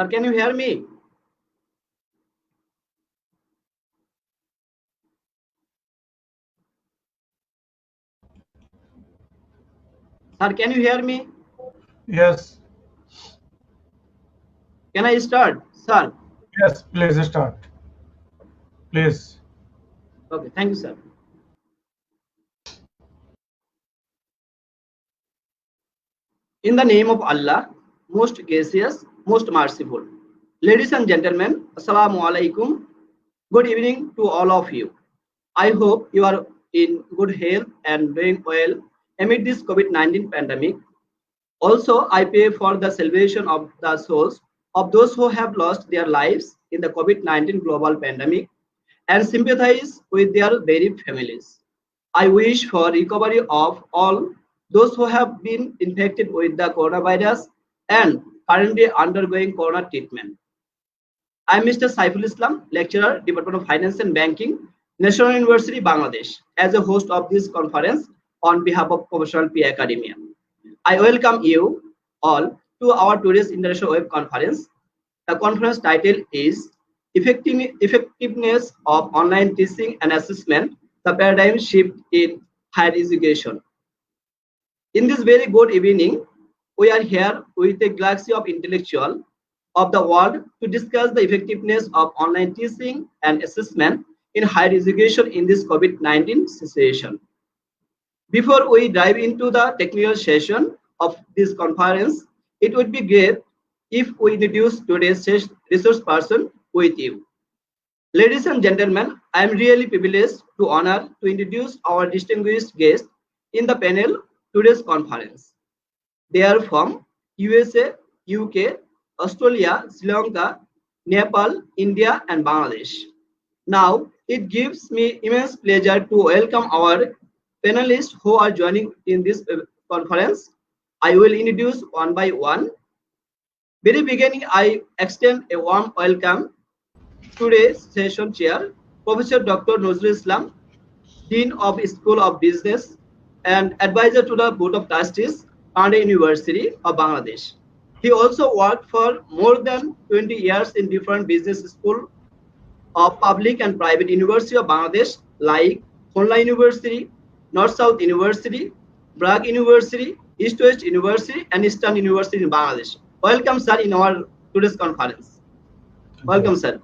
Sir, can you hear me? Sir, can you hear me? Yes. Can I start, sir? Yes, please start. Please. Okay, thank you, sir. In the name of Allah, most gracious, most merciful. Ladies and gentlemen, Assalamu alaikum. Good evening to all of you. I hope you are in good health and doing well amid this COVID-19 pandemic. Also, I pray for the salvation of the souls of those who have lost their lives in the COVID-19 global pandemic and sympathize with their bereaved families. I wish for recovery of all those who have been infected with the coronavirus and currently undergoing corona treatment. I am Mr. Saiful Islam, lecturer, Department of Finance and Banking, National University, Bangladesh, as a host of this conference on behalf of Professional P Academia. I welcome you all to our today's international web conference. The conference title is Effectiveness of Online Teaching and Assessment, the Paradigm Shift in Higher Education. In this very good evening, we are here with a galaxy of intellectuals of the world to discuss the effectiveness of online teaching and assessment in higher education in this COVID-19 situation. Before we dive into the technical session of this conference, it would be great if we introduce today's resource person with you. Ladies and gentlemen, I am really privileged to honor to introduce our distinguished guest in the panel today's conference. They are from USA, UK, Australia, Sri Lanka, Nepal, India, and Bangladesh. Now, it gives me immense pleasure to welcome our panelists who are joining in this conference. I will introduce one by one. Very beginning, I extend a warm welcome to today's session chair, Professor Dr. Nazrul Islam, Dean of School of Business and advisor to the Board of Trustees, Pandey University of Bangladesh. He also worked for more than 20 years in different business schools of public and private university of Bangladesh like Khulna University, North-South University, Prague University, East-West University, and Eastern University in Bangladesh. Welcome, sir, in our today's conference. Welcome, sir.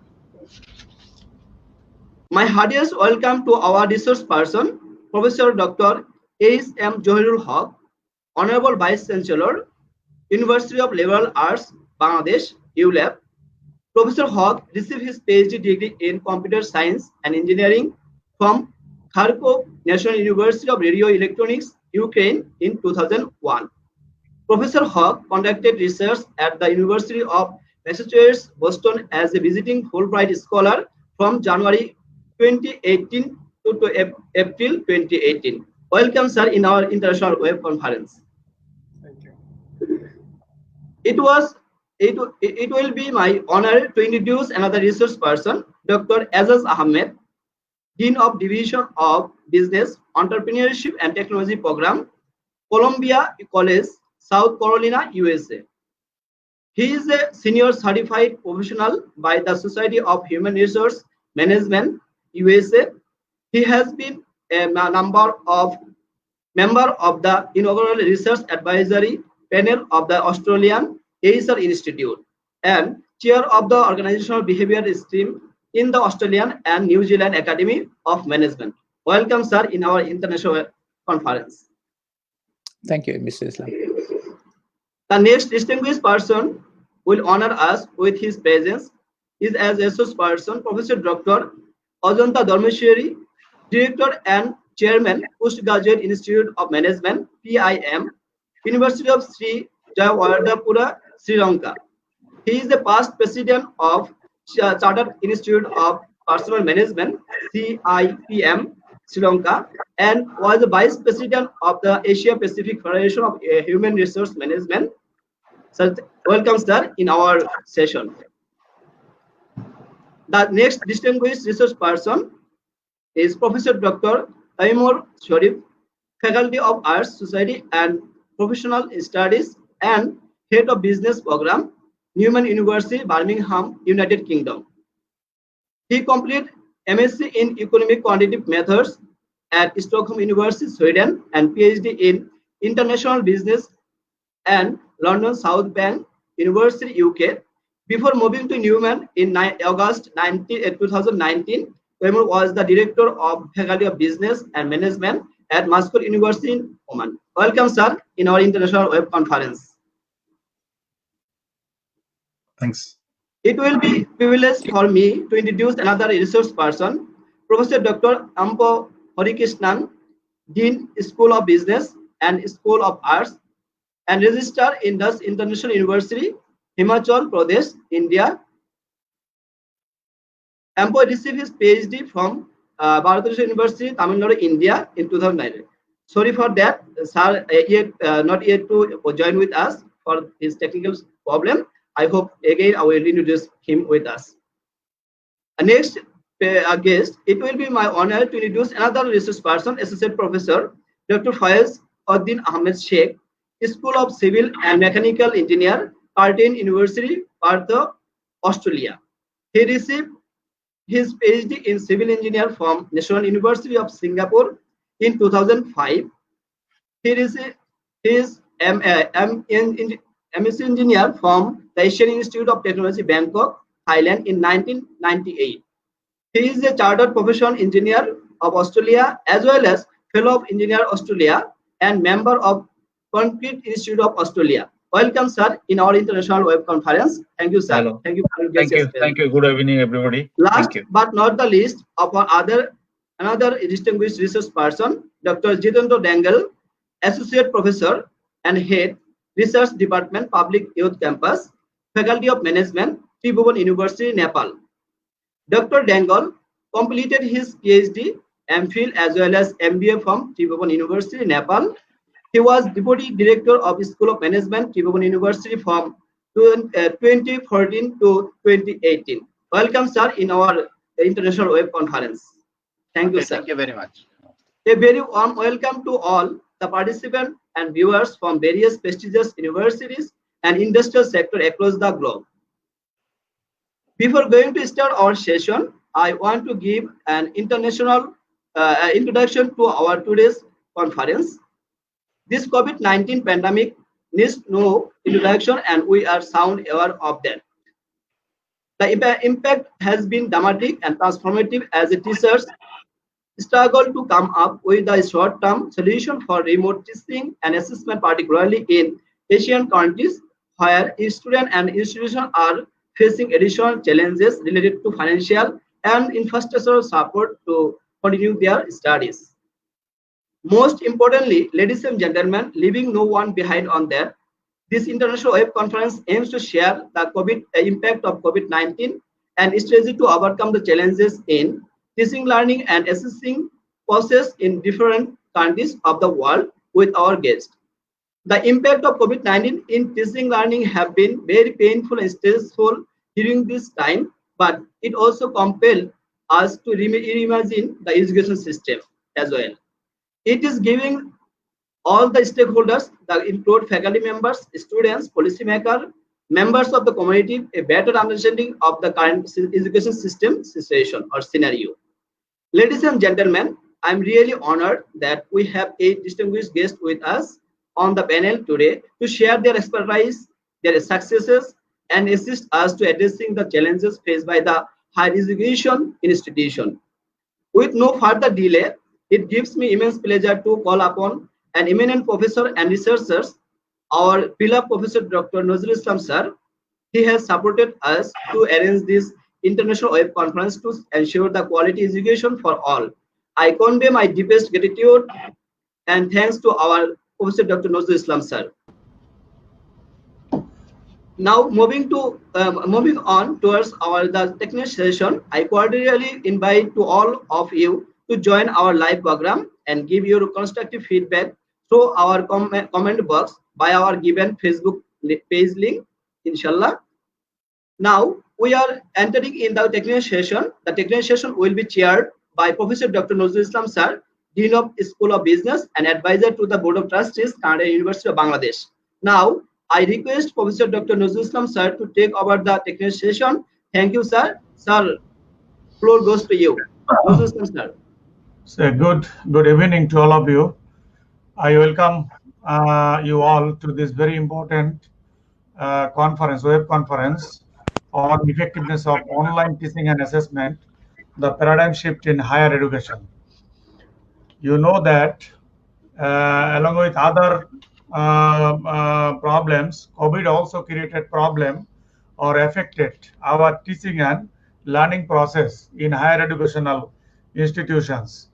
My heartiest welcome to our resource person, Professor Dr. A.S.M. Johirul Haq, Honorable Vice Chancellor, University of Liberal Arts, Bangladesh, ULAB. Professor Haq received his PhD degree in Computer Science and Engineering from Kharkov National University of Radio Electronics, Ukraine in 2001. Professor Haq conducted research at the University of Massachusetts, Boston as a visiting Fulbright scholar from January 2018 to April 2018. Welcome, sir, in our international web conference. Thank you. It will be my honor to introduce another resource person, Dr. Azaz Ahmed, Dean of Division of Business, Entrepreneurship and Technology Program, Columbia College, South Carolina, USA. He is a senior certified professional by the Society of Human Resource Management, USA. He has been a member of the inaugural research advisory panel of the Australian ASR Institute and chair of the organizational behavior stream in the Australian and New Zealand Academy of Management. Welcome, sir, in our international conference. Thank you, Mr. Islam. The next distinguished person will honor us with his presence is as associate person, Professor Dr. Ajanta Dharmeshwari, Director and Chairman, Postgraduate Institute of Management, PIM, University of Sri Jayawardapura, Sri Lanka. He is the past president of Chartered Institute of Personal Management, CIPM, Sri Lanka, and was the vice president of the Asia Pacific Federation of Human Resource Management. So, welcome, sir, in our session. The next distinguished research person is Professor Dr. Taimur Sharif, Faculty of Arts, Society and Professional Studies and Head of Business Program, Newman University, Birmingham, United Kingdom. He completed MSc in Economic Quantitative Methods at Stockholm University, Sweden, and PhD in International Business and London South Bank University, UK. Before moving to Newman in August 2019, Taimur was the Director of Faculty of Business and Management at Muscat University in Oman. Welcome, sir, in our international web conference. Thanks. It will be a privilege for me to introduce another resource person, Professor Dr. Ampo Harikrishnan, Dean, School of Business and School of Arts, and Registrar in Dutch International University, Himachal Pradesh, India. Ampo received his PhD from Bharateshwar University, Tamil Nadu, India in 2009. Sorry for that, sir, not yet to join with us for his technical problem. I hope again I will introduce him with us. Next guest, it will be my honor to introduce another research person, Associate Professor Dr. Faiz Uddin Ahmed Sheikh, School of Civil and Mechanical Engineer, Curtin University, Perth, Australia. He received his PhD in Civil Engineer from National University of Singapore in 2005. He received his MSc Engineer from the Asian Institute of Technology, Bangkok, Thailand in 1998. He is a Chartered Professional Engineer of Australia as well as Fellow of Engineer Australia and member of Concrete Institute of Australia. Welcome, sir, in our international web conference. Thank you, sir. Hello. Thank you. Thank you. Thank you. Good evening, everybody. Last Thank you. but not the least, of our another distinguished research person, Dr. Jitendra Dangle, Associate Professor and Head, Research Department, Public Youth Campus, Faculty of Management, Tribhuvan University, Nepal. Dr. Dangle completed his PhD, MPhil as well as MBA from Tribhuvan University, Nepal. He was Deputy Director of School of Management, Tribhuvan University from 2014 to 2018. Welcome, sir, in our international web conference. Thank you, sir. Thank you very much. A very warm welcome to all the participants and viewers from various prestigious universities and industrial sector across the globe. Before going to start our session, I want to give an international introduction to our today's conference. This COVID-19 pandemic needs no introduction and we are sound aware of that. The impact has been dramatic and transformative as teachers struggle to come up with a short-term solution for remote teaching and assessment, particularly in Asian countries where students and institutions are facing additional challenges related to financial and infrastructural support to continue their studies. Most importantly, ladies and gentlemen, leaving no one behind on that, this international web conference aims to share the impact of COVID-19 and strategy to overcome the challenges in teaching, learning, and assessing process in different countries of the world with our guests. The impact of COVID-19 in teaching, learning have been very painful and stressful during this time, but it also compelled us to reimagine the education system as well. It is giving all the stakeholders, that include faculty members, students, policymakers, members of the community, a better understanding of the current education system situation or scenario. Ladies and gentlemen, I'm really honored that we have 8 distinguished guests with us on the panel today to share their expertise, their successes, and assist us to addressing the challenges faced by the higher education institution. With no further delay, it gives me immense pleasure to call upon an eminent professor and researchers, our beloved Professor Dr. Nazrul Islam sir. He has supported us to arrange this international web conference to ensure the quality education for all. I convey my deepest gratitude and thanks to our Professor Dr. Nazrul Islam sir. Now moving on towards the technical session, I cordially invite to all of you to join our live program and give your constructive feedback through our comment box by our given Facebook page link, inshallah. Now we are entering in the technical session. The technical session will be chaired by Professor Dr. Nazrul Islam sir, Dean of School of Business and Advisor to the Board of Trustees, Canada University of Bangladesh. Now I request Professor Dr. Nazrul Islam sir to take over the technical session. Thank you, sir. Sir, floor goes to you. Nazrul Islam sir. So good evening to all of you. I welcome you all to this very important web conference on effectiveness of online teaching and assessment, the paradigm shift in higher education. You know that along with other problems, COVID also created problem or affected our teaching and learning process in higher educational institutions.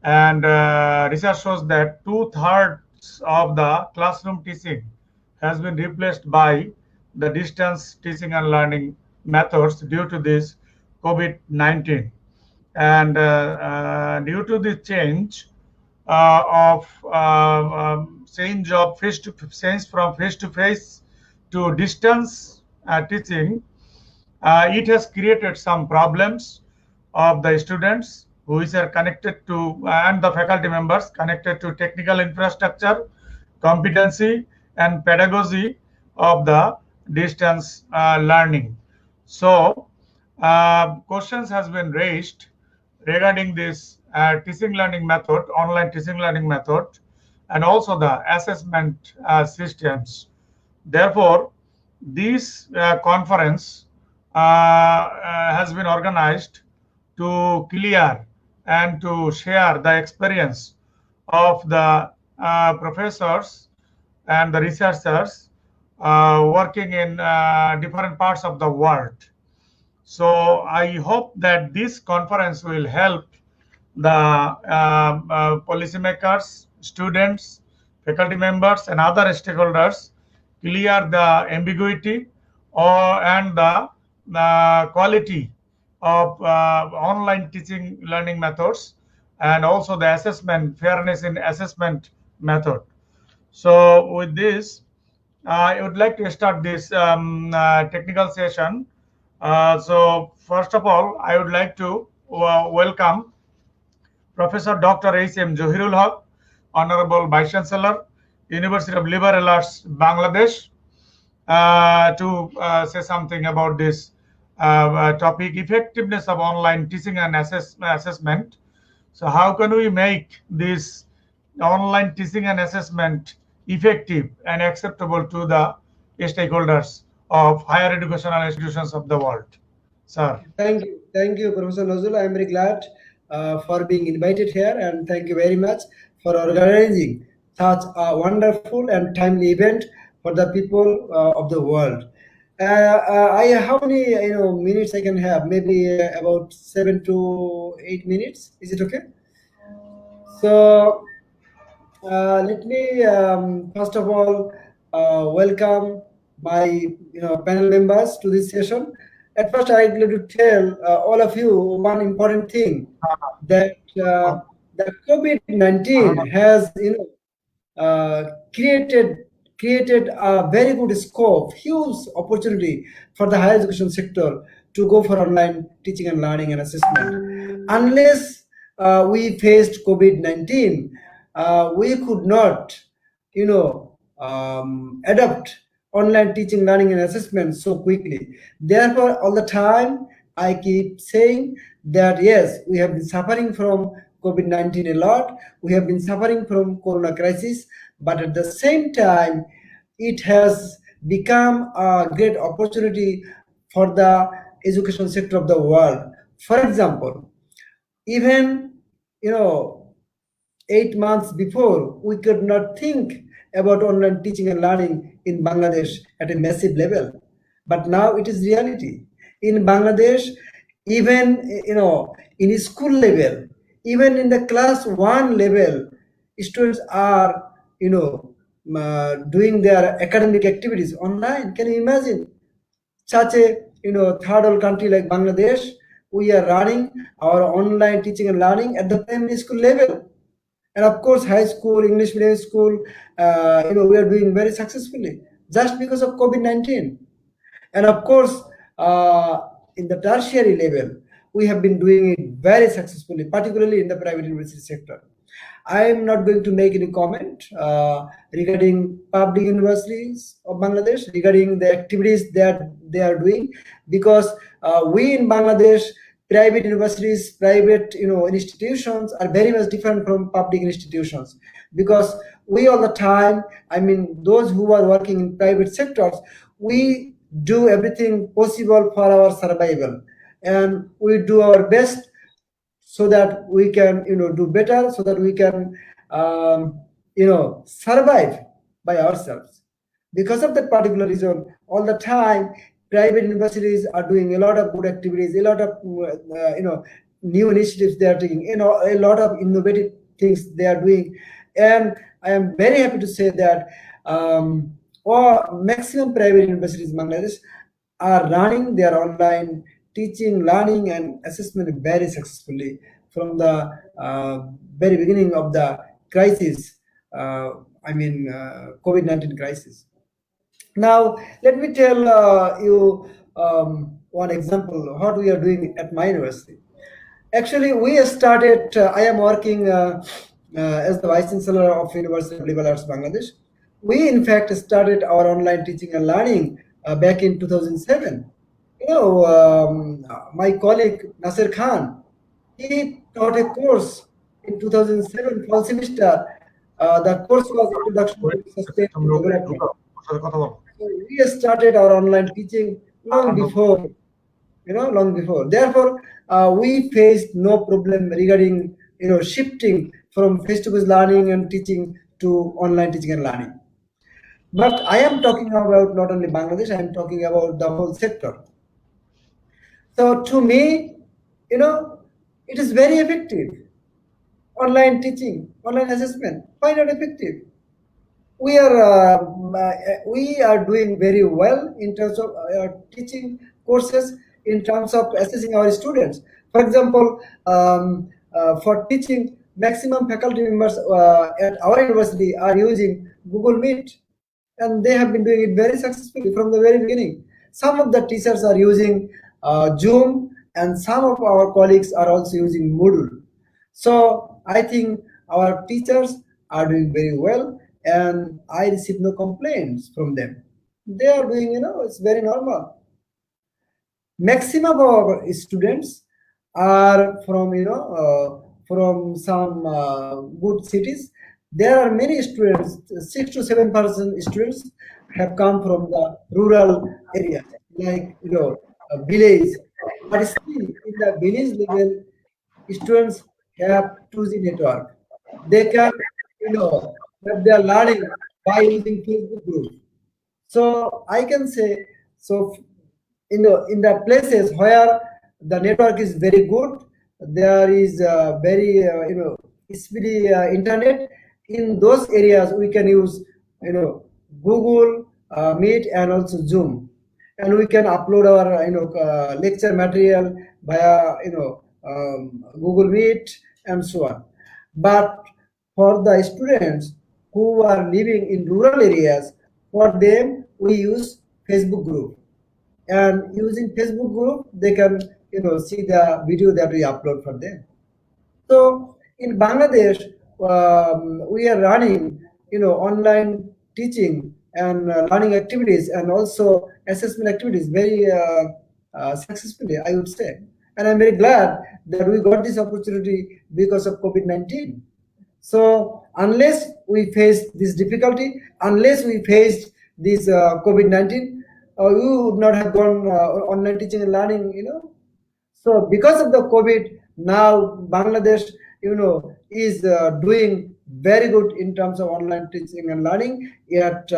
And research shows that 2/3 of the classroom teaching has been replaced by the distance teaching and learning methods due to this COVID-19. And due to the change change of change from face to face to distance teaching, it has created some problems of the students who are connected to and the faculty members connected to technical infrastructure, competency, and pedagogy of the distance learning. So, questions has been raised regarding this teaching learning method, online teaching learning method, and also the assessment systems. Therefore, this conference has been organized to clear and to share the experience of the professors and the researchers working in different parts of the world. So I hope that this conference will help the policymakers, students, faculty members, and other stakeholders clear the ambiguity and the quality of online teaching learning methods, and also the assessment, fairness in assessment method. So with this, I would like to start this technical session. So first of all, I would like to welcome Professor Dr. H.M. Johirul Haq, Honorable Vice Chancellor, University of Liberal Arts, Bangladesh, to say something about this topic, effectiveness of online teaching and assessment. So how can we make this online teaching and assessment effective and acceptable to the stakeholders of higher educational institutions of the world? Sir. Thank you, Professor Nazrul. I am very glad for being invited here, and thank you very much for organizing such a wonderful and timely event for the people of the world. How many minutes I can have? Maybe about 7 to 8 minutes. Is it okay? So let me first of all welcome my panel members to this session. At first, I'd like to tell all of you one important thing, that the COVID-19 has created a very good scope, huge opportunity for the higher education sector to go for online teaching and learning and assessment. Unless we faced COVID-19, we could not, adapt online teaching, learning, and assessment so quickly. Therefore, all the time, I keep saying that yes, we have been suffering from COVID-19 a lot. We have been suffering from Corona crisis, but at the same time, it has become a great opportunity for the education sector of the world. For example, even 8 months before, we could not think about online teaching and learning in Bangladesh at a massive level. But now it is reality. In Bangladesh, even in school level, even in the class 1 level, students are doing their academic activities online. Can you imagine? Such a third world country like Bangladesh, we are running our online teaching and learning at the primary school level. And of course, high school, English medium school, we are doing very successfully just because of COVID-19. And of course, in the tertiary level, we have been doing it very successfully, particularly in the private university sector. I am not going to make any comment regarding public universities of Bangladesh, regarding the activities that they are doing, because we in Bangladesh, private universities, private institutions are very much different from public institutions, because we all the time, I mean, those who are working in private sectors, we do everything possible for our survival, and we do our best so that we can do better, so that we can survive by ourselves. Because of that particular reason, all the time private universities are doing a lot of good activities, a lot of new initiatives they are taking, a lot of innovative things they are doing. And I am very happy to say that all maximum private universities in Bangladesh are running their online teaching, learning, and assessment very successfully from the very beginning of the crisis. COVID-19 crisis. Now, let me tell you one example what we are doing at my university. Actually, we started. I am working as the Vice Chancellor of University of Liberal Arts Bangladesh. We, in fact, started our online teaching and learning back in 2007. My colleague Nasir Khan, he taught a course in 2007 fall semester. The course was Introduction to Sustainable Development. So we started our online teaching long before. Long before. Therefore, we faced no problem regarding shifting from face-to-face learning and teaching to online teaching and learning. But I am talking about not only Bangladesh, I am talking about the whole sector. So to me, it is very effective. Online teaching, online assessment, why not effective? We are doing very well in terms of teaching courses, in terms of assessing our students. For example, for teaching, maximum faculty members at our university are using Google Meet, and they have been doing it very successfully from the very beginning. Some of the teachers are using Zoom, and some of our colleagues are also using Moodle. So I think our teachers are doing very well, and I receive no complaints from them. They are doing, it's very normal. Maximum of our students are from, from some good cities. There are many students, 6 to 7% students have come from the rural areas, like, a village. But still, in the village level, students have 2G network. They can, have their learning by using Facebook group. So I can say, so in the places where the network is very good, there is very speedy internet. In those areas, we can use Google Meet and also Zoom, and we can upload our lecture material via Google Meet and so on. But for the students who are living in rural areas, for them we use Facebook group, and using Facebook group they can see the video that we upload for them. So in Bangladesh, we are running online teaching and learning activities and also assessment activities very successfully, I would say. And I'm very glad that we got this opportunity because of COVID-19. So unless we face this difficulty, unless we faced this COVID-19, we would not have gone online teaching and learning, So because of the COVID, now Bangladesh, is doing very good in terms of online teaching and learning at,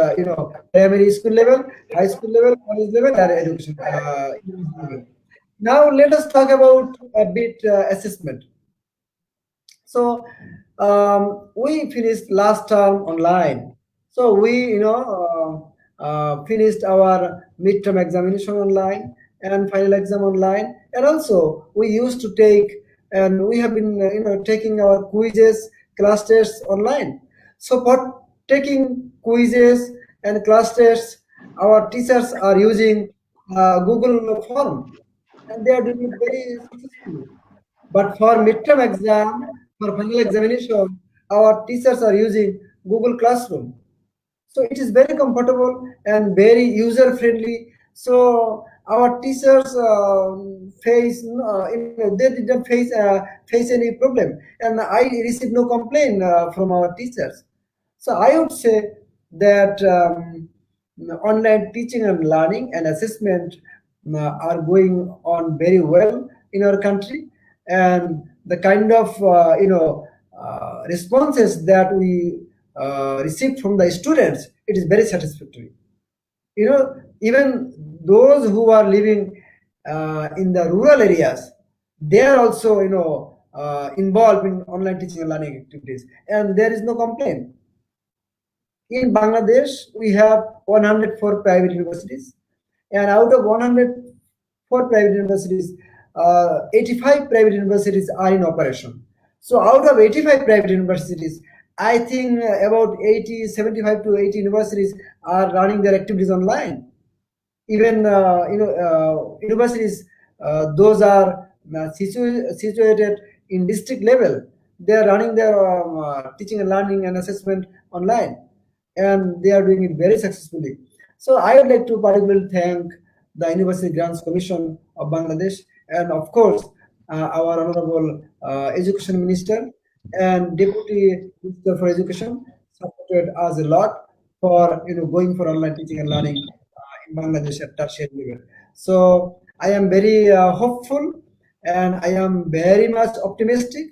primary school level, high school level, college level, and education level. Now let us talk about a bit assessment. So we finished last term online. So we, finished our midterm examination online and final exam online. And also we used to take, and we have been, taking our quizzes, class tests online. So for taking quizzes and class tests, our teachers are using Google Form, and they are doing it very successfully. But for midterm exam, for final examination, our teachers are using Google Classroom. So it is very comfortable and very user friendly. So our teachers face, they didn't face any problem, and I received no complaint from our teachers. So I would say that online teaching and learning and assessment are going on very well in our country, and the kind of responses that we received from the students, it is very satisfactory. Even those who are living in the rural areas, they are also involved in online teaching and learning activities, and there is no complaint. In Bangladesh, we have 104 private universities, and out of 104 private universities, 85 private universities are in operation. So out of 85 private universities, I think about 75 to 80 universities are running their activities online. Even universities, those are situated in district level, they are running their teaching and learning and assessment online, and they are doing it very successfully. So I would like to particularly thank the University Grants Commission of Bangladesh, and of course our honorable education minister and deputy minister for education supported us a lot for going for online teaching and learning in Bangladesh at tertiary level. So I am very hopeful, and I am very much optimistic.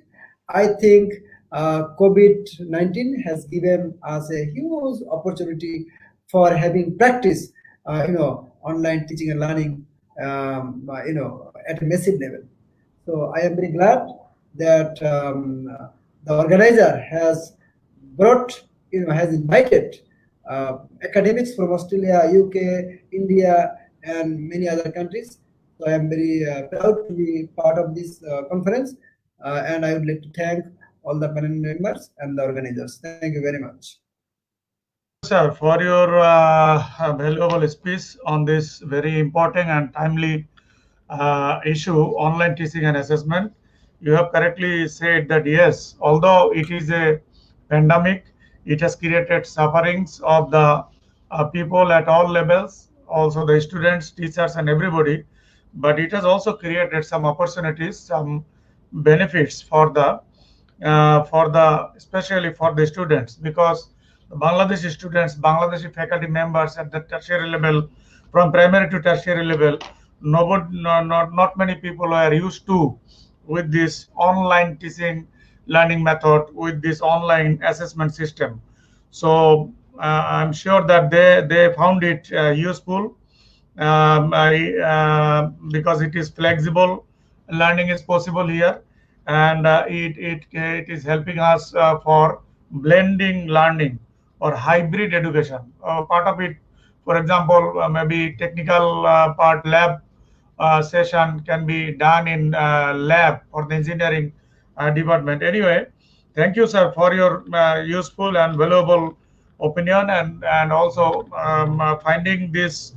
I think COVID-19 has given us a huge opportunity for having practice, online teaching and learning, at a massive level. So I am very glad that the organizer has has invited academics from Australia, UK, India, and many other countries. So I am very proud to be part of this conference, and I would like to thank all the panel members and the organizers. Thank you very much. Sir, for your valuable speech on this very important and timely issue, online teaching and assessment. You have correctly said that yes, although it is a pandemic, it has created sufferings of the people at all levels, also the students, teachers, and everybody. But it has also created some opportunities, some benefits for the especially for the students, because the Bangladeshi students, Bangladeshi faculty members at the tertiary level, from primary to tertiary level, not many people are used to with this online teaching learning method, with this online assessment system. So I'm sure that they found it useful, because it is flexible. Learning is possible here, and it is helping us for blending learning or hybrid education. Part of it, for example, maybe technical part lab session can be done in lab for the engineering department. Anyway, thank you, sir, for your useful and valuable opinion, and also finding this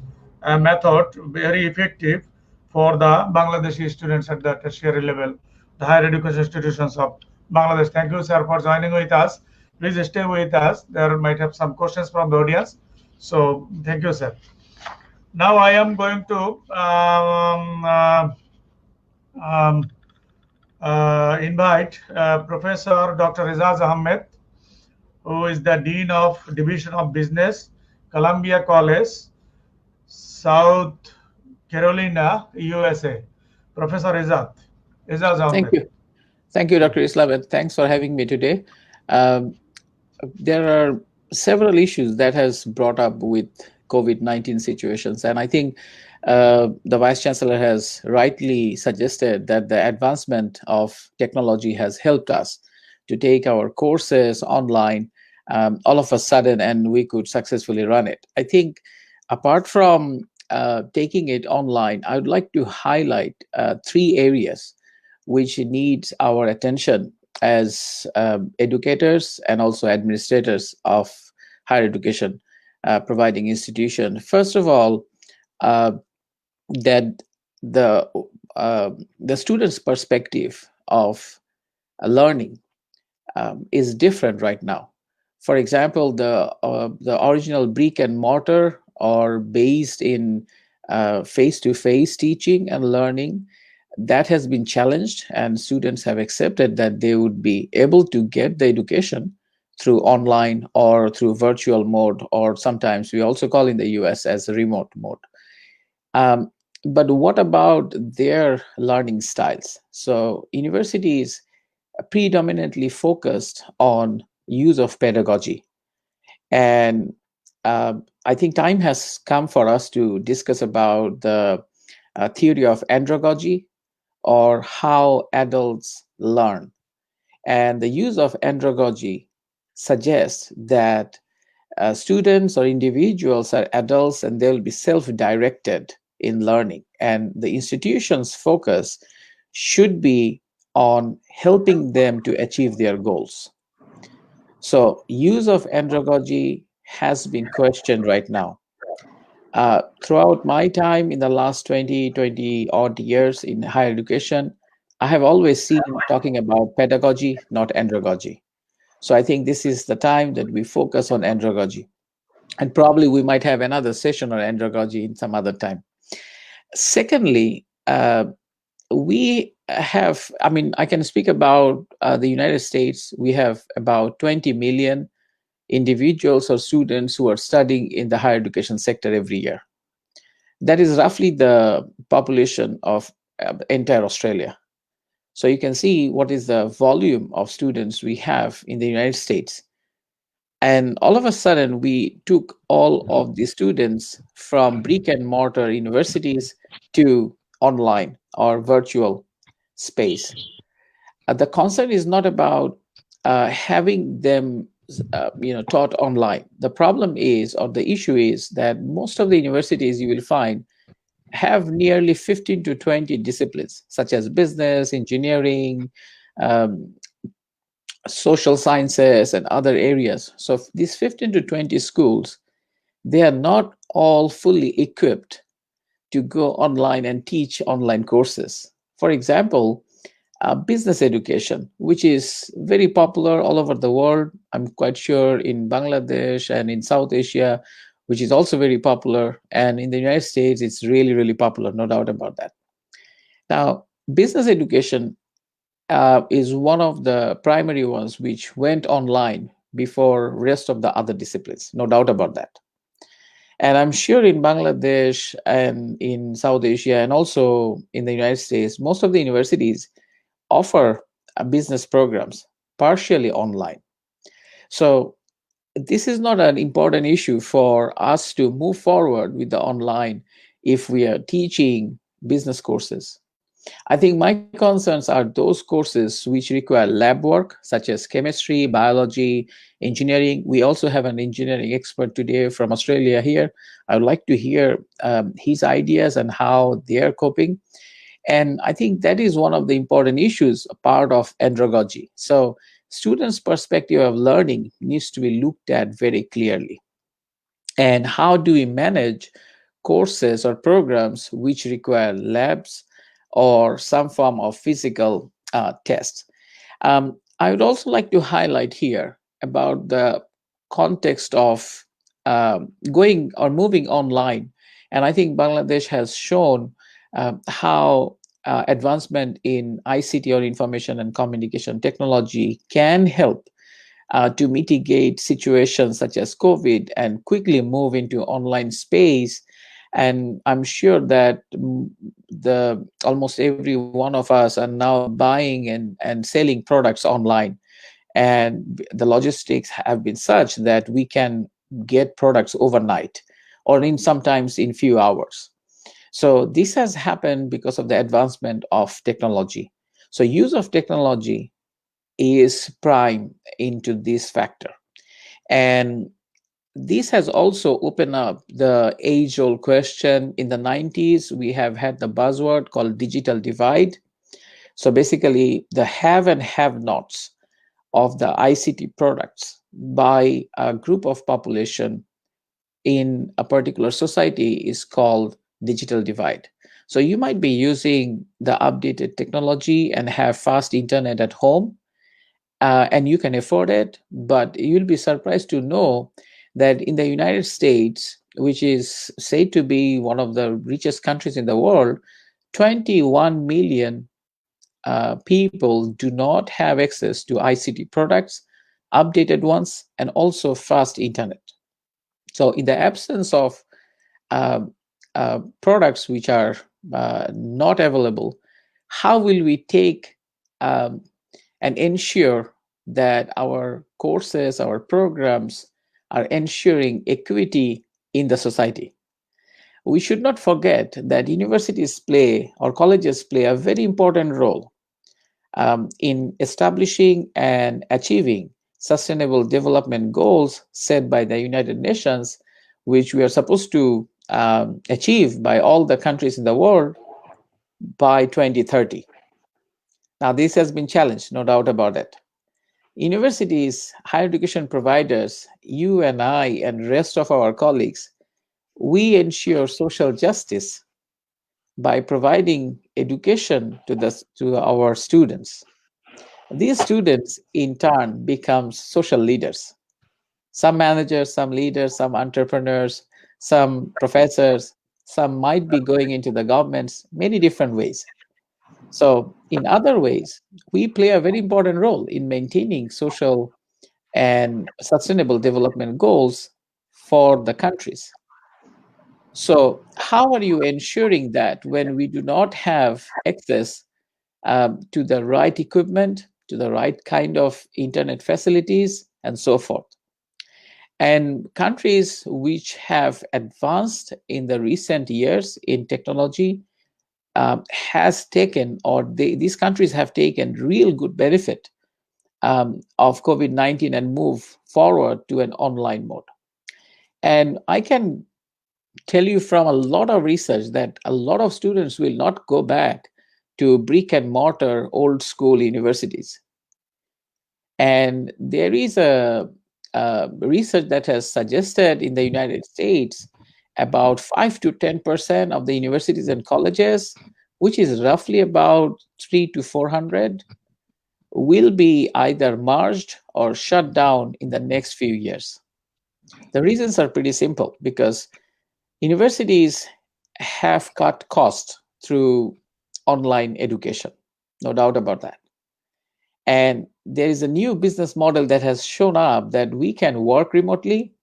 method very effective for the Bangladeshi students at the tertiary level, the higher education institutions of Bangladesh. Thank you, sir, for joining with us. Please stay with us. There might have some questions from the audience. So thank you, sir. Now I am going to invite Professor Dr. Rizaz Ahmed, who is the Dean of Division of Business, Columbia College, South Carolina, USA. Professor Rizaz Ahmed. Thank you. Thank you, Dr. Islam, and thanks for having me today. There are several issues that has brought up with COVID-19 situations, and I think the Vice Chancellor has rightly suggested that the advancement of technology has helped us to take our courses online all of a sudden, and we could successfully run it. I think apart from taking it online, I would like to highlight 3 areas which needs our attention as educators and also administrators of higher education providing institution. First of all, that the student's perspective of learning is different right now. For example, the original brick and mortar are based in face-to-face teaching and learning. That has been challenged, and students have accepted that they would be able to get the education through online or through virtual mode, or sometimes we also call in the US as remote mode. Um, but what about their learning styles? So universities predominantly focused on use of pedagogy. And I think time has come for us to discuss about the theory of andragogy, or how adults learn. And the use of andragogy suggests that students or individuals are adults and they'll be self-directed in learning. And the institution's focus should be on helping them to achieve their goals. So use of andragogy has been questioned right now. Throughout my time in the last 20 odd years in higher education, I have always seen talking about pedagogy, not andragogy. So I think this is the time that we focus on andragogy. And probably we might have another session on andragogy in some other time. Secondly, we have, I mean, I can speak about the United States. We have about 20 million individuals or students who are studying in the higher education sector every year. That is roughly the population of entire Australia. So you can see what is the volume of students we have in the United States. And all of a sudden, we took all of the students from brick and mortar universities to online or virtual space. The concern is not about having them taught online. The problem is, or the issue is, that most of the universities you will find have nearly 15 to 20 disciplines, such as business, engineering, um, social sciences, and other areas. So these 15 to 20 schools, they are not all fully equipped to go online and teach online courses. For example, business education, which is very popular all over the world. I'm quite sure in Bangladesh and in South Asia, which is also very popular. And in the United States, it's really, really popular, no doubt about that. Now, business education is one of the primary ones which went online before rest of the other disciplines, no doubt about that. And I'm sure in Bangladesh and in South Asia and also in the United States, most of the universities offer business programs partially online. So this is not an important issue for us to move forward with the online if we are teaching business courses. I think my concerns are those courses which require lab work, such as chemistry, biology, engineering. We also have an engineering expert today from Australia here. I would like to hear his ideas and how they are coping. And I think that is one of the important issues, a part of andragogy. So students' perspective of learning needs to be looked at very clearly. And how do we manage courses or programs which require labs or some form of physical tests? I would also like to highlight here about the context of going or moving online. And I think Bangladesh has shown how advancement in ICT or information and communication technology can help to mitigate situations such as COVID and quickly move into online space. And I'm sure that the almost every one of us are now buying and selling products online. And the logistics have been such that we can get products overnight or in sometimes in few hours. So this has happened because of the advancement of technology. So use of technology is prime into this factor. And this has also opened up the age-old question. In the 90s, we have had the buzzword called digital divide. So basically, the have and have-nots of the ICT products by a group of population in a particular society is called digital divide. So you might be using the updated technology and have fast internet at home, and you can afford it. But you'll be surprised to know that in the United States, which is said to be one of the richest countries in the world, 21 million people do not have access to ICT products, updated ones, and also fast internet. So, in the absence of uh, products which are not available, how will we take and ensure that our courses, our programs are ensuring equity in the society? We should not forget that universities play or colleges play a very important role in establishing and achieving sustainable development goals set by the United Nations, which we are supposed to achieve by all the countries in the world by 2030. Now, this has been challenged, no doubt about it. Universities, higher education providers, you and I, and rest of our colleagues, we ensure social justice by providing education to our students. These students, in turn, become social leaders. Some managers, some leaders, some entrepreneurs, some professors, some might be going into the governments, many different ways. So, in other ways, we play a very important role in maintaining social and sustainable development goals for the countries. So, how are you ensuring that when we do not have access to the right equipment, to the right kind of internet facilities, and so forth? And countries which have advanced in the recent years in technology has taken, or these countries have taken real good benefit of COVID-19 and move forward to an online mode. And I can tell you from a lot of research that a lot of students will not go back to brick and mortar old school universities. And there is a research that has suggested in the United States about 5 to 10% of the universities and colleges, which is roughly about 3 to 400, will be either merged or shut down in the next few years. The reasons are pretty simple because universities have cut costs through online education, no doubt about that. And there is a new business model that has shown up that we can work remotely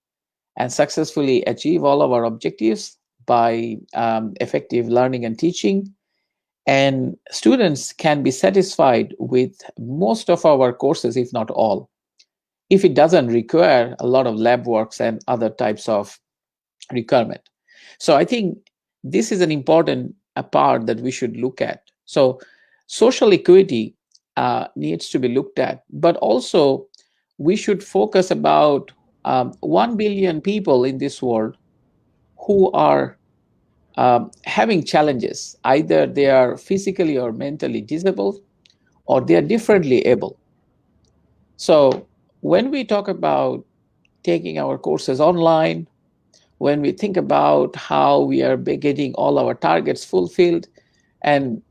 and successfully achieve all of our objectives by effective learning and teaching. And students can be satisfied with most of our courses, if not all, if it doesn't require a lot of lab works and other types of requirement. So I think this is an important part that we should look at. So social equity needs to be looked at, but also we should focus about 1 billion people in this world who are having challenges. Either they are physically or mentally disabled, or they are differently able. So when we talk about taking our courses online, when we think about how we are getting all our targets fulfilled, and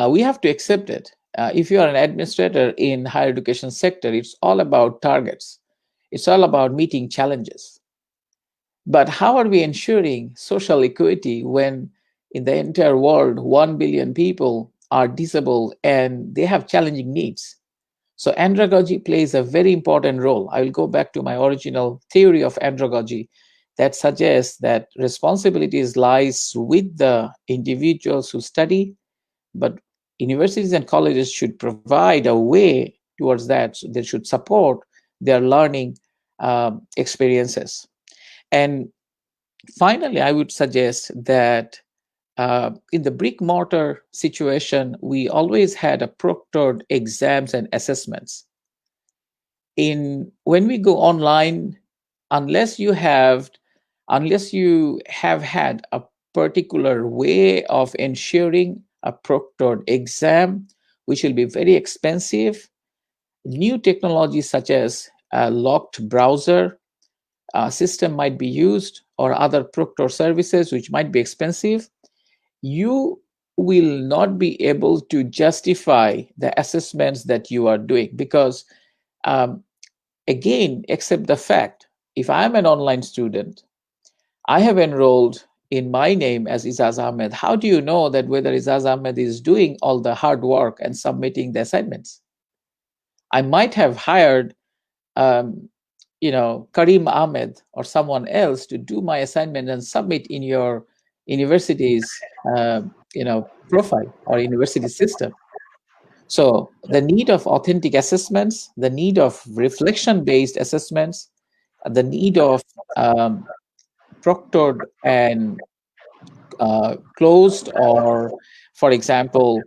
we have to accept it. If you are an administrator in higher education sector, it's all about targets. It's all about meeting challenges. But how are we ensuring social equity when in the entire world, 1 billion people are disabled and they have challenging needs? So andragogy plays a very important role. I will go back to my original theory of andragogy that suggests that responsibilities lies with the individuals who study, but universities and colleges should provide a way towards that. So they should support their learning experiences. And finally, I would suggest that in the brick mortar situation, we always had a proctored exams and assessments. When we go online, unless you have had a particular way of ensuring a proctored exam, which will be very expensive, new technologies such as a locked browser system might be used, or other proctor services which might be expensive. You will not be able to justify the assessments that you are doing because, again, accept the fact, if I'm an online student, I have enrolled in my name as Izaz Ahmed. How do you know that whether Izaz Ahmed is doing all the hard work and submitting the assignments? I might have hired, Karim Ahmed or someone else to do my assignment and submit in your university's, profile or university system. So the need of authentic assessments, the need of reflection-based assessments, the need of proctored and closed or, for example,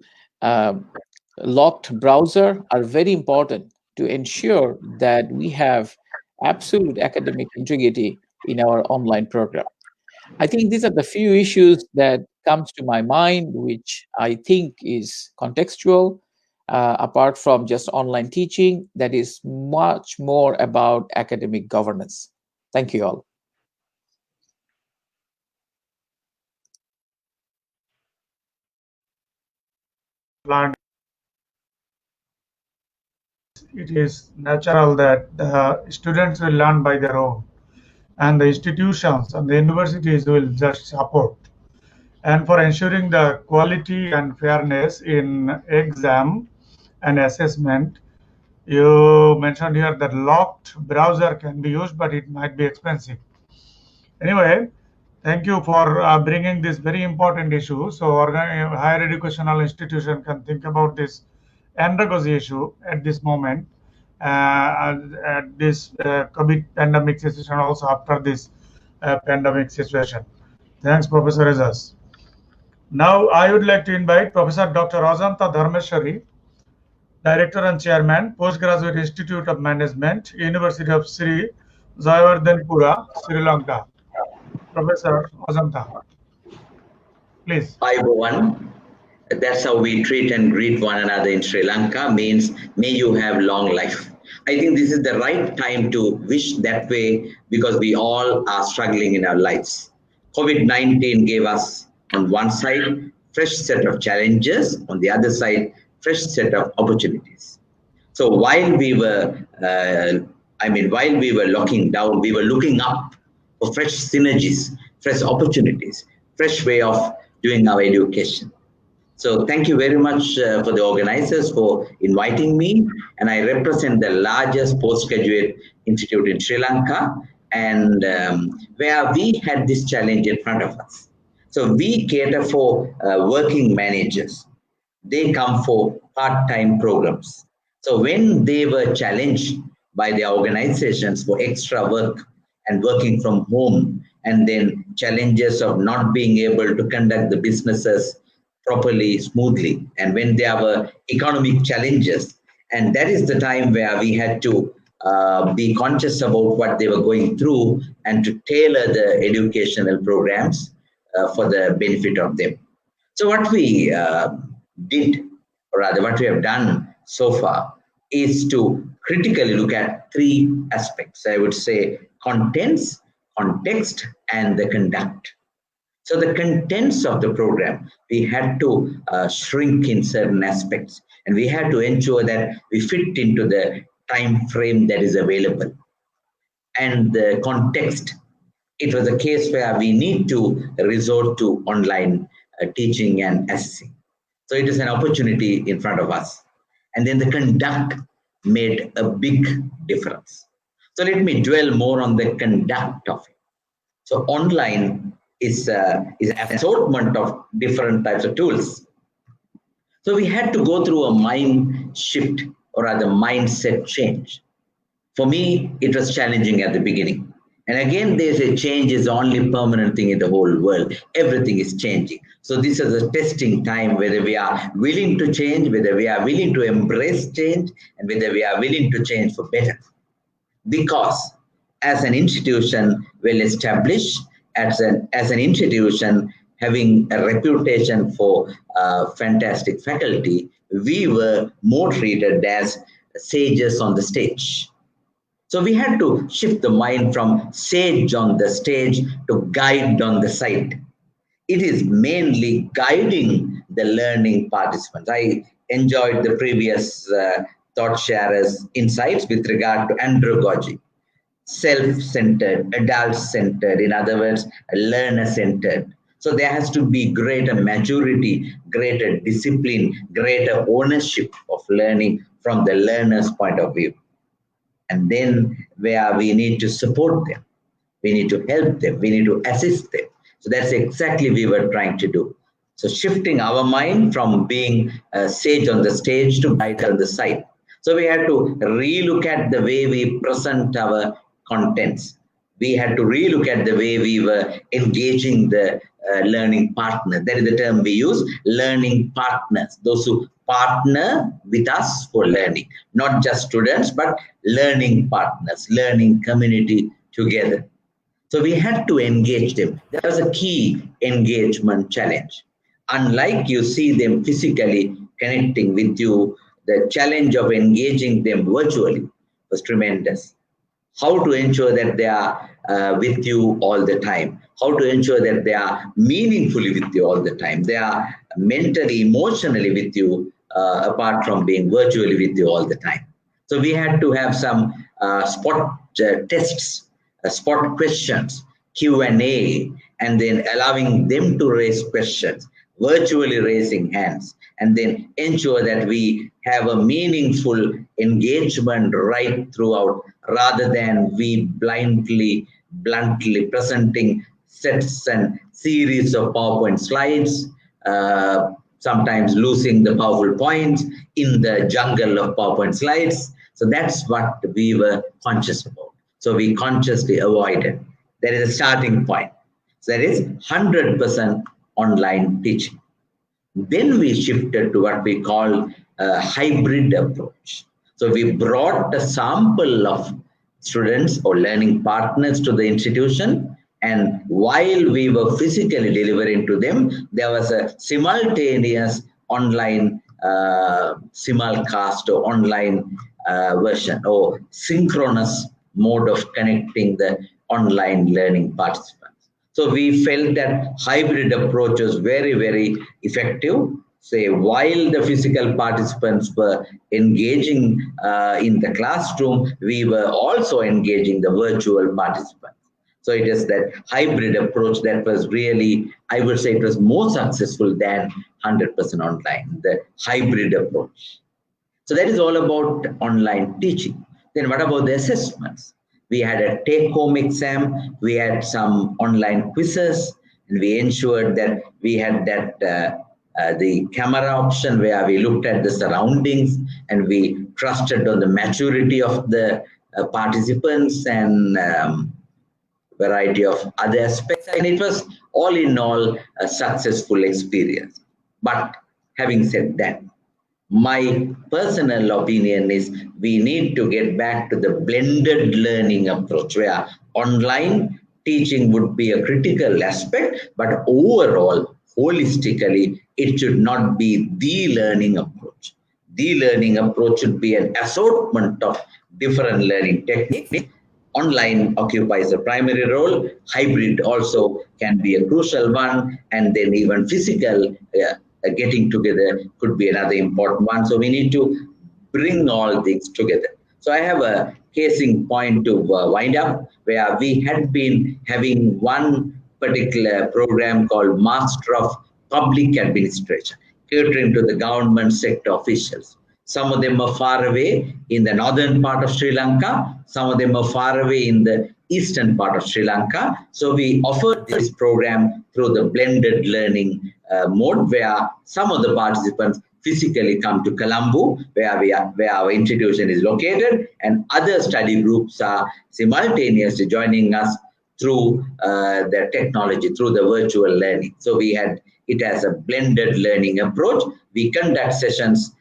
locked browser are very important to ensure that we have absolute academic integrity in our online program. I think these are the few issues that comes to my mind, which I think is contextual, apart from just online teaching, that is much more about academic governance. Thank you all. It is natural that the students will learn by their own, and the institutions and the universities will just support. And for ensuring the quality and fairness in exam and assessment, you mentioned here that locked browser can be used, but it might be expensive. Anyway, thank you for bringing this very important issue. So higher educational institution can think about this andragogy issue at this moment, at this COVID pandemic situation, also after this pandemic situation. Thanks, Professor Azaz. Now, I would like to invite Professor Dr. Ajanta Dharmeshwari, Director and Chairman, Postgraduate Institute of Management, University of Sri Jayawardhanpura, Sri Lanka. Professor Ajanta, please. Hi, everyone. That's how we treat and greet one another in Sri Lanka, means may you have long life. I think this is the right time to wish that way because we all are struggling in our lives. COVID-19 gave us, on one side, fresh set of challenges, on the other side, fresh set of opportunities. So while we were, while we were locking down, we were looking up for fresh synergies, fresh opportunities, fresh way of doing our education. So thank you very much for the organizers for inviting me. And I represent the largest postgraduate institute in Sri Lanka, and where we had this challenge in front of us. So we cater for working managers. They come for part-time programs. So when they were challenged by their organizations for extra work and working from home, and then challenges of not being able to conduct the businesses properly, smoothly, and when there were economic challenges, and that is the time where we had to be conscious about what they were going through and to tailor the educational programs for the benefit of them. So what we did, or rather what we have done so far, is to critically look at three aspects. I would say contents, context, and the conduct. So the contents of the program, we had to shrink in certain aspects, and we had to ensure that we fit into the time frame that is available. And the context, it was a case where we need to resort to online teaching and assessing. So it is an opportunity in front of us. And then the conduct made a big difference. So let me dwell more on the conduct of it. So online is an assortment of different types of tools. So we had to go through a mind shift, or rather mindset change. For me, it was challenging at the beginning. And again, they say change is the only permanent thing in the whole world. Everything is changing. So this is a testing time, whether we are willing to change, whether we are willing to embrace change, and whether we are willing to change for better. Because as an institution well established, as an institution having a reputation for fantastic faculty, we were more treated as sages on the stage. So we had to shift the mind from sage on the stage to guide on the side. It is mainly guiding the learning participants. I enjoyed the previous thought sharers' insights with regard to andragogy, self-centered, adult-centered, in other words, learner-centered. So there has to be greater maturity, greater discipline, greater ownership of learning from the learner's point of view. And then where we need to support them, we need to help them, we need to assist them. So that's exactly we were trying to do. So shifting our mind from being a sage on the stage to guide on the side. So we had to relook at the way we present our contents. We had to relook at the way we were engaging the learning partner. That is the term we use, learning partners, those who partner with us for learning, not just students, but learning partners, learning community together. So we had to engage them. That was a key engagement challenge. Unlike you see them physically connecting with you, the challenge of engaging them virtually was tremendous. How to ensure that they are with you all the time, how to ensure that they are meaningfully with you all the time, they are mentally, emotionally with you, apart from being virtually with you all the time. So we had to have some spot tests, spot questions, Q&A, and then allowing them to raise questions, virtually raising hands, and then ensure that we have a meaningful engagement right throughout, rather than we bluntly presenting sets and series of PowerPoint slides, sometimes losing the powerful points in the jungle of PowerPoint slides. So that's what we were conscious about. So we consciously avoided. That is a starting point. So that is 100% online teaching. Then we shifted to what we call a hybrid approach. So we brought a sample of students or learning partners to the institution, and while we were physically delivering to them, there was a simultaneous online simulcast or online version or synchronous mode of connecting the online learning participants. So we felt that hybrid approach was very, very effective. Say, while the physical participants were engaging in the classroom, we were also engaging the virtual participants. So it is that hybrid approach that was really, I would say it was more successful than 100% online, the hybrid approach. So that is all about online teaching. Then what about the assessments? We had a take-home exam, we had some online quizzes, and we ensured that we had that the camera option where we looked at the surroundings and we trusted on the maturity of the participants and variety of other aspects. And it was all in all a successful experience. But having said that, my personal opinion is we need to get back to the blended learning approach where online teaching would be a critical aspect, but overall, holistically, it should not be the learning approach. The learning approach should be an assortment of different learning techniques. Online occupies a primary role, hybrid also can be a crucial one, and then even physical getting together could be another important one. So we need to bring all things together. So I have a casing point to wind up, where we had been having one particular program called Master of Public Administration, catering to the government sector officials. Some of them are far away in the northern part of Sri Lanka. Some of them are far away in the eastern part of Sri Lanka. So we offered this program through the blended learning mode, where some of the participants physically come to Colombo, where our institution is located, and other study groups are simultaneously joining us through the technology, through the virtual learning. So we had it as a blended learning approach. We conduct sessions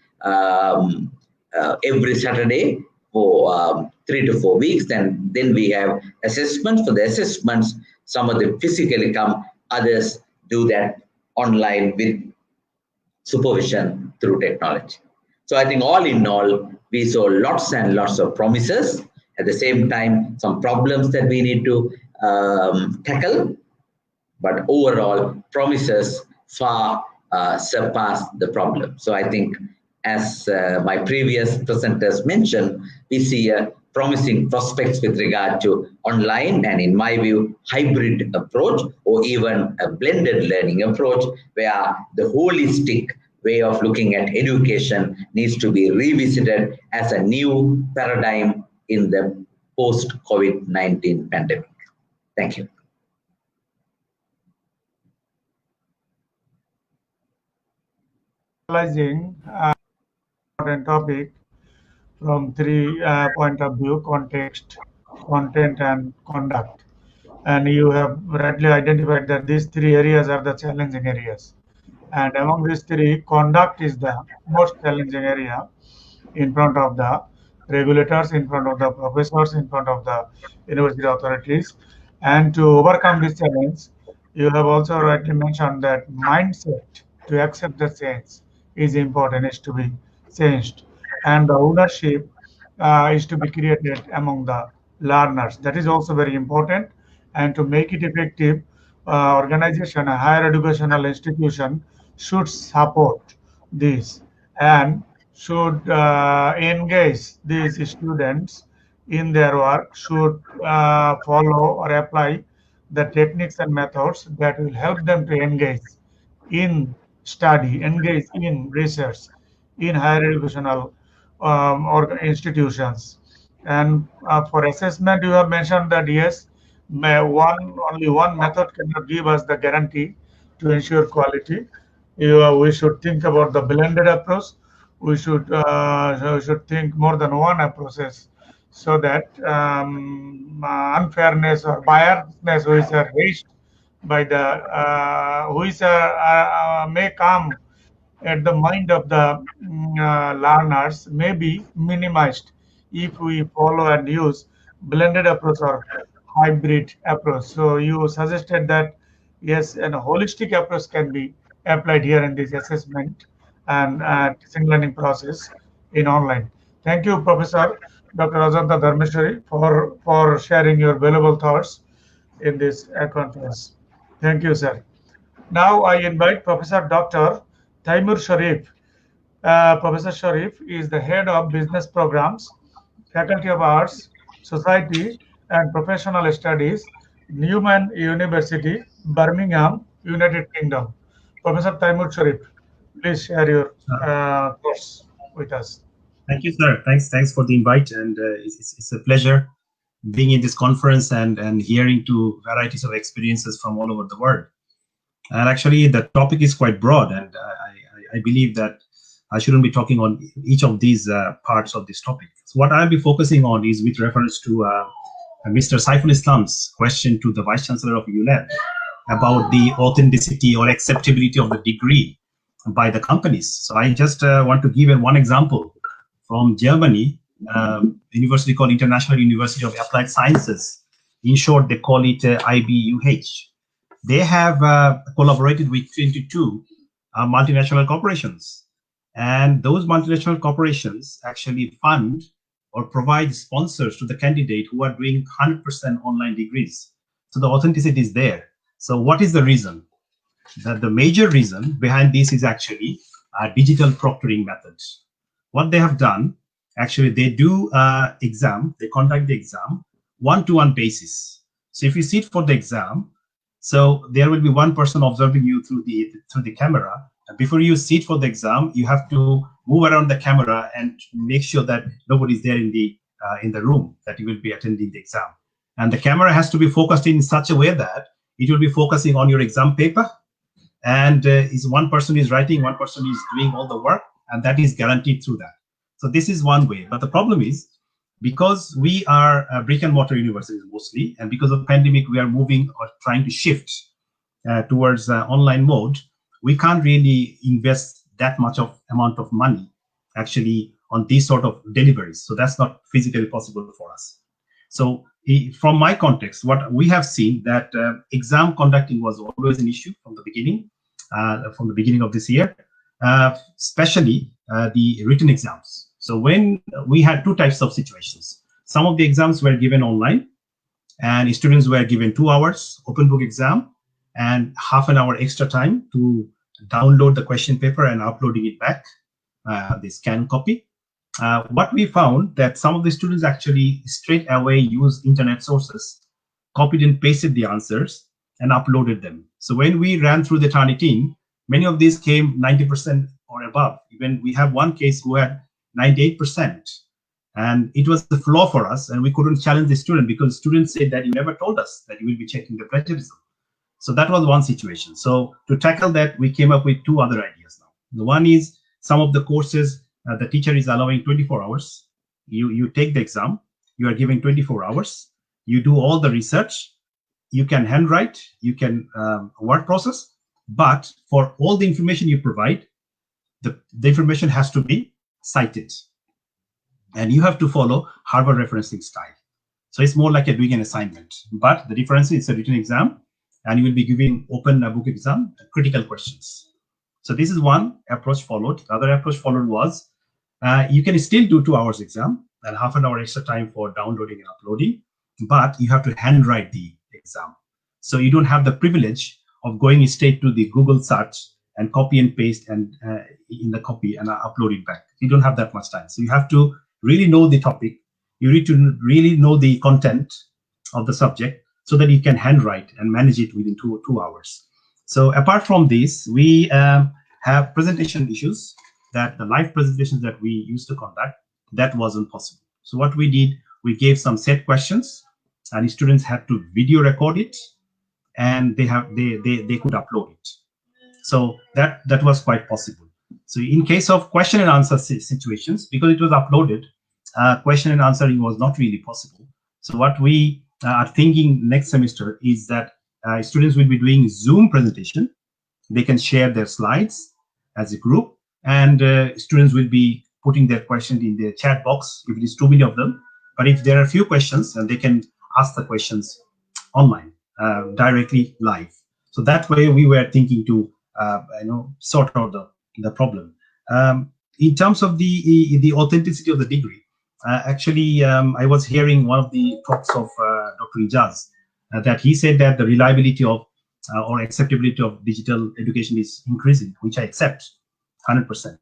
every Saturday for 3 to 4 weeks, and then we have assessments. For the assessments, some of them physically come, others do that online with supervision through technology. So I think all in all, we saw lots and lots of promises. At the same time, some problems that we need to tackle, but overall promises far surpass the problem. So I think, as my previous presenters mentioned, we see a promising prospects with regard to online and, in my view, hybrid approach or even a blended learning approach, where the holistic way of looking at education needs to be revisited as a new paradigm in the post-COVID-19 pandemic. Thank you. Analyzing important topic from three point of view: context, content, and conduct. And you have rightly identified that these three areas are the challenging areas. And among these three, conduct is the most challenging area in front of the regulators, in front of the professors, in front of the university authorities. And to overcome this challenge, you have also rightly mentioned that mindset to accept the change is important, is to be changed. And the ownership is to be created among the learners. That is also very important. And to make it effective, organization, a higher educational institution should support this and should engage these students in their work, should follow or apply the techniques and methods that will help them to engage in study, engage in research, in higher educational or institutions. And for assessment, you have mentioned that yes, only one method cannot give us the guarantee to ensure quality. We should think about the blended approach. We should think more than one approaches, so that unfairness or biasness which are raised by the which may come at the mind of the learners may be minimized if we follow and use blended approach or hybrid approach. So you suggested that yes, a holistic approach can be applied here in this assessment and teaching learning process in online. Thank you, Professor Dr. Ajanta Dharmeshwari, for sharing your valuable thoughts in this conference. Thank you, sir. Now I invite Professor Dr. Taimur Sharif. Professor Sharif is the head of business programs, Faculty of Arts, Society and Professional Studies, Newman University, Birmingham, United Kingdom. Professor Taimur Sharif, please share your thoughts with us. Thank you, sir. Thanks for the invite, and it's a pleasure being in this conference and hearing to varieties of experiences from all over the world. And actually, the topic is quite broad, and I believe that I shouldn't be talking on each of these parts of this topic. So what I'll be focusing on is with reference to Mr. Saiful Islam's question to the Vice Chancellor of UNED about the authenticity or acceptability of the degree by the companies. So I just want to give one example from Germany, a university called International University of Applied Sciences. In short, they call it IBUH. They have collaborated with 22 multinational corporations. And those multinational corporations actually fund or provide sponsors to the candidate who are doing 100% online degrees. So the authenticity is there. So what is the reason? The major reason behind this is actually digital proctoring methods. What they have done, actually, they do exam, they conduct the exam one-to-one basis. So if you sit for the exam, so there will be one person observing you through the camera. Before you sit for the exam, you have to move around the camera and make sure that nobody's there in the room that you will be attending the exam. And the camera has to be focused in such a way that it will be focusing on your exam paper. And is one person is writing, one person is doing all the work, and that is guaranteed through that. So this is one way. But the problem is, because we are brick and mortar universities mostly, and because of the pandemic, we are moving or trying to shift towards online mode, we can't really invest that much of amount of money actually on these sort of deliveries. So that's not physically possible for us. So from my context, what we have seen that exam conducting was always an issue from the beginning of this year, especially the written exams. So when we had two types of situations, some of the exams were given online and students were given 2 hours open book exam and half an hour extra time to download the question paper and uploading it back, the scan copy. What we found that some of the students actually straight away used internet sources, copied and pasted the answers and uploaded them. So when we ran through the Turnitin, many of these came 90% or above. Even we have one case who had 98%. And it was the flaw for us, and we couldn't challenge the student because students said that you never told us that you will be checking the plagiarism. So that was one situation. So to tackle that, we came up with two other ideas now. The one is some of the courses, the teacher is allowing 24 hours. You take the exam, you are given 24 hours, you do all the research, you can handwrite, you can word process, but for all the information you provide, the information has to be cited. And you have to follow Harvard referencing style. So it's more like doing an assignment. But the difference is it's a written exam, and you will be giving open book exam, critical questions. So this is one approach followed. The other approach followed was you can still do 2 hours exam and half an hour extra time for downloading and uploading, but you have to handwrite the exam. So you don't have the privilege of going straight to the Google search and copy and paste and in the copy and upload it back. You don't have that much time. So you have to really know the topic. You need to really know the content of the subject so that you can handwrite and manage it within two hours. So apart from this, we have presentation issues, that the live presentations that we used to conduct, that wasn't possible. So what we did, we gave some set questions and students had to video record it, and they could upload it. So that was quite possible. So in case of question and answer situations, because it was uploaded, question and answering was not really possible. So what we are thinking next semester is that students will be doing Zoom presentation. They can share their slides as a group, and students will be putting their questions in the chat box if it is too many of them. But if there are a few questions, and they can ask the questions online directly live. So that way we were thinking to sort out the problem. In terms of the authenticity of the degree, actually, I was hearing one of the talks of Dr. Ijaz, that he said that the reliability of or acceptability of digital education is increasing, which I accept 100%.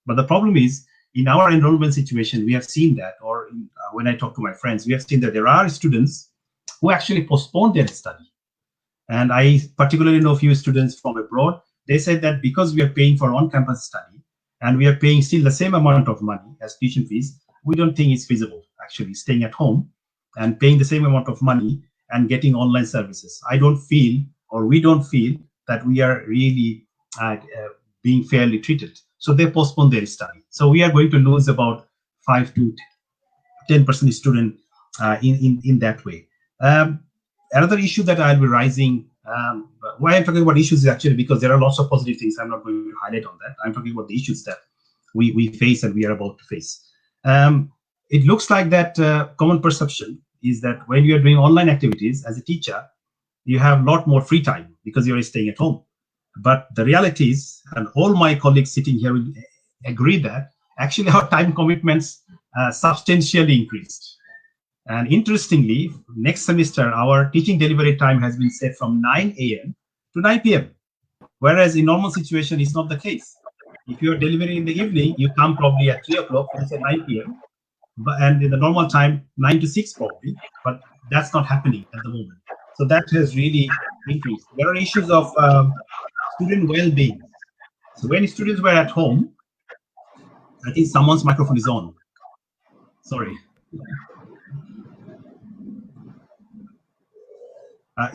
But the problem is, in our enrollment situation, we have seen that, or when I talk to my friends, we have seen that there are students who actually postpone their study. And I particularly know a few students from abroad. They said that because we are paying for on-campus study and we are paying still the same amount of money as tuition fees, we don't think it's feasible actually staying at home and paying the same amount of money and getting online services. I don't feel, or we don't feel, that we are really being fairly treated. So they postpone their study. So we are going to lose about 5 to 10% student in that way. Another issue that I'll be raising, why I'm talking about issues is actually because there are lots of positive things. I'm not going to highlight on that. I'm talking about the issues that we face and we are about to face. It looks like that common perception is that when you are doing online activities as a teacher, you have a lot more free time because you're staying at home. But the reality is, and all my colleagues sitting here will agree that actually our time commitments substantially increased. And interestingly, next semester, our teaching delivery time has been set from 9 a.m. to 9 p.m. Whereas in normal situation, it's not the case. If you're delivering in the evening, you come probably at 3 o'clock, it's at 9 p.m. And in the normal time, 9 to 6 probably, but that's not happening at the moment. So that has really increased. There are issues of student well-being. So when students were at home, I think someone's microphone is on. Sorry.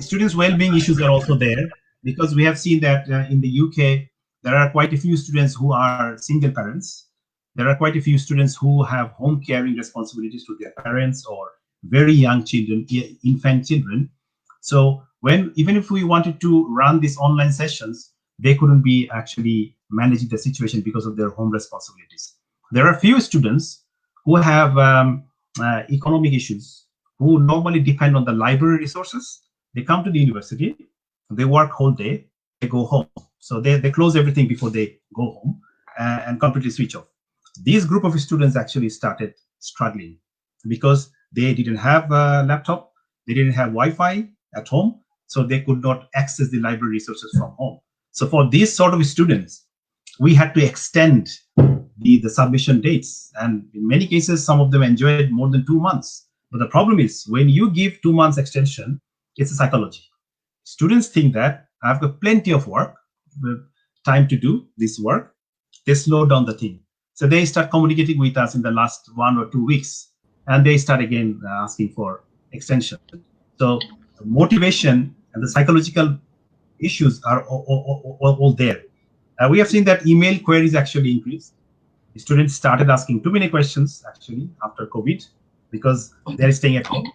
Students' well-being issues are also there, because we have seen that in the UK, there are quite a few students who are single parents. There are quite a few students who have home caring responsibilities to their parents or very young children, infant children. So even if we wanted to run these online sessions, they couldn't be actually managing the situation because of their home responsibilities. There are few students who have economic issues, who normally depend on the library resources. They come to the university, they work whole day, they go home. So they close everything before they go home and completely switch off. This group of students actually started struggling because they didn't have a laptop, they didn't have Wi-Fi at home, so they could not access the library resources from home. So for these sort of students, we had to extend the submission dates. And in many cases, some of them enjoyed more than 2 months. But the problem is when you give 2 months extension, it's a psychology. Students think that I've got plenty of work, time to do this work. They slow down the thing. So they start communicating with us in the last 1 or 2 weeks, and they start again asking for extension. So the motivation and the psychological issues are all there. We have seen that email queries actually increased. Students started asking too many questions actually after COVID because they're staying at home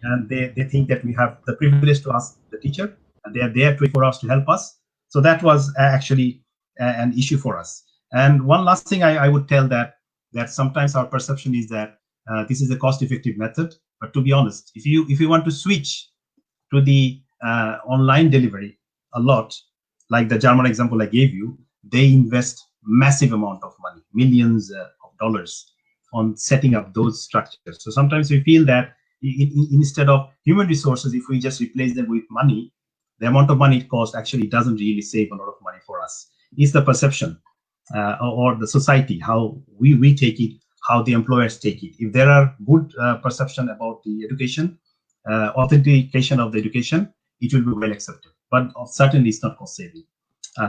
and they think that we have the privilege to ask the teacher and they are there 24 hours to help us. So that was actually an issue for us. And one last thing I would tell that sometimes our perception is that this is a cost-effective method. But to be honest, if you want to switch to the online delivery a lot, like the German example I gave you, they invest massive amount of money, millions of dollars on setting up those structures. So sometimes we feel that instead of human resources, if we just replace them with money, the amount of money it costs actually doesn't really save a lot of money for us. It's the perception or the society, how we take it, how the employers take it. If there are good perception about the education, authentication of the education, it will be well accepted. But certainly it's not cost saving.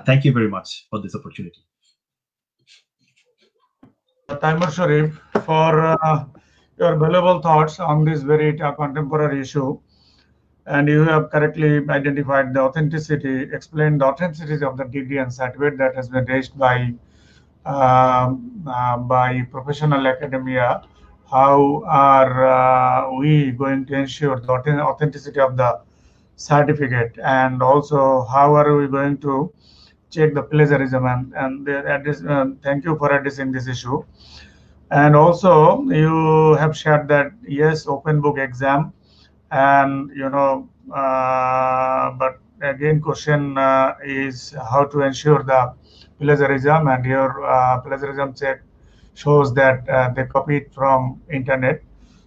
Thank you very much for this opportunity. Taimur Sharif, for your valuable thoughts on this very contemporary issue. And you have correctly identified the authenticity, explained the authenticity of the degree and certificate that has been raised by professional academia. How are we going to ensure the authenticity of the certificate, and also how are we going to check the plagiarism? And thank you for addressing this issue. And also you have shared that yes, open book exam, and but again question is how to ensure the plagiarism, and your plagiarism check shows that they copied from internet.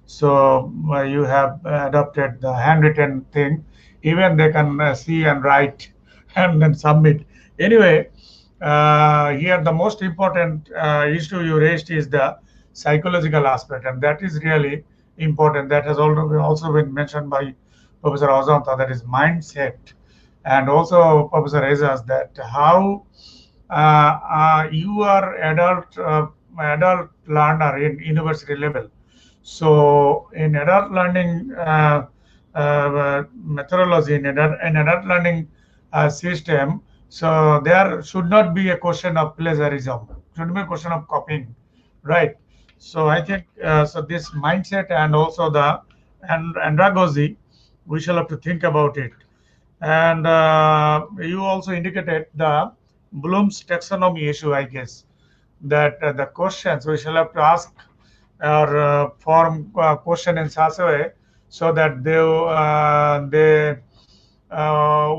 So you have adopted the handwritten thing, even they can see and write and then submit. Anyway, here the most important issue you raised is the psychological aspect, and that is really important. That has also been mentioned by Professor Azanta, that is mindset. And also Professor Ezas, that how you are adult learner in university level. So in adult learning methodology, in adult learning system, so there should not be a question of plagiarism, should be a question of copying, right? So I think so this mindset and also the andragogy, we shall have to think about it. And you also indicated the Bloom's taxonomy issue, I guess, that the questions we shall have to ask or form question in such a way so that they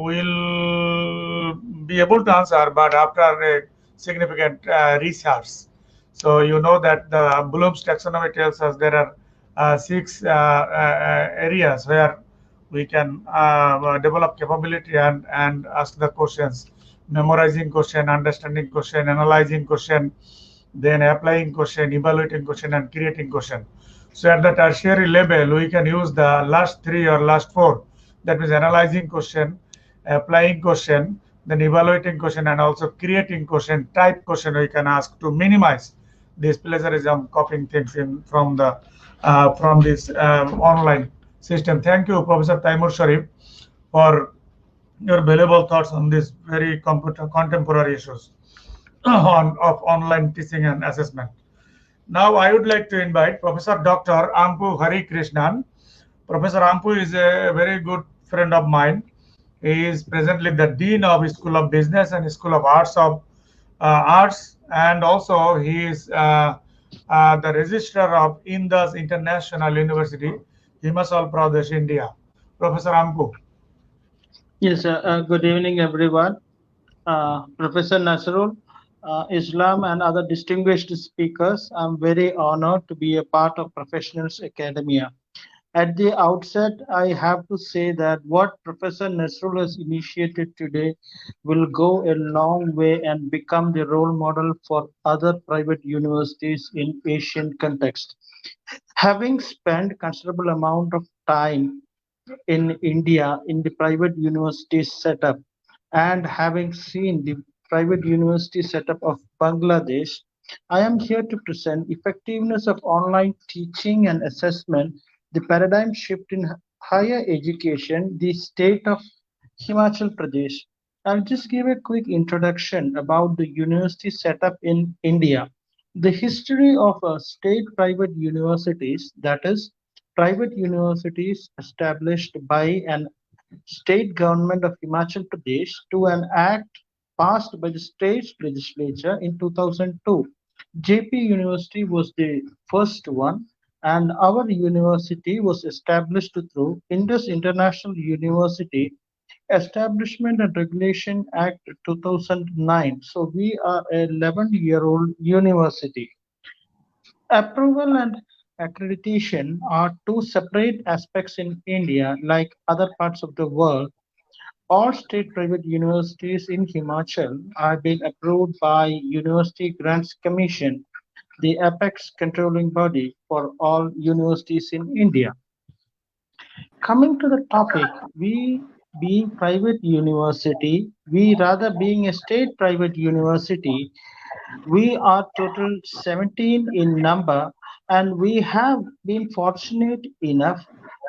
will be able to answer, but after a significant research. So you know that the Bloom's taxonomy tells us there are 6 areas where we can develop capability and ask the questions: memorizing question, understanding question, analyzing question, then applying question, evaluating question, and creating question. So at the tertiary level, we can use the last 3 or last 4. That means analyzing question, applying question, then evaluating question, and also creating question, type question we can ask to minimize this plagiarism, copying things from this online system. Thank you, Professor Taimur Sharif, for your valuable thoughts on these very contemporary issues of online teaching and assessment. Now I would like to invite Professor Dr. Ampu Hari Krishnan. Professor Ampu is a very good friend of mine. He is presently the Dean of School of Business and School of Arts and also he is the Registrar of Indus International University, Himachal Pradesh, India. Professor Ampu. Yes, good evening, everyone. Professor Nazrul Islam and other distinguished speakers, I'm very honored to be a part of Professionals Academia. At the outset, I have to say that what Professor Nasrul has initiated today will go a long way and become the role model for other private universities in Asian context. Having spent considerable amount of time in India in the private university setup and having seen the private university setup of Bangladesh, I am here to present effectiveness of online teaching and assessment, the paradigm shift in higher education, the state of Himachal Pradesh. I'll just give a quick introduction about the university setup in India. The history of state private universities, that is, private universities established by an state government of Himachal Pradesh to an act passed by the state legislature in 2002. JP University was the first one, and our university was established through Indus International University Establishment and Regulation Act 2009. So we are a 11-year-old university. Approval and accreditation are two separate aspects in India, like other parts of the world. All state private universities in Himachal are being approved by University Grants Commission, the apex controlling body for all universities in India. Coming to the topic, we being private university, we rather being a state private university, we are total 17 in number, and we have been fortunate enough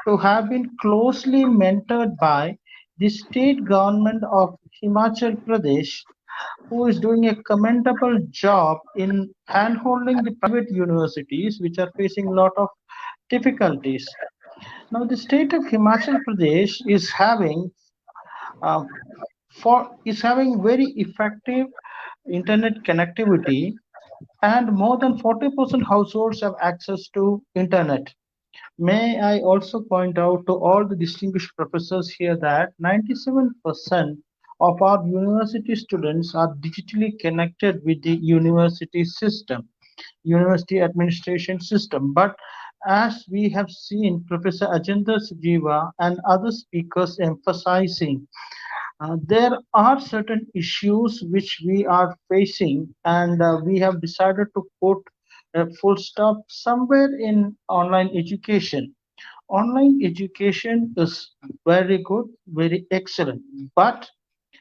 to have been closely mentored by the state government of Himachal Pradesh, who is doing a commendable job in handholding the private universities which are facing a lot of difficulties. Now, the state of Himachal Pradesh uh, is having very effective internet connectivity, and more than 40% households have access to internet. May I also point out to all the distinguished professors here that 97% of our university students are digitally connected with the university system, university administration system. But as we have seen Professor Ajendra Sujiva and other speakers emphasizing, there are certain issues which we are facing, and we have decided to put a full stop somewhere in online education. Online education is very good, very excellent, but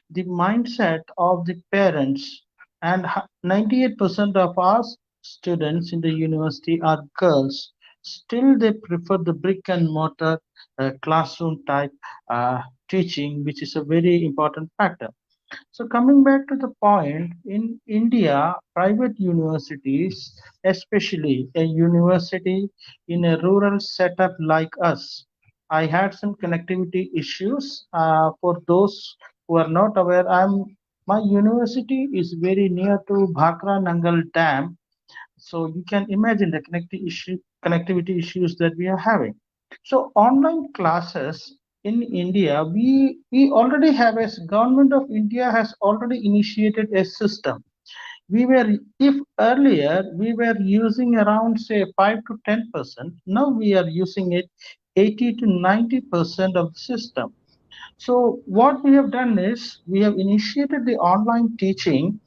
the mindset of the parents, and 98% of our students in the university are girls, still they prefer the brick and mortar classroom type teaching, which is a very important factor. So coming back to the point, in India, private universities, especially a university in a rural setup like us, I had some connectivity issues. For those who are not aware, my university is very near to Bhakra Nangal Dam, so you can imagine the connectivity issues that we are having. So online classes in India, we already have, as government of India has already initiated a system. We were, if earlier we were using around say 5 to 10%, now we are using it 80 to 90% of the system. So what we have done is we have initiated the online teaching,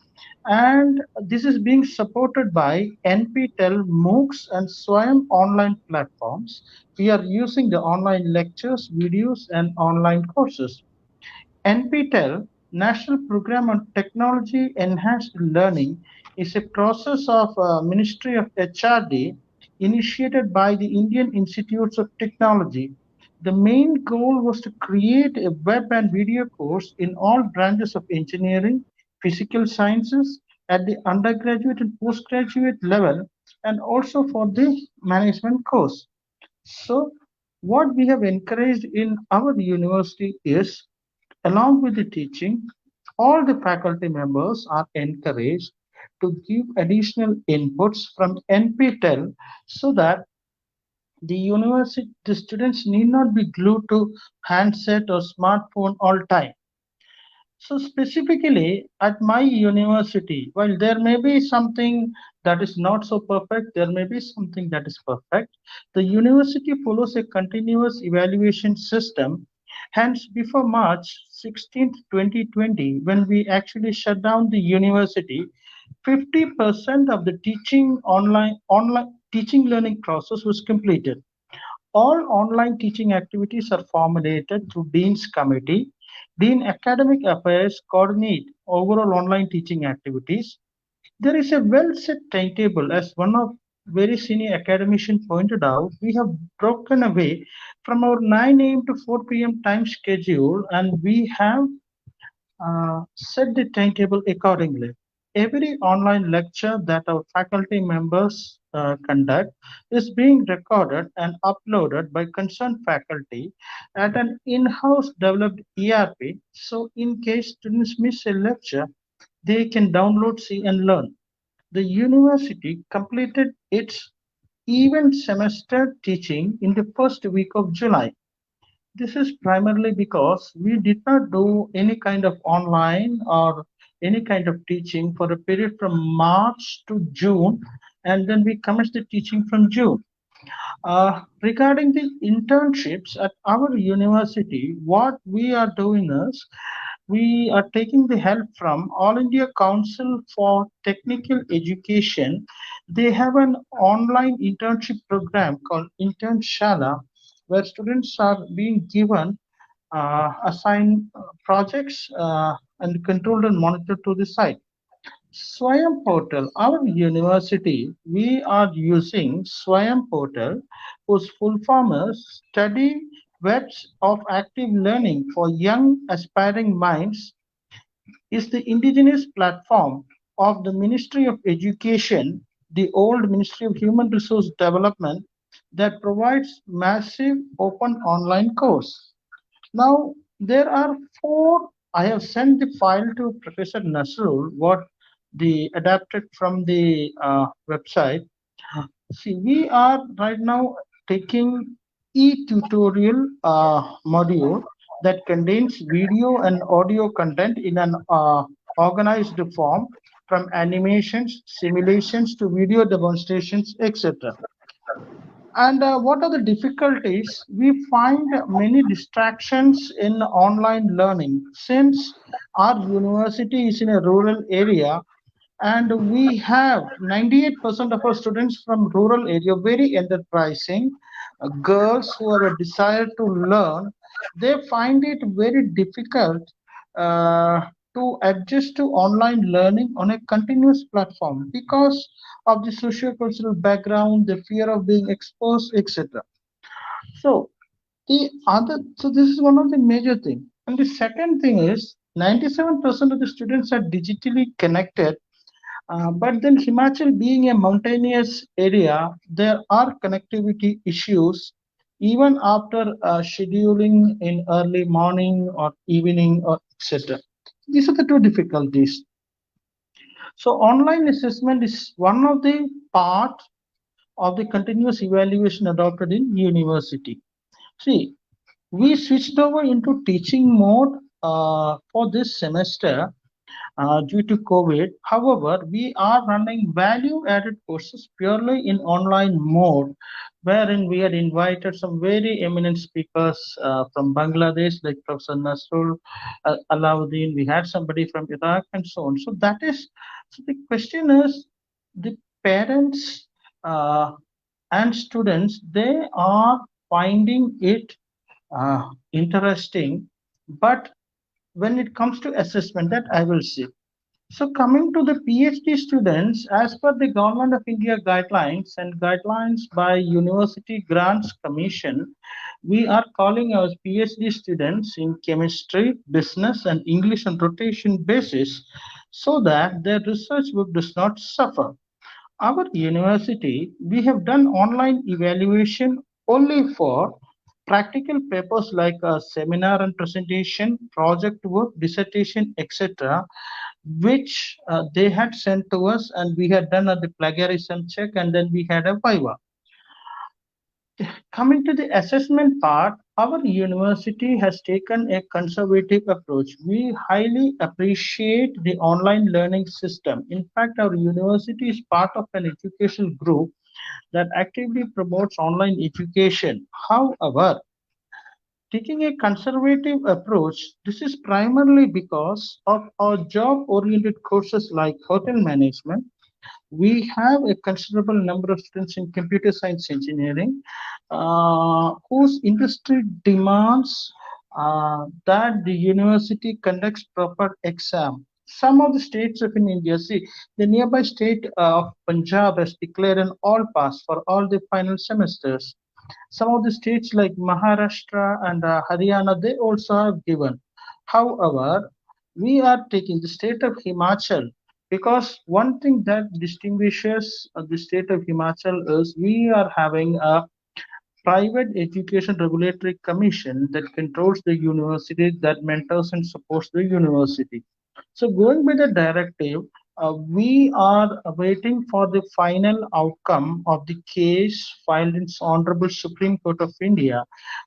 and this is being supported by NPTEL, MOOCs, and SWAYAM online platforms. We are using the online lectures, videos, and online courses. NPTEL, National Program on Technology Enhanced Learning, is a process of Ministry of HRD initiated by the Indian Institutes of Technology. The main goal was to create a web and video course in all branches of engineering, physical sciences at the undergraduate and postgraduate level, and also for the management course. So, what we have encouraged in our university is, along with the teaching, all the faculty members are encouraged to give additional inputs from NPTEL, so that the students need not be glued to handset or smartphone all time. So specifically at my university, while there may be something that is not so perfect, there may be something that is perfect. The university follows a continuous evaluation system. Hence, before March 16th, 2020, when we actually shut down the university, 50% of the online teaching learning process was completed. All online teaching activities are formulated through Dean's Committee. Dean Academic Affairs coordinate overall online teaching activities. There is a well-set timetable, as one of very senior academician pointed out. We have broken away from our 9 a.m. to 4 p.m. time schedule, and we have set the timetable accordingly. Every online lecture that our faculty members conduct is being recorded and uploaded by concerned faculty at an in-house developed ERP. So in case students miss a lecture, they can download, see and learn. The university completed its event semester teaching in the first week of July. This is primarily because we did not do any kind of online or any kind of teaching for a period from March to June, and then we commenced the teaching from June. Regarding the internships at our university, what we are doing is we are taking the help from All India Council for Technical Education. They have an online internship program called Internshala, where students are being given assigned projects and controlled and monitored to the site. Swayam Portal, our university, we are using Swayam Portal, whose full form is Study Webs of Active Learning for Young Aspiring Minds, is the indigenous platform of the Ministry of Education, the old Ministry of Human Resource Development, that provides massive open online course. Now, there are four. I have sent the file to Professor Nasrul, what the adapted from the website. See, we are right now taking e-tutorial module that contains video and audio content in an organized form, from animations, simulations to video demonstrations, etc. And what are the difficulties? We find many distractions in online learning, since our university is in a rural area and we have 98% of our students from rural area, very enterprising, girls who have a desire to learn. They find it very difficult uh, to adjust to online learning on a continuous platform because of the socio-cultural background, the fear of being exposed, etc. So this is one of the major things. And the second thing is 97% of the students are digitally connected, but then Himachal being a mountainous area, there are connectivity issues even after scheduling in early morning or evening or etc. These are the two difficulties. So online assessment is one of the part of the continuous evaluation adopted in university. See, we switched over into teaching mode for this semester due to COVID. However, we are running value-added courses purely in online mode, wherein we had invited some very eminent speakers from Bangladesh, like Professor Nasrul Alauddin. We had somebody from Iraq and so on. So that is, so the question is, the parents and students, they are finding it interesting, but when it comes to assessment, that I will see. So coming to the PhD students, as per the Government of India guidelines and guidelines by University Grants Commission, we are calling our PhD students in chemistry, business and English on rotation basis, so that their research work does not suffer. Our university, we have done online evaluation only for practical papers like a seminar and presentation, project work, dissertation, etc., which they had sent to us, and we had done the plagiarism check, and then we had a viva. Coming to the assessment part, our university has taken a conservative approach. We highly appreciate the online learning system. In fact, our university is part of an educational group that actively promotes online education. However, taking a conservative approach, this is primarily because of our job oriented courses like hotel management. We have a considerable number of students in computer science engineering whose industry demands that the university conducts proper exam. Some of the states of in India, see, the nearby state of Punjab has declared an all pass for all the final semesters. Some of the states like Maharashtra and Haryana, they also have given. However, we are taking the state of Himachal because one thing that distinguishes the state of Himachal is we are having a private education regulatory commission that controls the university, that mentors and supports the university. So going by the directive, we are waiting for the final outcome of the case filed in Honorable Supreme Court of India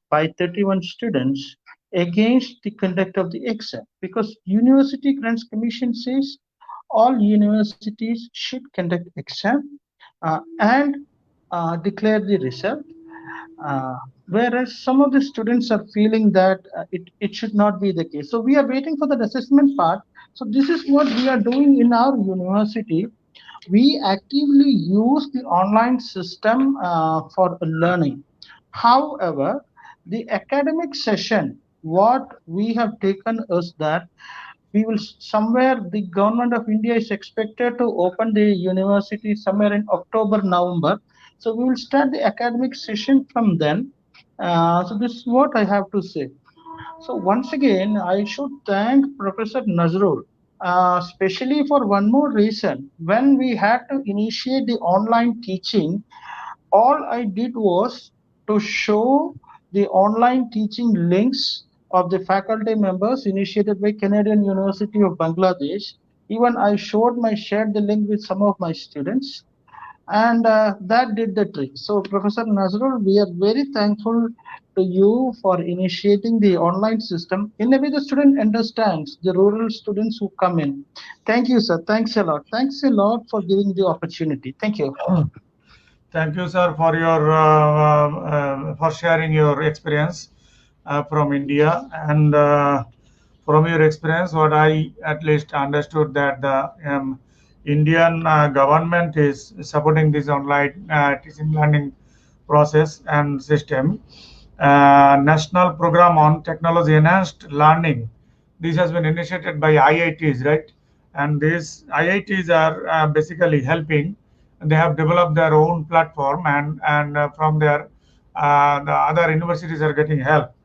by 31 students against the conduct of the exam, because University Grants Commission says all universities should conduct exam and declare the result, uh, whereas some of the students are feeling that it should not be the case. So we are waiting for the assessment part. So this is what we are doing in our university. We actively use the online system for learning. However, the academic session, what we have taken is that we will somewhere the government of India is expected to open the university somewhere in October, November. So we will start the academic session from then. So this is what I have to say. So once again, I should thank Professor Nazrul, especially for one more reason. When we had to initiate the online teaching, all I did was to show the online teaching links of the faculty members initiated by Canadian University of Bangladesh. Even I shared the link with some of my students, and that did the trick. So, Professor Nazrul, we are very thankful to you for initiating the online system. In a way, the student understands the rural students who come in. Thank you, sir. Thanks a lot. Thanks a lot for giving the opportunity. Thank you. Thank you, sir, for your for sharing your experience from India. And from your experience, what I at least understood that the Indian government is supporting this online teaching learning process and system. National Program on Technology Enhanced Learning. This has been initiated by IITs, right? And these IITs are basically helping. They have developed their own platform, and from there, the other universities are getting help.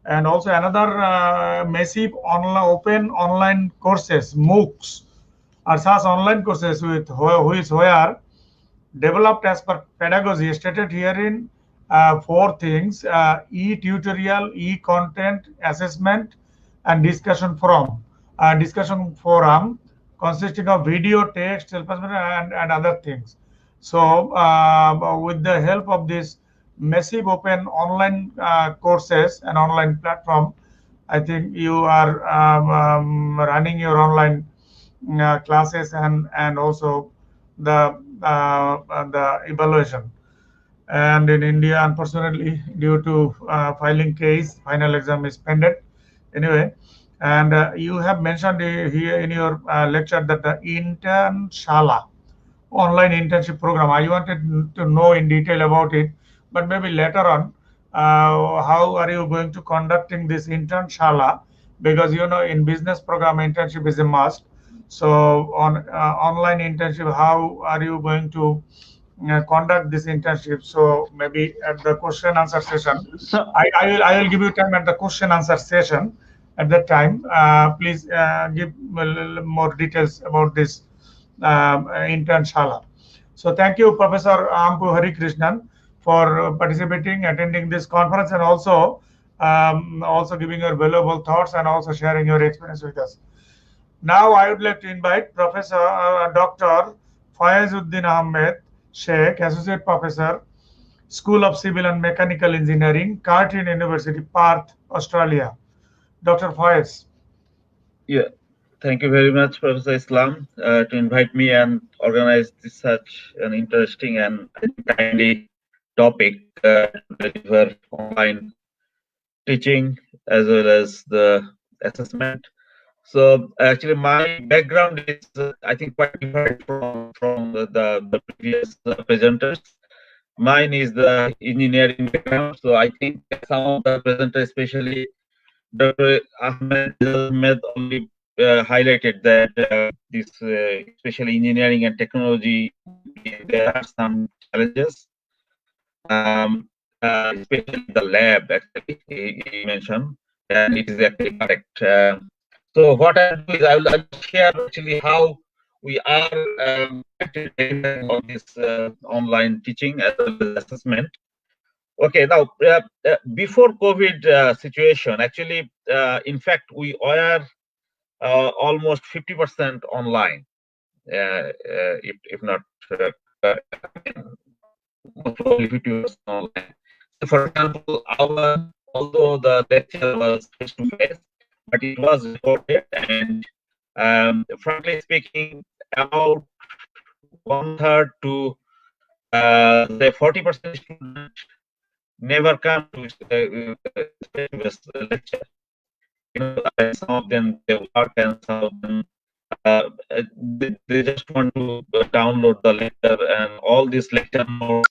And also another massive online open online courses, MOOCs, or SaaS online courses with where developed as per pedagogy stated herein four things: e-tutorial, e-content, assessment, and discussion forum consisting of video, text, self-assessment, and other things. So with the help of this massive open online courses and online platform, I think you are running your online classes and also the evaluation. And in India, unfortunately, due to filing case, final exam is pending. Anyway, and you have mentioned here in your lecture that the intern shala online internship program. I wanted to know in detail about it, but maybe later on, how are you going to conducting this intern shala? Because you know, in business program, internship is a must. So on online internship, how are you going to conduct this internship? So maybe at the question answer session, So, I will give you time at the question answer session. At that time, please give a little more details about this intern shala. So thank you, Professor Ampu Harikrishnan, for participating, attending this conference, and also giving your valuable thoughts and also sharing your experience with us. Now I would like to invite Professor Dr. Fayazuddin Ahmed Sheikh, Associate Professor, School of Civil and Mechanical Engineering, Curtin University, Perth, Australia. Dr. Faiz. Yeah, thank you very much, Professor Islam, to invite me and organize this such an interesting and timely topic to deliver online teaching as well as the assessment. So actually, my background is, I think, quite different from the previous presenters. Mine is the engineering background, so I think some of the presenters, especially Dr. Ahmed only highlighted that this, especially engineering and technology, there are some challenges, especially the lab. Actually, he mentioned, and it is actually correct. So what I'll do is I'll share actually how we are on this online teaching as well as assessment. Okay, now before COVID situation, actually, in fact, we were almost 50% online, if not most probably 50% online. So for example, although the lecture was face to face, but it was recorded, and frankly speaking, about 1/3 to say 40% students never come to face lecture. You know, some of them they work, and some of them they just want to download the lecture, and all these lecture notes,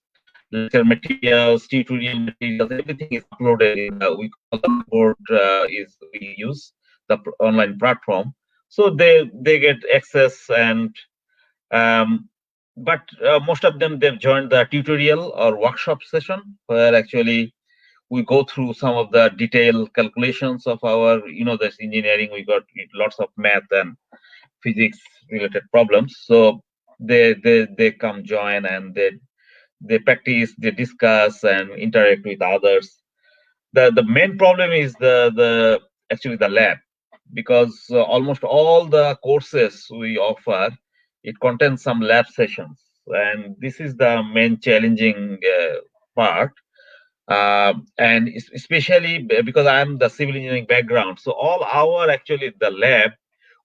lecture materials, tutorial materials, everything is uploaded in we call the board we use the online platform, so they get access. And but most of them, they've joined the tutorial or workshop session, where actually we go through some of the detailed calculations of our, this engineering. We got lots of math and physics related problems, so they come join, and they practice, they discuss and interact with others. The main problem is actually the lab, because almost all the courses we offer, it contains some lab sessions, and this is the main challenging part. And especially because I'm the civil engineering background, so all our actually the lab,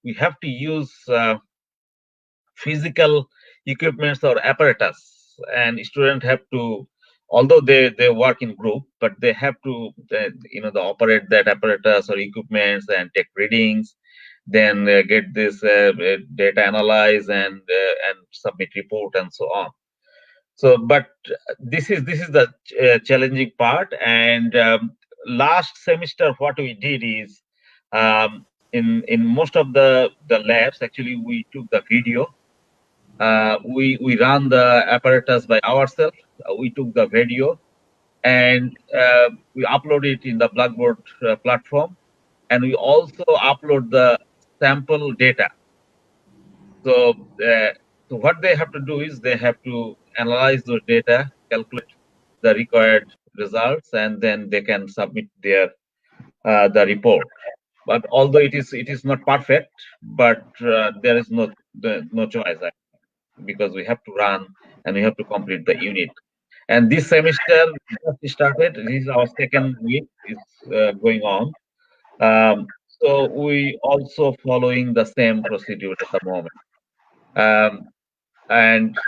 we have to use physical equipments or apparatus, and students have to, although they work in group, but they have to they operate that apparatus or equipments and take readings, then get this data analyzed and submit report and so on. So but this is the challenging part. And last semester what we did is, in most of the labs, actually we took the video. We ran the apparatus by ourselves. We took the video, and we upload it in the Blackboard platform, and we also upload the sample data. So, so what they have to do is they have to analyze those data, calculate the required results, and then they can submit their the report. But although it is not perfect, but there is no choice, because we have to run and we have to complete the unit. And this semester just started. This is our second week is going on. So we also following the same procedure at the moment. And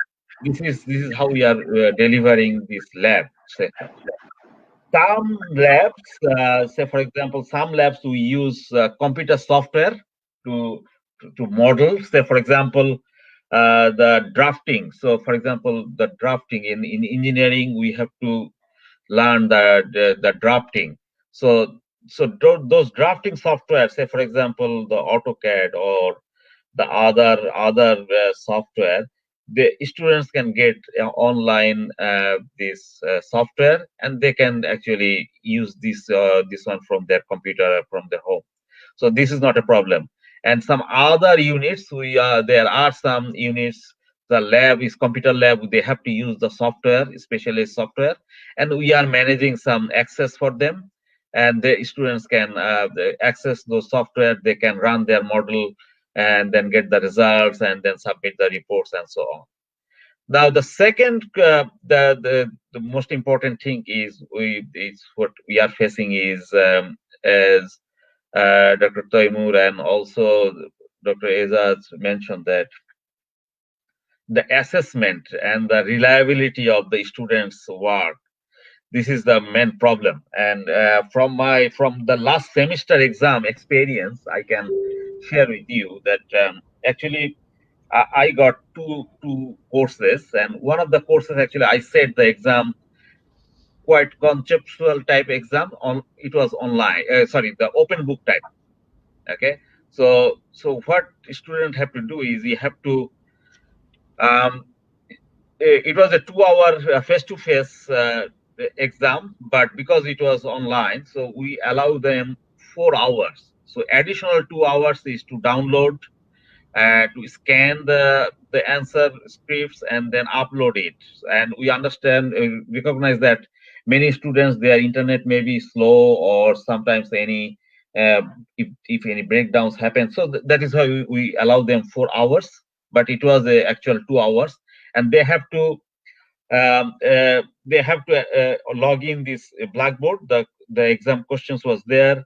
this is how we are delivering this lab session. Some labs, say for example, some labs we use computer software to model. Say for example, the drafting. So for example, the drafting in engineering, we have to learn the drafting. So those drafting software, say for example, the AutoCAD or the other software, the students can get online this software, and they can actually use this one from their computer, from their home. So this is not a problem. And some other units, there are some units, the lab is computer lab, they have to use the software, especially software, and we are managing some access for them, and the students can access those software, they can run their model and then get the results and then submit the reports and so on. Now, the second, the most important thing is what we are facing is, as Dr. Taimur and also Dr. Ezaz mentioned, that the assessment and the reliability of the students' work, this is the main problem. And from the last semester exam experience, I can share with you that actually I got two courses, and one of the courses actually I said the exam quite conceptual type exam on, it was online, sorry, the open book type. Okay, so what student have to do is you have to it was a 2-hour face-to-face exam, but because it was online, so we allow them 4 hours. So additional 2 hours is to download, to scan the answer scripts and then upload it. And we understand, recognize that many students, their internet may be slow, or sometimes any if any breakdowns happen. So that is how we allow them 4 hours, but it was the actual 2 hours, and they have to log in this Blackboard. The exam questions was there,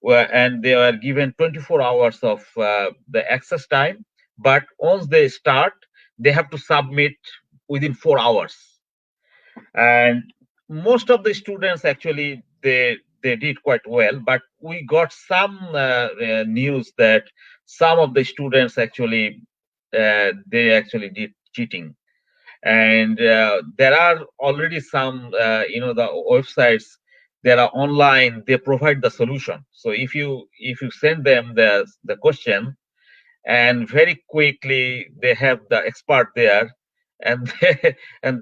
and they were given 24 hours of the access time. But once they start, they have to submit within 4 hours. And most of the students actually they did quite well, but we got some news that some of the students actually they actually did cheating. And there are already some the websites, there are online, they provide the solution. So if you send them the question, and very quickly they have the expert there, and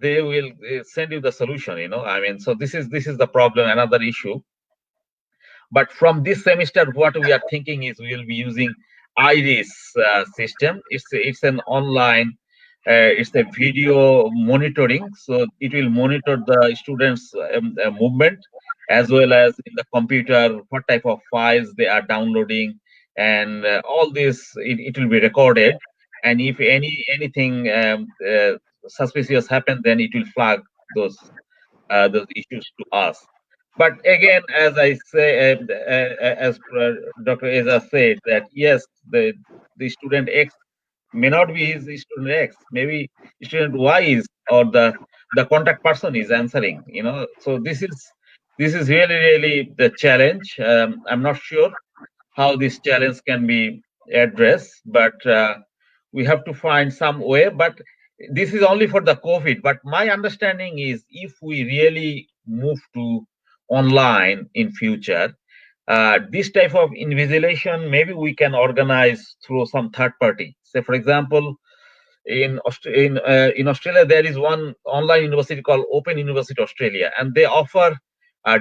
they will send you the solution. I mean, so this is the problem, another issue. But from this semester, what we are thinking is we will be using iris system. It's an online, it's a video monitoring, so it will monitor the students movement, as well as in the computer what type of files they are downloading, and all this it will be recorded. And if anything suspicious happen, then it will flag those issues to us. But again, as I say, as Dr. Eza said, that yes, the student X may not be his student X, maybe student Y is, or the contact person is answering. So this is really the challenge. I'm not sure how this challenge can be addressed, but we have to find some way. But this is only for the COVID. But my understanding is, if we really move to online in future, this type of invigilation maybe we can organize through some third party. Say, for example, in Australia, there is one online university called Open University Australia, and they offer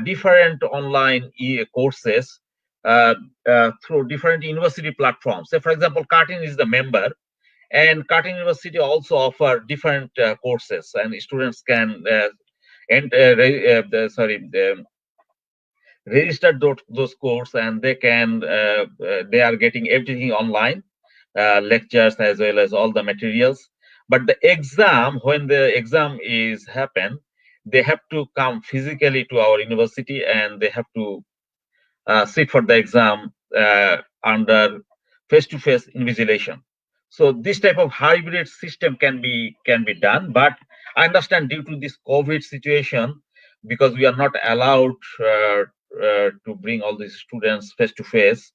different online courses through different university platforms. Say, for example, Curtin is the member, and Curtin University also offer different courses, and students can register those courses, and they can they are getting everything online, lectures as well as all the materials. But the exam, when the exam is happen, they have to come physically to our university, and they have to sit for the exam under face-to-face invigilation. So this type of hybrid system can be done. But I understand, due to this COVID situation, because we are not allowed to bring all these students face-to-face,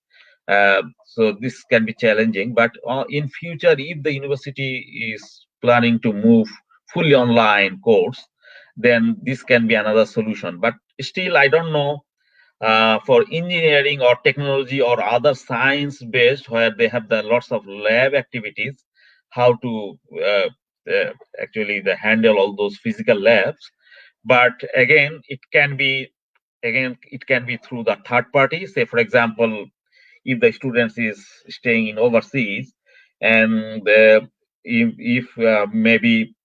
so this can be challenging. But in future, if the university is planning to move fully online course, then this can be another solution. But still, I don't know, for engineering or technology or other science based, where they have the lots of lab activities, how to actually handle all those physical labs. But again, it can be through the third party. Say, for example, if the students is staying in overseas, and if maybe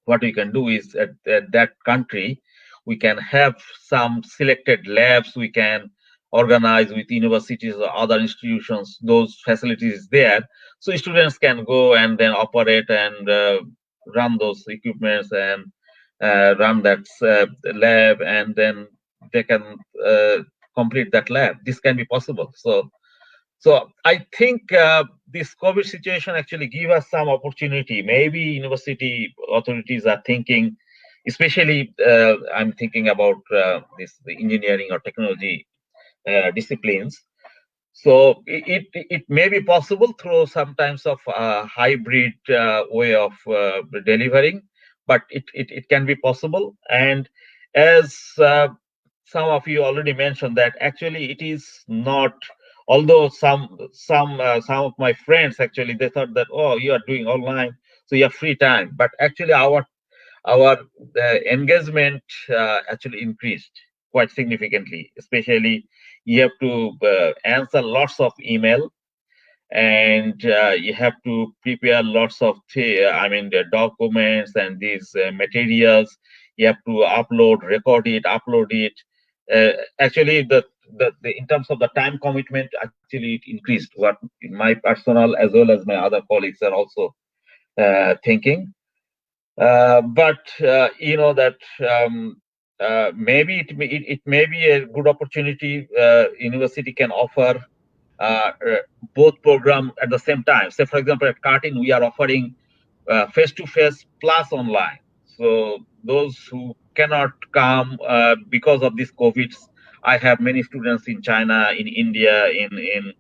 what we can do is, at that country, we can have some selected labs, we can organize with universities or other institutions, those facilities there, so students can go and then operate and run those equipments and run that lab, and then they can complete that lab. This can be possible. So I think this COVID situation actually give us some opportunity. Maybe university authorities are thinking, especially I'm thinking about the engineering or technology disciplines. So it may be possible through some types of hybrid way of delivering, but it can be possible. And as some of you already mentioned, that actually it is not. Although some of my friends actually, they thought that, oh, you are doing online, so you have free time. But actually our engagement actually increased quite significantly. Especially you have to answer lots of email, and you have to prepare lots of the documents and these materials. You have to record it, upload it. Actually, the in terms of the time commitment, actually it increased. What my personal as well as my other colleagues are also thinking. But you know that maybe it may be a good opportunity. University can offer both program at the same time. Say, for example, at Cartin, we are offering face-to-face plus online. So those who cannot come because of this COVID, I have many students in China, in India, in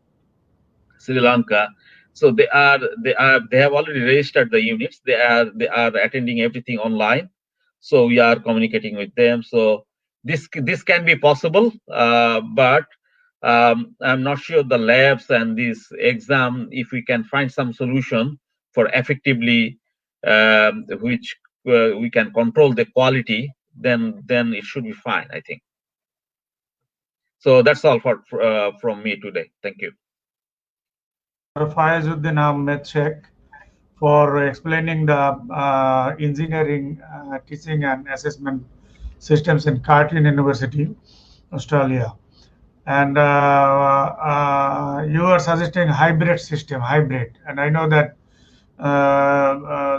Sri Lanka. So they have already registered the units. They are attending everything online. So we are communicating with them. So this can be possible, but I'm not sure the labs and this exam, if we can find some solution for effectively which we can control the quality, then it should be fine, I think. So that's all from me today. Thank you. Fayazuddin Ahmed Sheikh for explaining the engineering teaching and assessment systems in Carleton University, Australia. And you are suggesting hybrid system, and I know that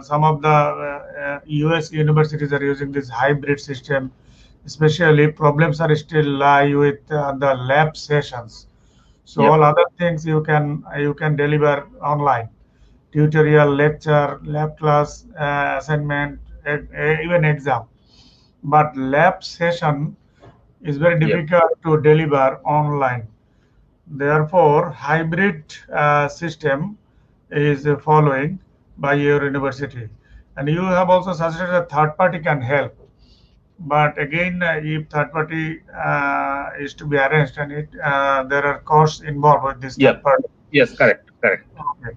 some of the US universities are using this hybrid system. Especially problems are still lie with the lab sessions. So Yep. all other things you can deliver online, tutorial, lecture, lab class, assignment, even exam. But lab session is very Yep. difficult to deliver online. Therefore, hybrid system is following by your university. And you have also suggested a third party can help. But again, if third party is to be arranged, and there are costs involved with this Yep. third party. Yes, correct. Okay.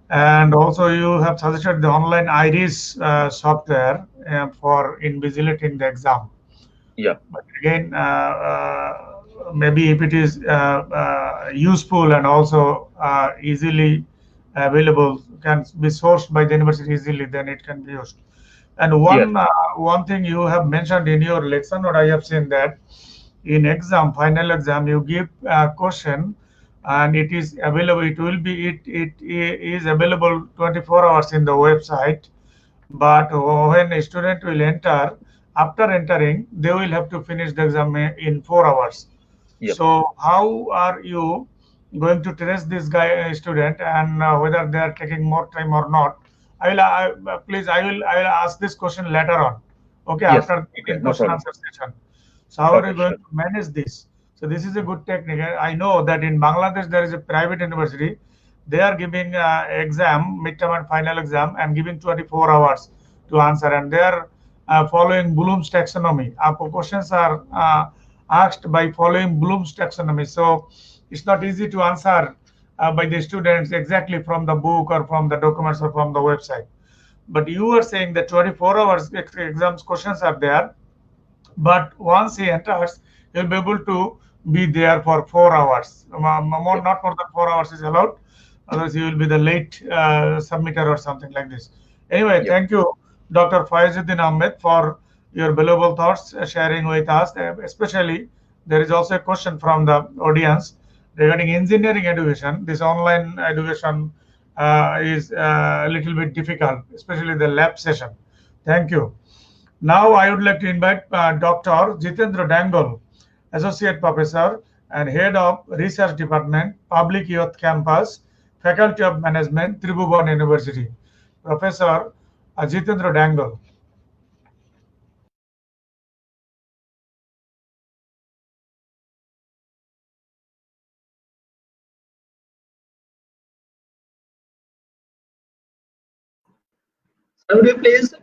And also you have suggested the online IRIS software for invigilating the exam. Yeah. But again, maybe if it is useful and also easily available, can be sourced by the university easily, then it can be used. And one thing you have mentioned in your lesson, or I have seen that in exam, final exam, you give a question and it is available. It is available 24 hours in the website. But when a student will enter, after entering, they will have to finish the exam in 4 hours. Yep. So how are you going to trace this student, and whether they are taking more time or not? I will ask this question later on. Okay, Yes. after Okay, the no question problem. answer session. So how are Okay, you going sure. to manage this? So this is a good technique. I know that in Bangladesh there is a private university. They are giving exam, midterm and final exam, and giving 24 hours to answer, and they are following Bloom's taxonomy. Our questions are asked by following Bloom's taxonomy. So it's not easy to answer by the students exactly from the book or from the documents or from the website. But you are saying that 24 hours exams questions are there, but once he enters, he'll be able to be there for 4 hours. Not more than 4 hours is allowed. Otherwise, he will be the late submitter or something like this. Anyway, thank you, Dr. Faizuddin Ahmed, for your valuable thoughts sharing with us. Especially, there is also a question from the audience regarding engineering education. This online education is a little bit difficult, especially the lab session. Thank you. Now I would like to invite Dr. Jitendra Dangle, Associate Professor and Head of Research Department, Public Youth Campus, Faculty of Management, Tribhuvan University. Professor Jitendra Dangle. Would you please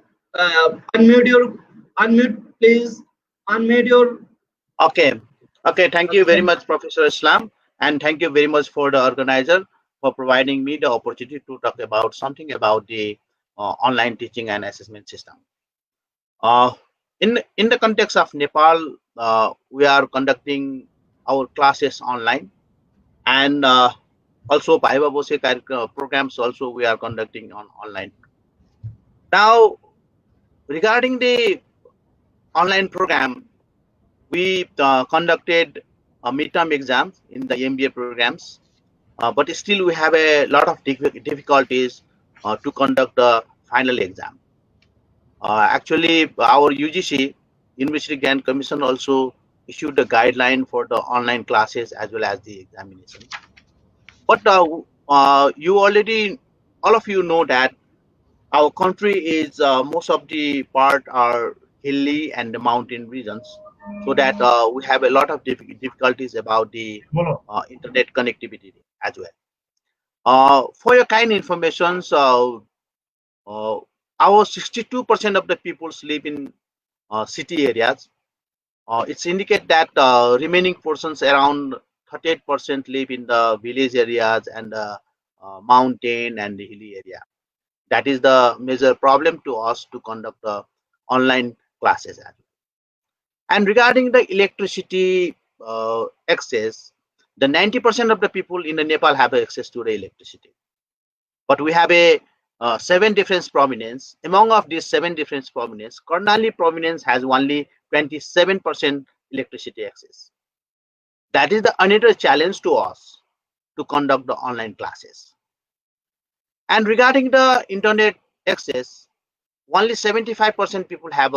unmute please unmute your Okay. Okay. Thank you very much, Professor Islam, and thank you very much for the organizer for providing me the opportunity to talk about something about the online teaching and assessment system. Uh, in the context of Nepal, we are conducting our classes online, and also Bhaiba Bose programs also we are conducting on online. Now, regarding the online program, we conducted midterm exams in the MBA programs, but still we have a lot of difficulties to conduct the final exam. Actually, our UGC, University Grant Commission, also issued a guideline for the online classes as well as the examination. But you already, all of you know that our country is most of the part are hilly and the mountain regions, so that we have a lot of difficulties about the internet connectivity as well. For your kind information, our 62% of the people live in city areas. It's indicate that remaining portions around 38% live in the village areas and the mountain and the hilly area. That is the major problem to us to conduct the online classes. And regarding the electricity access, the 90% of the people in the Nepal have access to the electricity. But we have a 7 different province. Among of these 7 different provinces, Karnali province has only 27% electricity access. That is the another challenge to us to conduct the online classes. And regarding the internet access, only 75% people have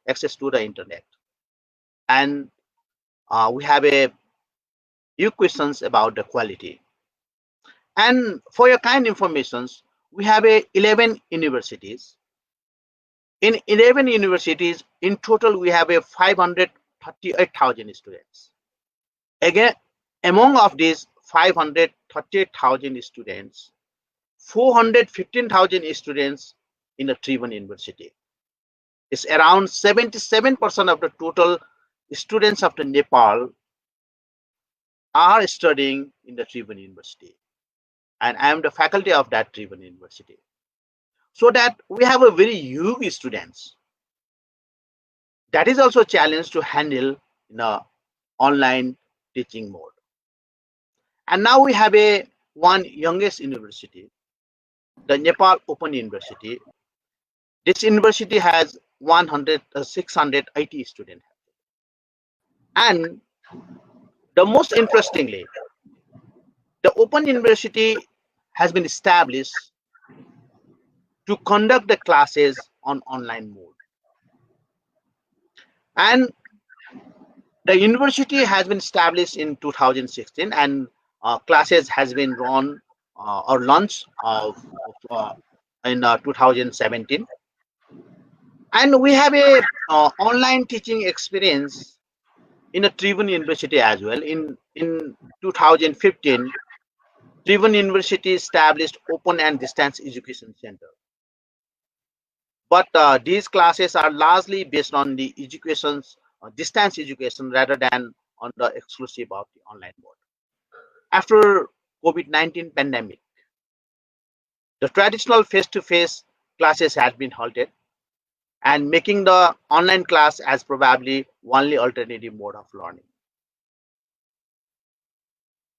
access to the internet. And we have a few questions about the quality. And for your kind informations, we have 11 universities. In 11 universities, in total, we have 538,000 students. Again, among of these 538,000 students, 415,000 students in the Tribhuvan University. It's around 77% of the total students of the Nepal are studying in the Tribhuvan University. And I am the faculty of that Tribhuvan University. So that we have a very huge students. That is also a challenge to handle in a online teaching mode. And now we have one youngest university, the Nepal Open University. This university has 680 students. And the most interestingly, the Open University has been established to conduct the classes on online mode. And the university has been established in 2016, and classes has been run or launched in 2017. And we have a online teaching experience in a Tribhuvan University as well. In 2015, Tribhuvan University established Open and Distance Education Center. But these classes are largely based on the distance education rather than on the exclusive of the online mode. After COVID-19 pandemic, the traditional face-to-face classes had been halted, and making the online class as probably only alternative mode of learning.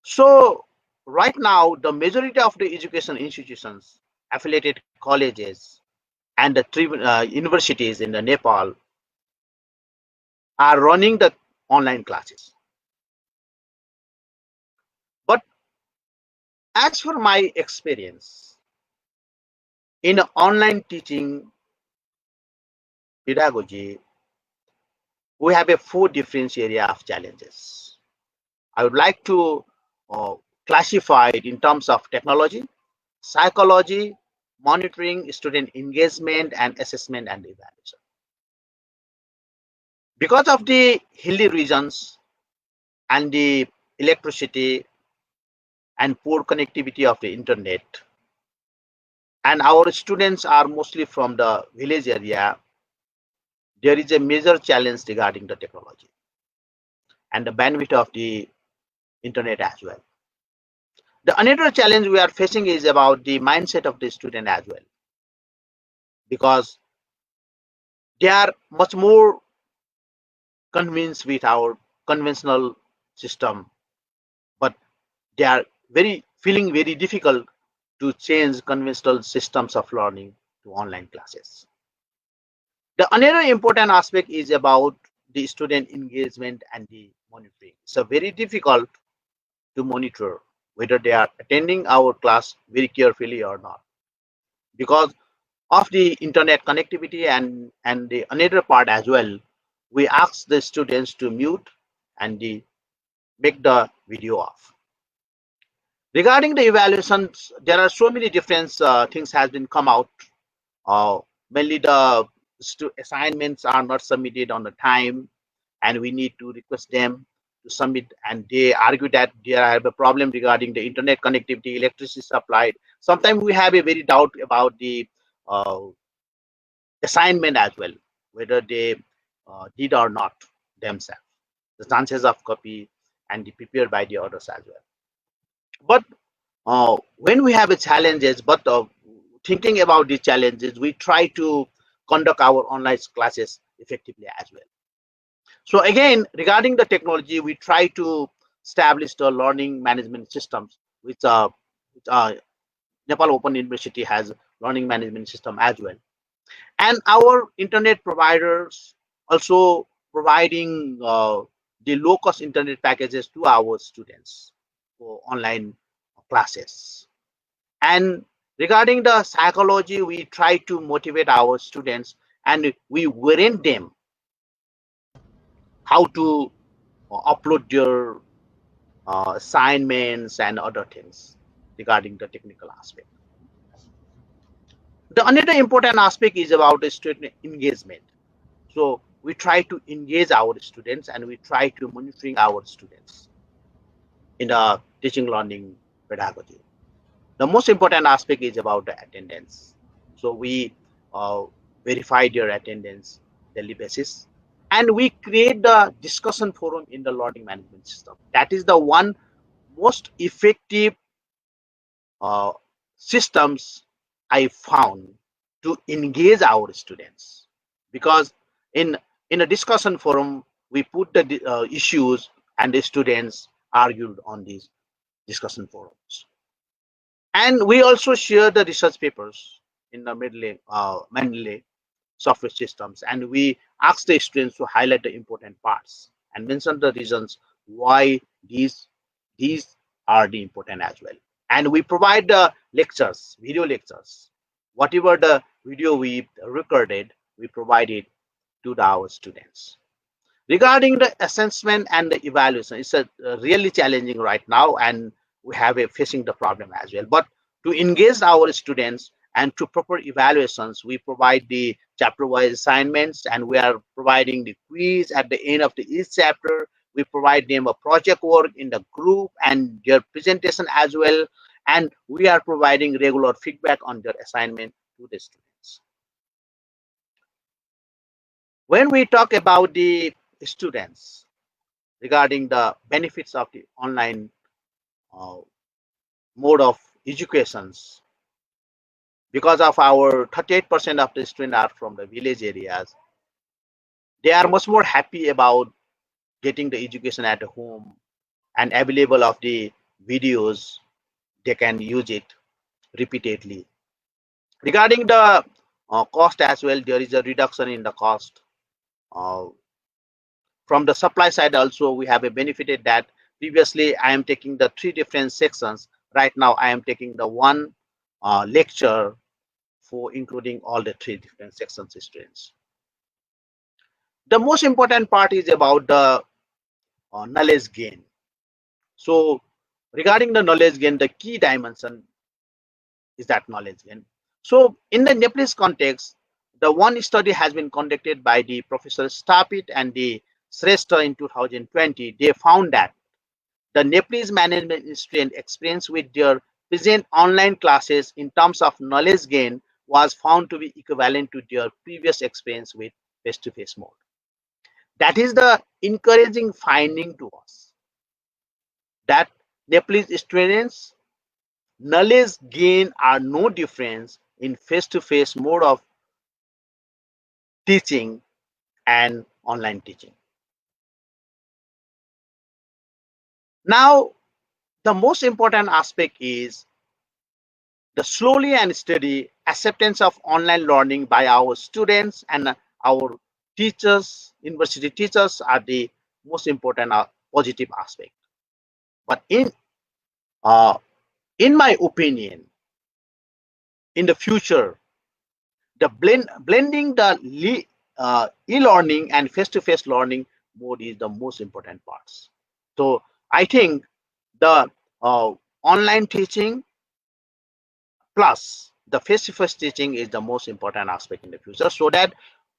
So right now, the majority of the education institutions, affiliated colleges, and the universities in the Nepal are running the online classes. But as for my experience, In online teaching pedagogy, we have a 4 different area of challenges. I would like to classify it in terms of technology, psychology, monitoring, student engagement, and assessment and evaluation. Because of the hilly regions and the electricity and poor connectivity of the internet, and our students are mostly from the village area, there is a major challenge regarding the technology and the bandwidth of the internet as well. The another challenge we are facing is about the mindset of the student as well, because they are much more convinced with our conventional system, but they are feeling very difficult to change conventional systems of learning to online classes. The another important aspect is about the student engagement and the monitoring. It's a very difficult to monitor whether they are attending our class very carefully or not, because of the internet connectivity. And the another part as well, we ask the students to mute and make the video off. Regarding the evaluations, there are so many different things has been come out. Mainly the assignments are not submitted on the time, and we need to request them to submit, and they argue that they have a problem regarding the internet connectivity, electricity supply. Sometimes we have a very doubt about the uh, assignment as well, whether they did or not themselves, the chances of copy and the prepared by the others as well. But when we have a challenges, but thinking about the challenges, we try to conduct our online classes effectively as well. So again, regarding the technology, we try to establish the learning management systems, which Nepal Open University has learning management system as well. And our internet providers also providing the low-cost internet packages to our students for online classes. And regarding the psychology, we try to motivate our students, and we warn them how to upload their assignments and other things regarding the technical aspect. The another important aspect is about the student engagement. So we try to engage our students, and we try to monitoring our students in the teaching learning pedagogy. The most important aspect is about the attendance. So we verify their attendance daily basis, and we create the discussion forum in the learning management system. That is the one most effective systems I found to engage our students, because in a discussion forum we put the issues, and the students argued on these discussion forums. And we also share the research papers in the Mendeley software systems, and we ask the students to highlight the important parts and mention the reasons why these are the important as well. And we provide the lectures, video lectures. Whatever the video we recorded, we provide it to our students. Regarding the assessment and the evaluation, it's really challenging right now, and we have facing the problem as well. But to engage our students and to proper evaluations, we provide the chapter-wise assignments, and we are providing the quiz at the end of each chapter. We provide them a project work in the group and their presentation as well, and we are providing regular feedback on their assignment to the students. When we talk about the students regarding the benefits of the online mode of educations, because of our 38% of the students are from the village areas, they are much more happy about getting the education at home and available of the videos. They can use it repeatedly. Regarding the cost as well, there is a reduction in the cost. From the supply side also, we have a benefited that previously I am taking the 3 different sections. Right now I am taking the one lecture for including all the 3 different sections students. The most important part is about the knowledge gain. So regarding the knowledge gain, the key dimension is that knowledge gain. So in the Nepalese context, the one study has been conducted by the Professor Stapit and the Shrestha in 2020. They found that the Nepalese management student experience with their present online classes in terms of knowledge gain was found to be equivalent to their previous experience with face-to-face mode. That is the encouraging finding to us, that Nepalese students' knowledge gain are no difference in face-to-face mode of teaching and online teaching. Now, the most important aspect is the slowly and steady acceptance of online learning by our students and our teachers, university teachers, are the most important positive aspect. But in my opinion, in the future, the blending the e-learning and face-to-face learning mode is the most important parts. So I think the online teaching plus the face-to-face teaching is the most important aspect in the future, so that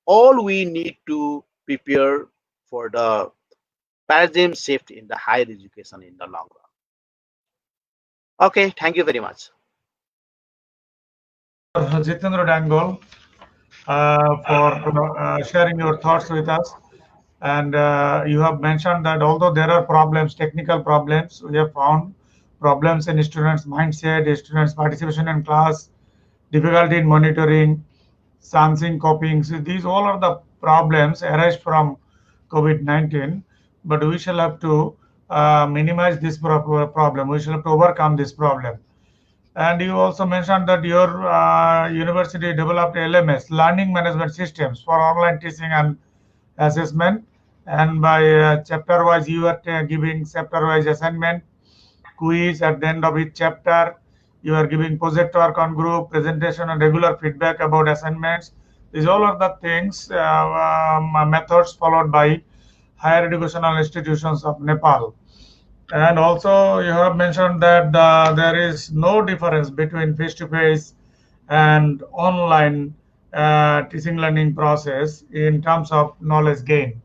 all we need to prepare for the paradigm shift in the higher education in the long run. Okay, thank you very much. Jitendra Dangol, for sharing your thoughts with us. And you have mentioned that although there are problems, technical problems, we have found problems in students' mindset, students' participation in class, difficulty in monitoring, sensing, copying. So these all are the problems arise from COVID-19. But we shall have to minimize this problem. We shall have to overcome this problem. And you also mentioned that your university developed LMS, learning management systems, for online teaching and assessment. And by chapter wise, you are giving chapter wise assignment, quiz at the end of each chapter. You are giving project work on group, presentation, and regular feedback about assignments. These all are the things, methods followed by higher educational institutions of Nepal. And also, you have mentioned that there is no difference between face-to-face and online teaching learning process in terms of knowledge gain.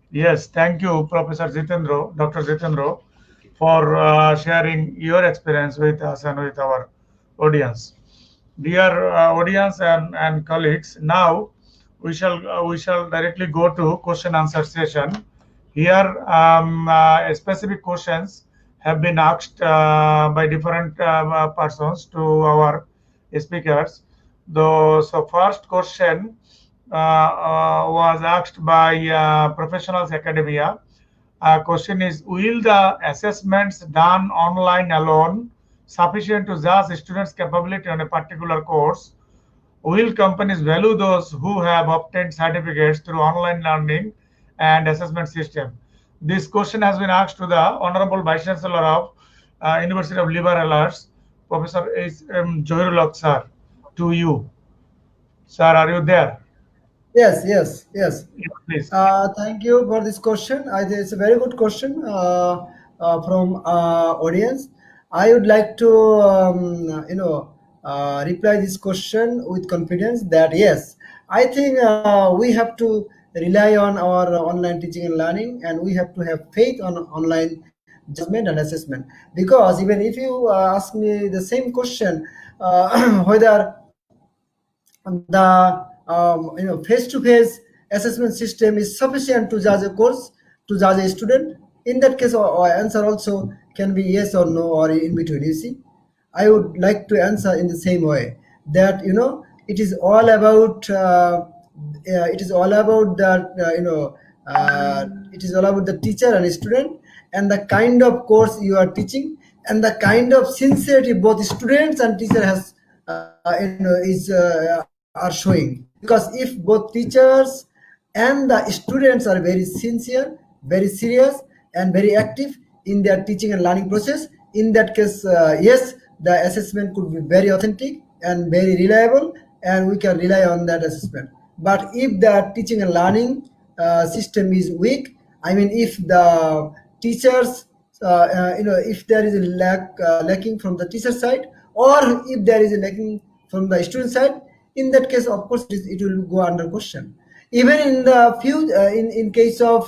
Yes, thank you, Professor Jitendra, Dr. Jitendra, for sharing your experience with us and with our audience. Dear audience and colleagues, now we shall directly go to question answer session. Here, specific questions have been asked by different persons to our speakers. So first question was asked by Professionals Academia. Question is, will the assessments done online alone sufficient to judge students' capability on a particular course? Will companies value those who have obtained certificates through online learning and assessment system? This question has been asked to the Honorable Vice Chancellor of University of Liberal Arts, Professor Johirul sir, to you. Sir, are you there? Yes, yes, yes. Please. Thank you for this question. I think it's a very good question from audience. I would like to, reply this question with confidence that yes, I think we have to rely on our online teaching and learning, and we have to have faith on online judgment and assessment. Because even if you ask me the same question, whether the face-to-face assessment system is sufficient to judge a course, to judge a student, in that case our answer also can be yes or no or in between. You see, I would like to answer in the same way that it is all about that it is all about the teacher and student, and the kind of course you are teaching, and the kind of sincerity both students and teacher has are showing. Because if both teachers and the students are very sincere, very serious, and very active in their teaching and learning process, in that case, yes, the assessment could be very authentic and very reliable, and we can rely on that assessment. But if the teaching and learning system is weak, I mean, if the teachers, if there is a lacking from the teacher side, or if there is a lacking from the student side, in that case, of course, it will go under question. Even in the few, in case of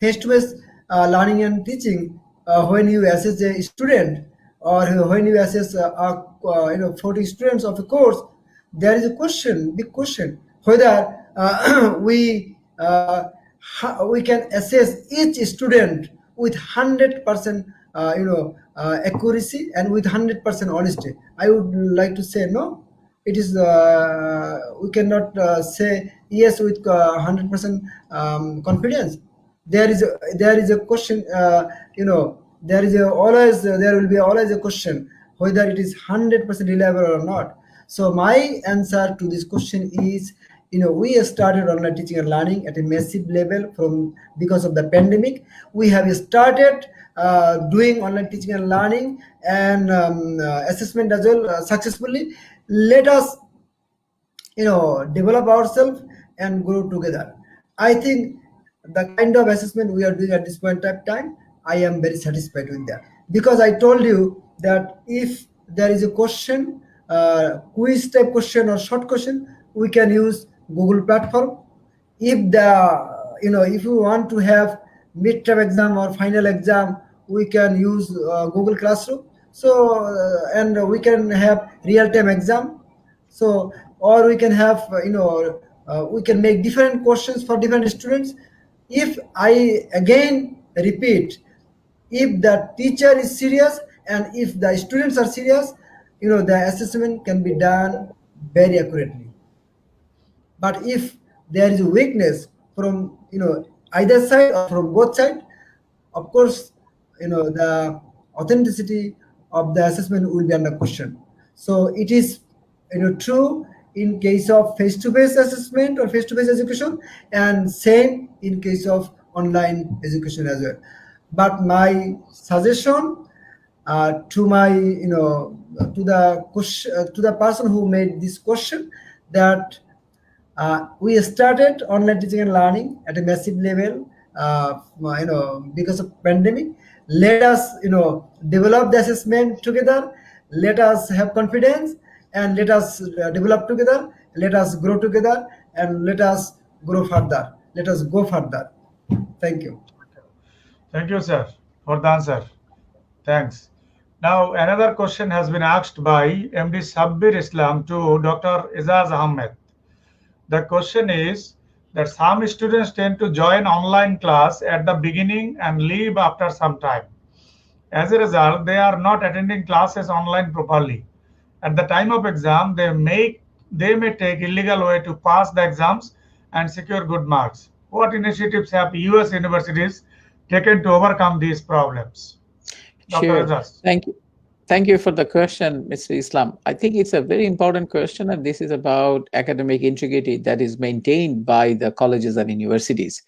face-to-face learning and teaching, when you assess a student, or when you assess 40 students of a course, there is a question, big question, whether we can assess each student with 100% accuracy and with 100% honesty. I would like to say no. It is we cannot say yes with 100% confidence. There is a question, there will be always a question whether it is 100% reliable or not. So my answer to this question is, we started online teaching and learning at a massive level because of the pandemic. We have started doing online teaching and learning and assessment as well successfully. Let us develop ourselves and grow together. I think the kind of assessment we are doing at this point of time, I am very satisfied with that, because I told you that if there is a question, quiz type question or short question, we can use Google platform. If you want to have midterm exam or final exam, we can use Google Classroom. So and we can have real-time exam. So, or we can have we can make different questions for different students. If I again repeat, if the teacher is serious and if the students are serious, the assessment can be done very accurately. But if there is a weakness from either side or from both sides, of course, the authenticity of the assessment will be under question. So it is true in case of face-to-face assessment or face-to-face education, and same in case of online education as well. But my suggestion to my to the person who made this question, that we started online teaching and learning at a massive level, because of pandemic. Let us, develop the assessment together. Let us have confidence, and let us develop together. Let us grow together, and let us grow further. Let us go further. Thank you. Thank you, sir, for the answer. Thanks. Now, another question has been asked by MD Sabbir Islam to Dr. Izaz Ahmed. The question is that some students tend to join online class at the beginning and leave after some time. As a result, they are not attending classes online properly. At the time of exam, they may take illegal way to pass the exams and secure good marks. What initiatives have US universities taken to overcome these problems? Dr. Sure. Azaz. Thank you. Thank you for the question, Mr. Islam. I think it's a very important question, and this is about academic integrity that is maintained by the colleges and universities.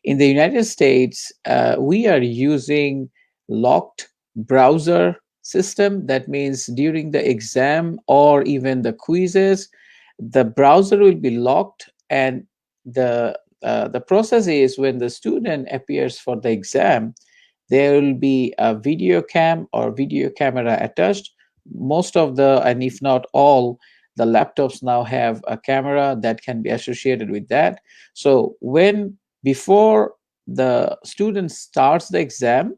In the United States, we are using locked browser system. That means during the exam or even the quizzes, the browser will be locked, and the process is when the student appears for the exam, there will be a video cam or video camera attached. Most of the, and if not all, the laptops now have a camera that can be associated with that. So before the student starts the exam,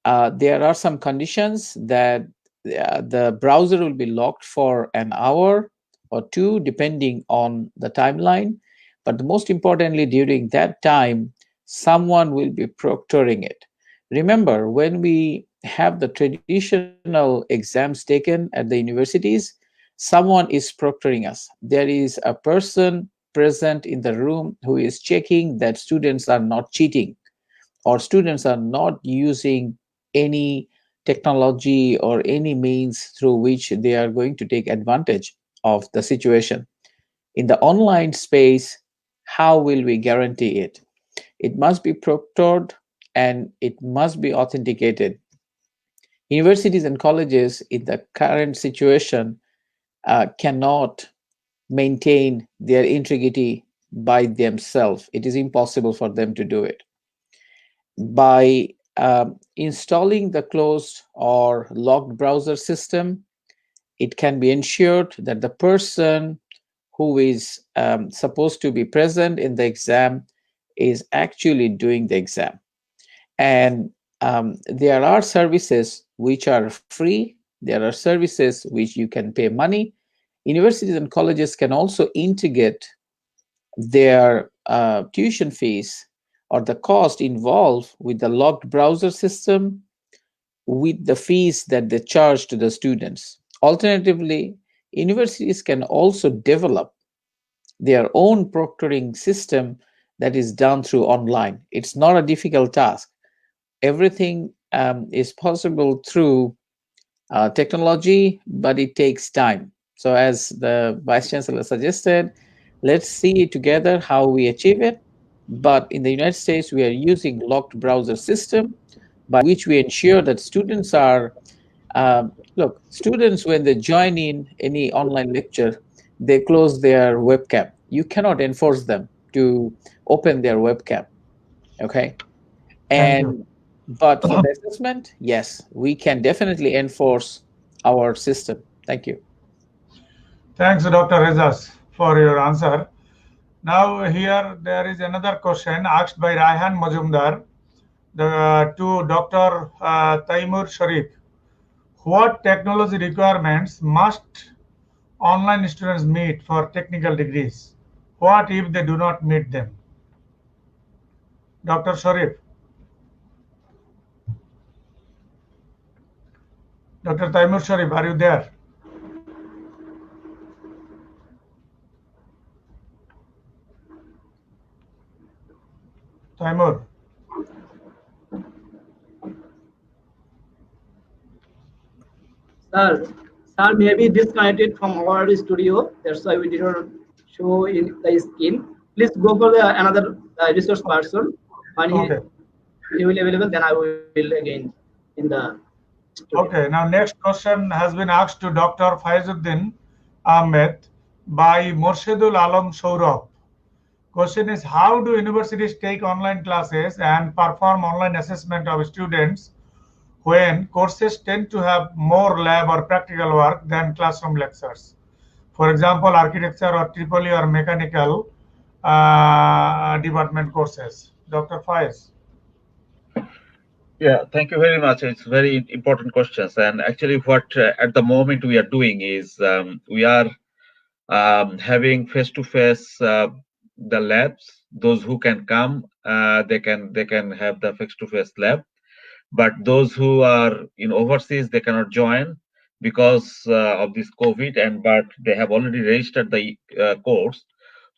there are some conditions that the browser will be locked for an hour or two, depending on the timeline. But most importantly, during that time, someone will be proctoring it. Remember, when we have the traditional exams taken at the universities, someone is proctoring us. There is a person present in the room who is checking that students are not cheating or students are not using any technology or any means through which they are going to take advantage of the situation. In the online space, how will we guarantee it? It must be proctored and it must be authenticated. Universities and colleges in the current situation cannot maintain their integrity by themselves. It is impossible for them to do it. By installing the closed or locked browser system, it can be ensured that the person who is supposed to be present in the exam is actually doing the exam. And there are services which are free, there are services which you can pay money. Universities and colleges can also integrate their tuition fees or the cost involved with the locked browser system with the fees that they charge to the students. Alternatively, universities can also develop their own proctoring system that is done through online. It's not a difficult task. Everything is possible through technology, but it takes time. So, as the Vice Chancellor suggested, let's see together how we achieve it. But in the United States, we are using locked browser system by which we ensure that students are look, students, when they join in any online lecture, they close their webcam. You cannot enforce them to open their webcam. Okay. Thank you. And but for the assessment, yes, we can definitely enforce our system. Thank you. Thanks, Dr. Rezas, for your answer. Now here there is another question asked by Raihan Majumdar to Dr. Taimur Sharif. What technology requirements must online students meet for technical degrees? What if they do not meet them? Dr. Sharif. Dr. Taimur Sharif, are you there? Taimur. Sir may be disconnected from our studio. That's why we did not show in the screen. Please go for the another resource person. When he will available, then I will again in the studio. Okay, now next question has been asked to Dr. Faizuddin Ahmed by Morshidul Alam Saurabh. Question is, how do universities take online classes and perform online assessment of students when courses tend to have more lab or practical work than classroom lectures? For example, architecture or triple or mechanical department courses. Dr. Faiz. Yeah, thank you very much. It's very important questions. And actually, what at the moment we are doing is we are having face-to-face the labs. Those who can come, they can have the face-to-face lab. But those who are in overseas, they cannot join because of this COVID. But they have already registered the course.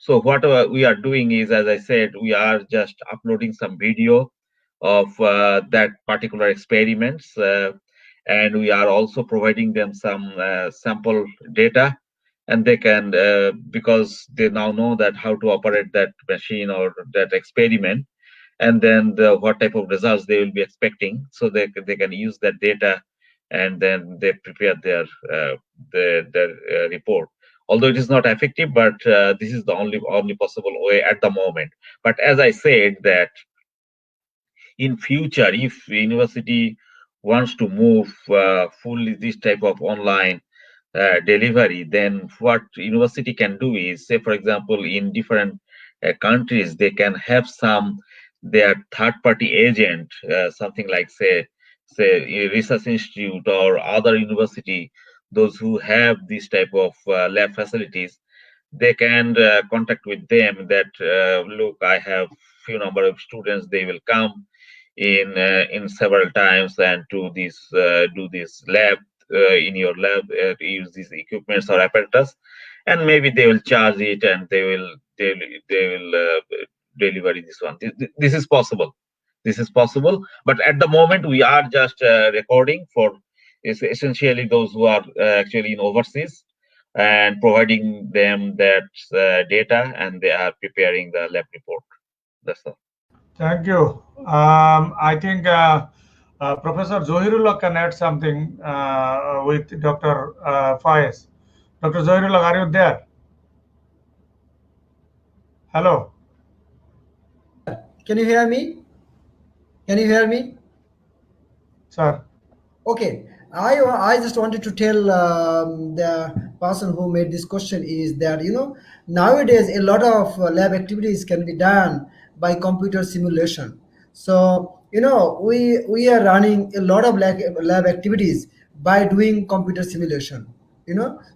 So what we are doing is, as I said, we are just uploading some video of that particular experiments, and we are also providing them some sample data, and they can because they now know that how to operate that machine or that experiment, and then what type of results they will be expecting, so they can use that data, and then they prepare their report. Although it is not effective, but this is the only possible way at the moment. But as I said, that in future, if university wants to move fully this type of online delivery, then what university can do is, say for example, in different countries, they can have some their third-party agent, something like say a research institute or other university, those who have this type of lab facilities, they can contact with them that look, I have few number of students, they will come in several times and do this lab in your lab, use these equipments or apparatus, and maybe they will charge it and they will deliver this one. This is possible. This is possible, but at the moment we are just recording for essentially those who are actually in overseas, and providing them that data, and they are preparing the lab report. That's all. Thank you. I think Professor Zohirullah can add something with Dr. Faiz. Dr. Zoirullah, are you there? Hello. Can you hear me? Can you hear me? Sir. Okay, I just wanted to tell the person who made this question is that nowadays a lot of lab activities can be done by computer simulation. So we are running a lot of lab activities by doing computer simulation.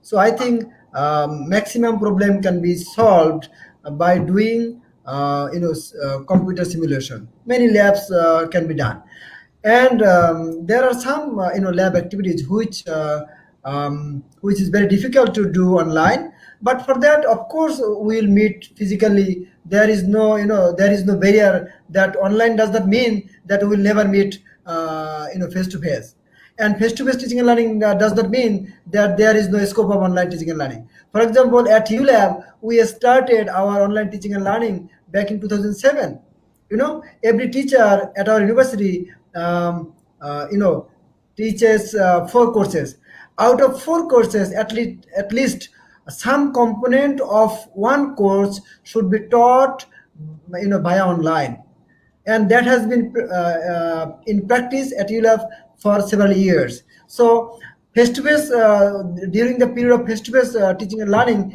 So I think maximum problem can be solved by doing computer simulation. Many labs can be done, and there are some lab activities which is very difficult to do online, but for that of course we'll meet physically. There is no barrier that online does not mean that we'll never meet face to face, and face to face teaching and learning does not mean that there is no scope of online teaching and learning. For example, at ULab we started our online teaching and learning back in 2007. Every teacher at our university teaches 4 courses. Out of 4 courses, at least some component of one course should be taught via online, and that has been in practice at ULF for several years. So face to face, during the period of face to face teaching and learning,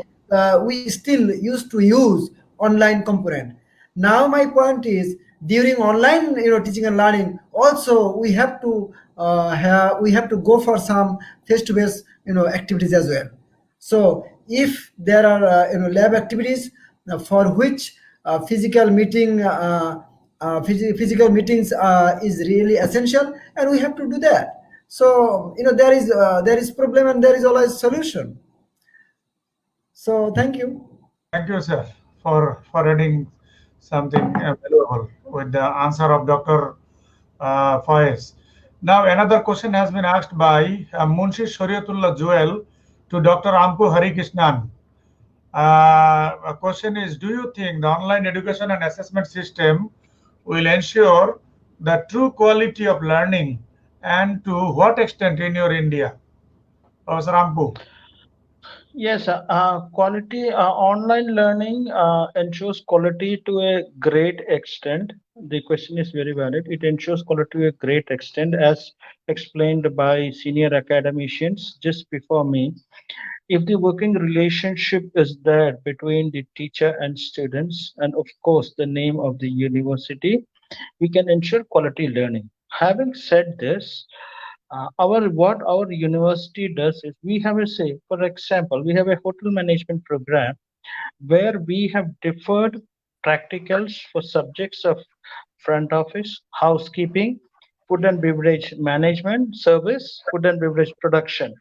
we still used to use online component. Now my point is, during online teaching and learning also we have to go for some face to face activities as well. So if there are lab activities for which physical meetings is really essential, and we have to do that. So there is problem and there is always solution. So thank you. Thank you, sir, for adding something valuable with the answer of Dr. Faiz. Now, another question has been asked by Munshi Shariatullah Joel to Dr. Ampu Harikrishnan. A question is, do you think the online education and assessment system will ensure the true quality of learning, and to what extent in your India? Professor Ampu. Yes, quality online learning ensures quality to a great extent. The question is very valid. It ensures quality to a great extent, as explained by senior academicians just before me. If the working relationship is there between the teacher and students, and of course the name of the university, we can ensure quality learning. Having said this, our what our university does is, we have a say. For example, we have a hotel management program where we have deferred practicals for subjects of front office, housekeeping, food and beverage management, service, food and beverage production.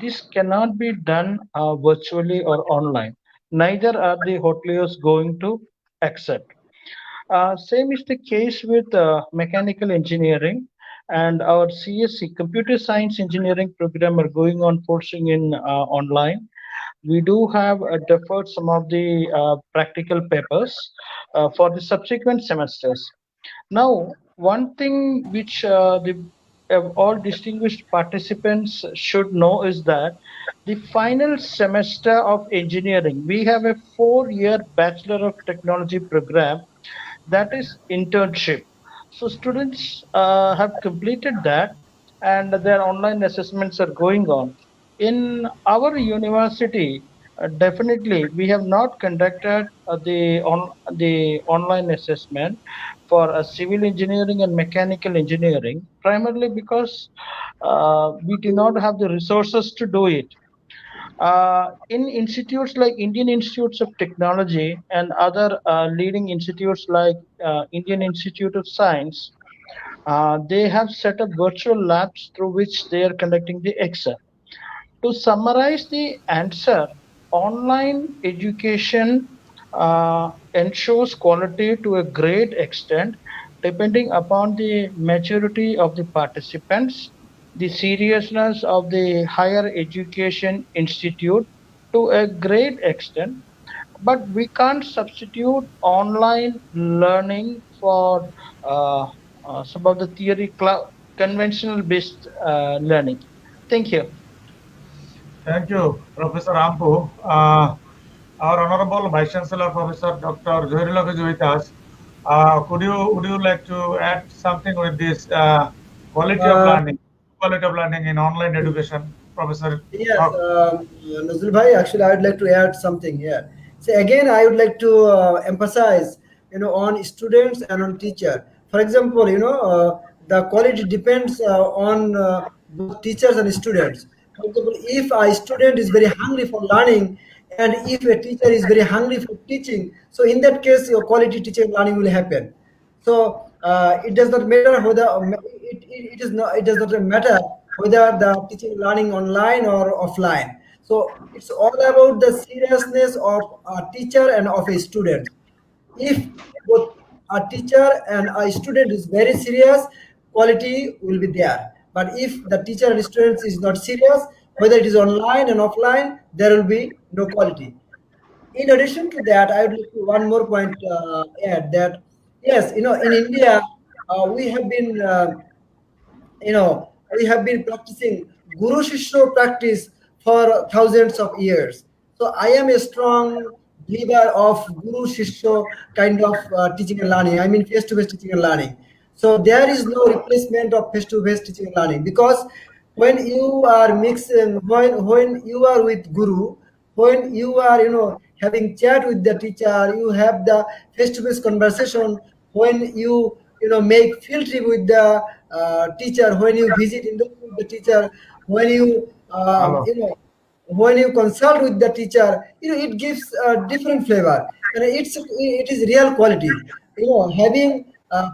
This cannot be done virtually or online. Neither are the hoteliers going to accept. Same is the case with mechanical engineering, and our CSC, Computer Science Engineering program, are going on forcing in online. We do have deferred some of the practical papers for the subsequent semesters. Now, one thing which the all distinguished participants should know is that the final semester of engineering, we have a 4-year Bachelor of Technology program, that is internship. So students have completed that, and their online assessments are going on. In our university, definitely we have not conducted the online assessment for civil engineering and mechanical engineering, primarily because we do not have the resources to do it. In institutes like Indian Institutes of Technology and other leading institutes like Indian Institute of Science, they have set up virtual labs through which they are conducting the exam. To summarize the answer, online education ensures quality to a great extent, depending upon the maturity of the participants, the seriousness of the higher education institute to a great extent. But we can't substitute online learning for some of the conventional based learning. Thank you. Thank you, Professor Ampu. Our Honorable Vice Chancellor, Professor Dr. Zohirullah is with us. Would you like to add something with this Uh, quality of learning in online education, Professor? Yes, Haq? Nazrul bhai, actually, I would like to add something here. So again, I would like to emphasize, on students and on teacher. For example, the quality depends on both teachers and students. For example, if a student is very hungry for learning, and if a teacher is very hungry for teaching, so in that case, your quality teaching and learning will happen. So it does not matter whether it is not, it does not matter whether the teaching learning online or offline. So it's all about the seriousness of a teacher and of a student. If both a teacher and a student is very serious, quality will be there. But if the teacher and students is not serious, whether it is online and offline, there will be no quality. In addition to that, I would like to one more point add that yes, in India, we have been we have been practicing guru shishya practice for thousands of years. So I am a strong believer of guru shishya kind of teaching and learning. I mean face to face teaching and learning. So there is no replacement of face to face teaching and learning, because when you are mixing, when you are with guru, when you are having chat with the teacher, you have the face to face conversation. When you make field trip with the teacher, when you visit industry with the teacher, when you Hello. when you consult with the teacher, it gives a different flavor, and it is real quality. Having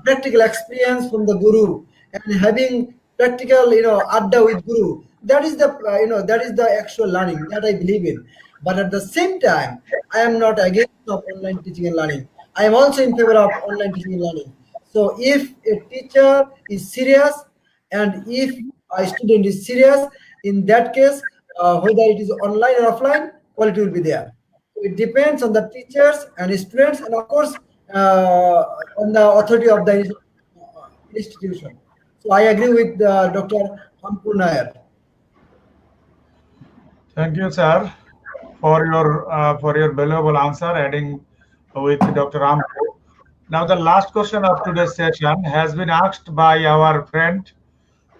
practical experience from the guru and having practical adda with guru, that is the that is the actual learning that I believe in. But at the same time, I am not against of online teaching and learning. I am also in favor of online teaching and learning. So if a teacher is serious and if a student is serious, in that case, whether it is online or offline, quality will be there. So it depends on the teachers and students, and of course, on the authority of the institution. So I agree with Dr. Hampur Nair. Thank you, sir, for your valuable answer, adding with Dr. Ampu. Now, the last question of today's session has been asked by our friend,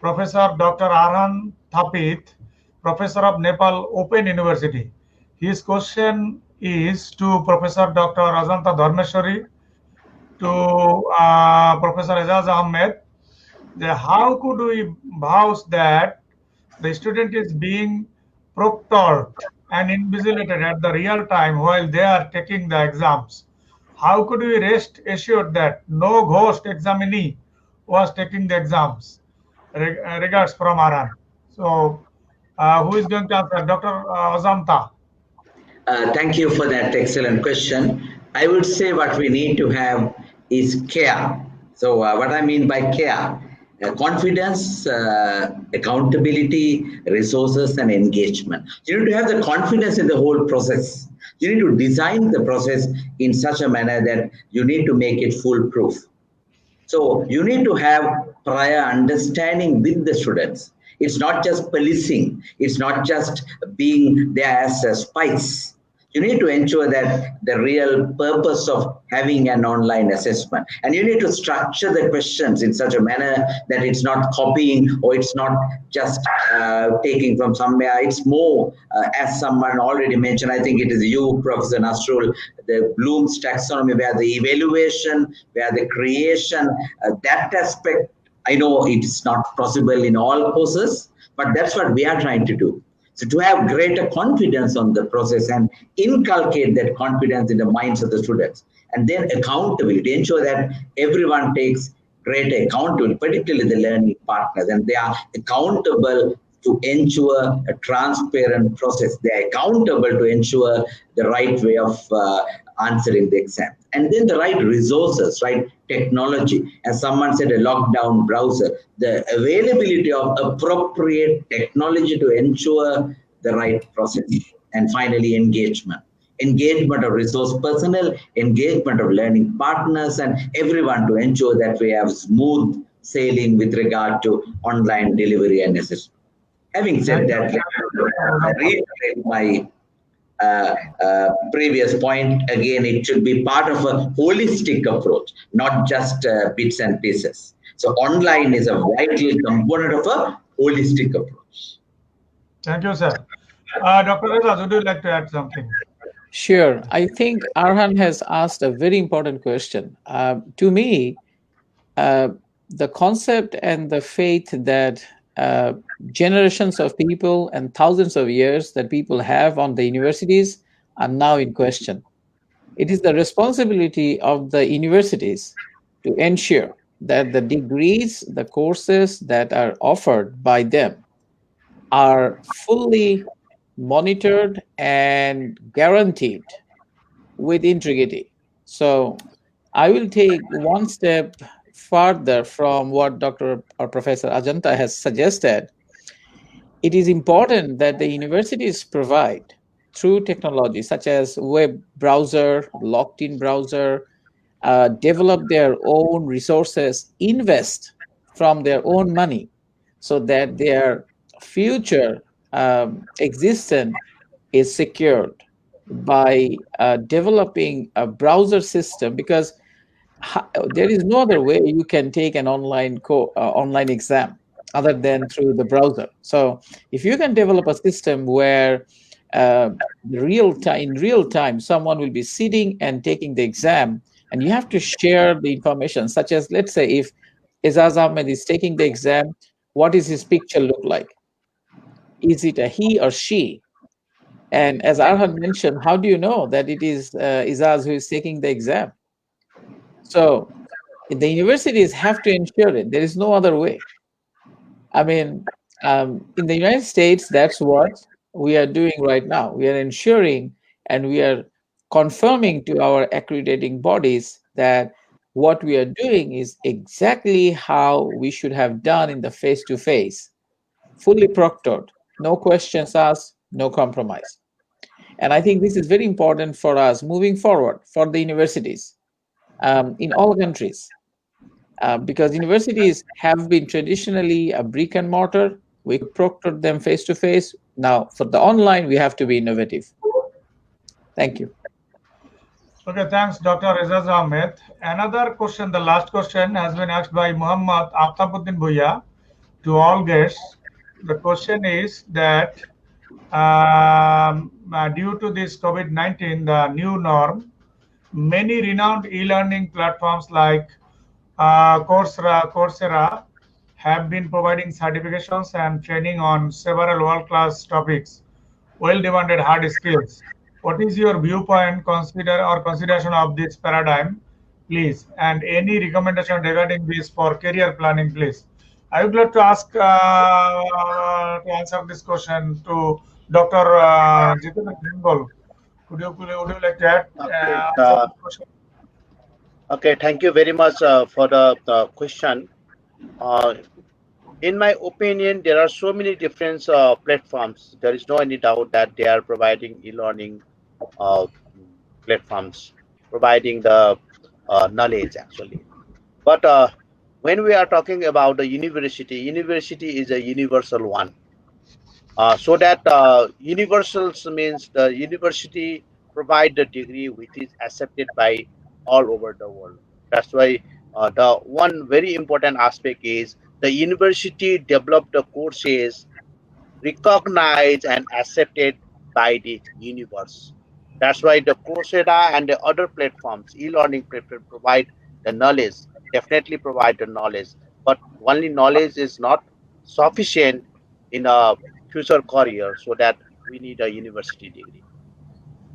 Professor Dr. Arhan Thapit, Professor of Nepal Open University. His question is to Professor Dr. Ajanta Dharmeshwari, to Professor Azaz Ahmed. How could we vouch that the student is being proctored and invigilated at the real time while they are taking the exams? How could we rest assured that no ghost examinee was taking the exams? Regards from Aran. So, who is going to answer? Dr. Azamta. Thank you for that excellent question. I would say what we need to have is care. So, what I mean by care, confidence, accountability, resources, and engagement. You need to have the confidence in the whole process. You need to design the process in such a manner that you need to make it foolproof. So you need to have prior understanding with the students. It's not just policing. It's not just being there as spies. You need to ensure that the real purpose of having an online assessment, and you need to structure the questions in such a manner that it's not copying or it's not just taking from somewhere. It's more, as someone already mentioned, I think it is you, Professor Nasrul, the Bloom's taxonomy, where the evaluation, where the creation, that aspect, I know it's not possible in all courses, but that's what we are trying to do. So to have greater confidence on the process and inculcate that confidence in the minds of the students, and then accountability, ensure that everyone takes greater accountability, particularly the learning partners, and they are accountable to ensure a transparent process. They are accountable to ensure the right way of answering the exam. And then the right resources, right technology. As someone said, a lockdown browser, the availability of appropriate technology to ensure the right process. And finally, engagement. Engagement of resource personnel, engagement of learning partners, and everyone to ensure that we have smooth sailing with regard to online delivery and assessment. Having said that, let me reiterate my previous point again. It should be part of a holistic approach, not just bits and pieces. So online is a vital component of a holistic approach. Thank you, sir. Dr. Reza, would you like to add something? Sure. I think Arhan has asked a very important question. To me, the concept and the faith that generations of people and thousands of years that people have on the universities are now in question. It is the responsibility of the universities to ensure that the degrees, the courses that are offered by them are fully monitored and guaranteed with integrity. So I will take one step further from what Dr. or Professor Ajanta has suggested. It is important that the universities provide through technology such as web browser, locked-in browser, develop their own resources, invest from their own money so that their future existence is secured by developing a browser system, because there is no other way you can take an online exam other than through the browser. So if you can develop a system where in real time someone will be sitting and taking the exam, and you have to share the information, such as, let's say, if Izaz Ahmed is taking the exam, what is his picture look like? Is it a he or she? And as Arhan mentioned, how do you know that it is Izaz who is taking the exam? So the universities have to ensure it. There is no other way. I mean, in the United States, that's what we are doing right now. We are ensuring and we are confirming to our accrediting bodies that what we are doing is exactly how we should have done in the face-to-face, fully proctored, no questions asked, no compromise. And I think this is very important for us moving forward for the universities in all countries. Because universities have been traditionally a brick and mortar. We proctored them face to face. Now, for the online, we have to be innovative. Thank you. Okay, thanks, Dr. Izaz Ahmed. Another question, the last question, has been asked by Muhammad Aftabuddin Bhuya to all guests. The question is that due to this COVID-19, the new norm, many renowned e-learning platforms like Coursera have been providing certifications and training on several world-class topics, well-demanded hard skills. What is your viewpoint, consideration of this paradigm, please, and any recommendation regarding this for career planning, please? I would like to ask to answer this question to Dr. Jitendra Bengal. Would you like to add? Answer this question? Okay, thank you very much for the question. In my opinion, there are so many different platforms. There is no any doubt that they are providing e-learning platforms, providing the knowledge actually. But when we are talking about the university is a universal one. So that universals means the university provide the degree which is accepted by all over the world. That's why the one very important aspect is the university developed the courses recognized and accepted by the universe. That's why the Coursera and the other platforms, e-learning platforms, provide the knowledge, definitely provide the knowledge. But only knowledge is not sufficient in a future career, so that we need a university degree.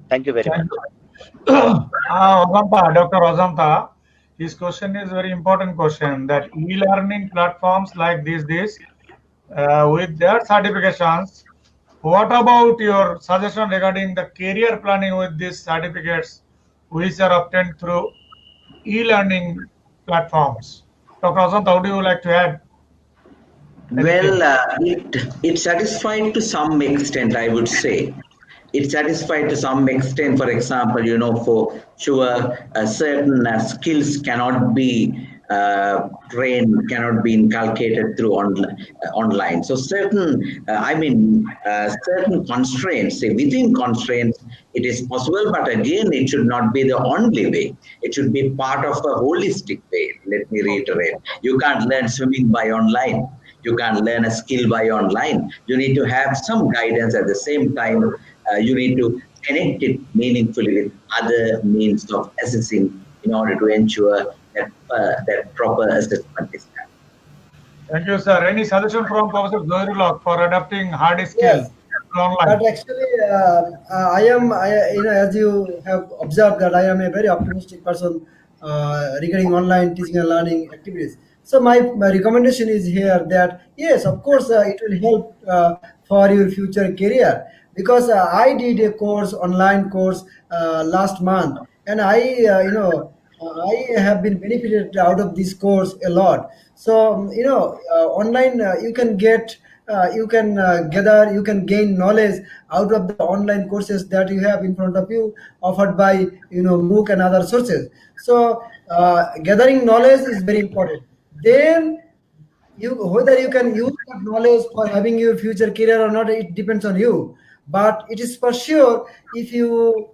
Thank you very much. Dr. Ozamta, his question is very important question, that e-learning platforms like this with their certifications, what about your suggestion regarding the career planning with these certificates which are obtained through e-learning platforms? Dr. Ozamta, would you like to add? Well, it satisfied to some extent, I would say. It's satisfied to some extent. For example, for sure, certain skills cannot be trained, cannot be inculcated through online. So certain constraints, say within constraints, it is possible, but again, it should not be the only way. It should be part of a holistic way. Let me reiterate. You can't learn swimming by online. You can't learn a skill by online. You need to have some guidance at the same time. You need to connect it meaningfully with other means of assessing in order to ensure that that proper assessment is done. Thank you, sir. Any suggestion from Professor Zoirullah for adapting hard skill Yes, online? but actually, as you have observed, that I am a very optimistic person regarding online teaching and learning activities. So my recommendation is here that yes, of course, it will help for your future career, because I did a course, online course, last month, and I have been benefited out of this course a lot. So online, you can gather, you can gain knowledge out of the online courses that you have in front of you, offered by MOOC and other sources. So gathering knowledge is very important. Then whether you can use that knowledge for having your future career or not, it depends on you. But it is for sure, if you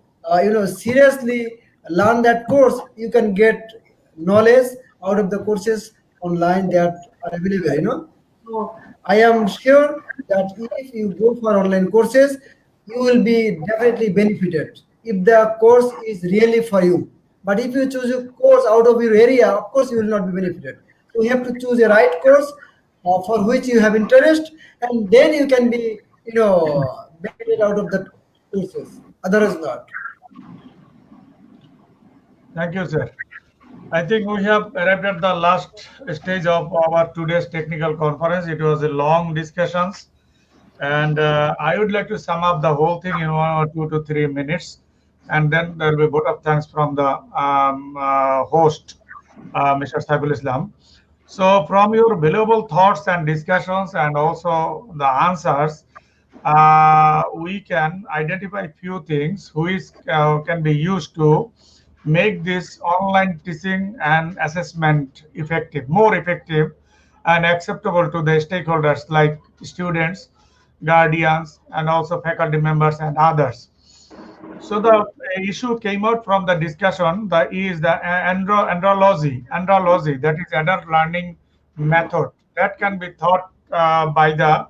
seriously learn that course, you can get knowledge out of the courses online that are available. So I am sure that if you go for online courses, you will be definitely benefited if the course is really for you. But if you choose a course out of your area, of course you will not be benefited. So you have to choose a right course for which you have interest, and then you can be benefited out of the courses. Otherwise not. Thank you, sir. I think we have arrived at the last stage of our today's technical conference. It was a long discussions, and I would like to sum up the whole thing in 1 or 2 to 3 minutes, and then there will be vote of thanks from the host, Mr. Saiful Islam. So, from your valuable thoughts and discussions, and also the answers, we can identify few things which can be used to make this online teaching and assessment effective, more effective and acceptable to the stakeholders like students, guardians, and also faculty members and others. So the issue came out from the discussion that is the andrology, that is adult learning method that can be taught by the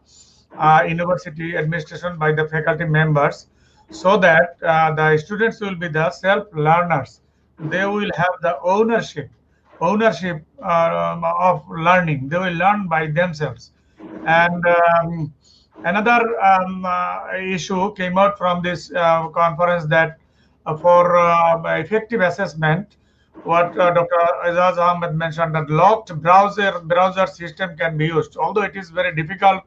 university administration, by the faculty members, so that the students will be the self-learners. They will have the ownership of learning. They will learn by themselves. And another issue came out from this conference that for effective assessment, what Dr. Azaz Ahmed mentioned, that locked browser system can be used, although it is very difficult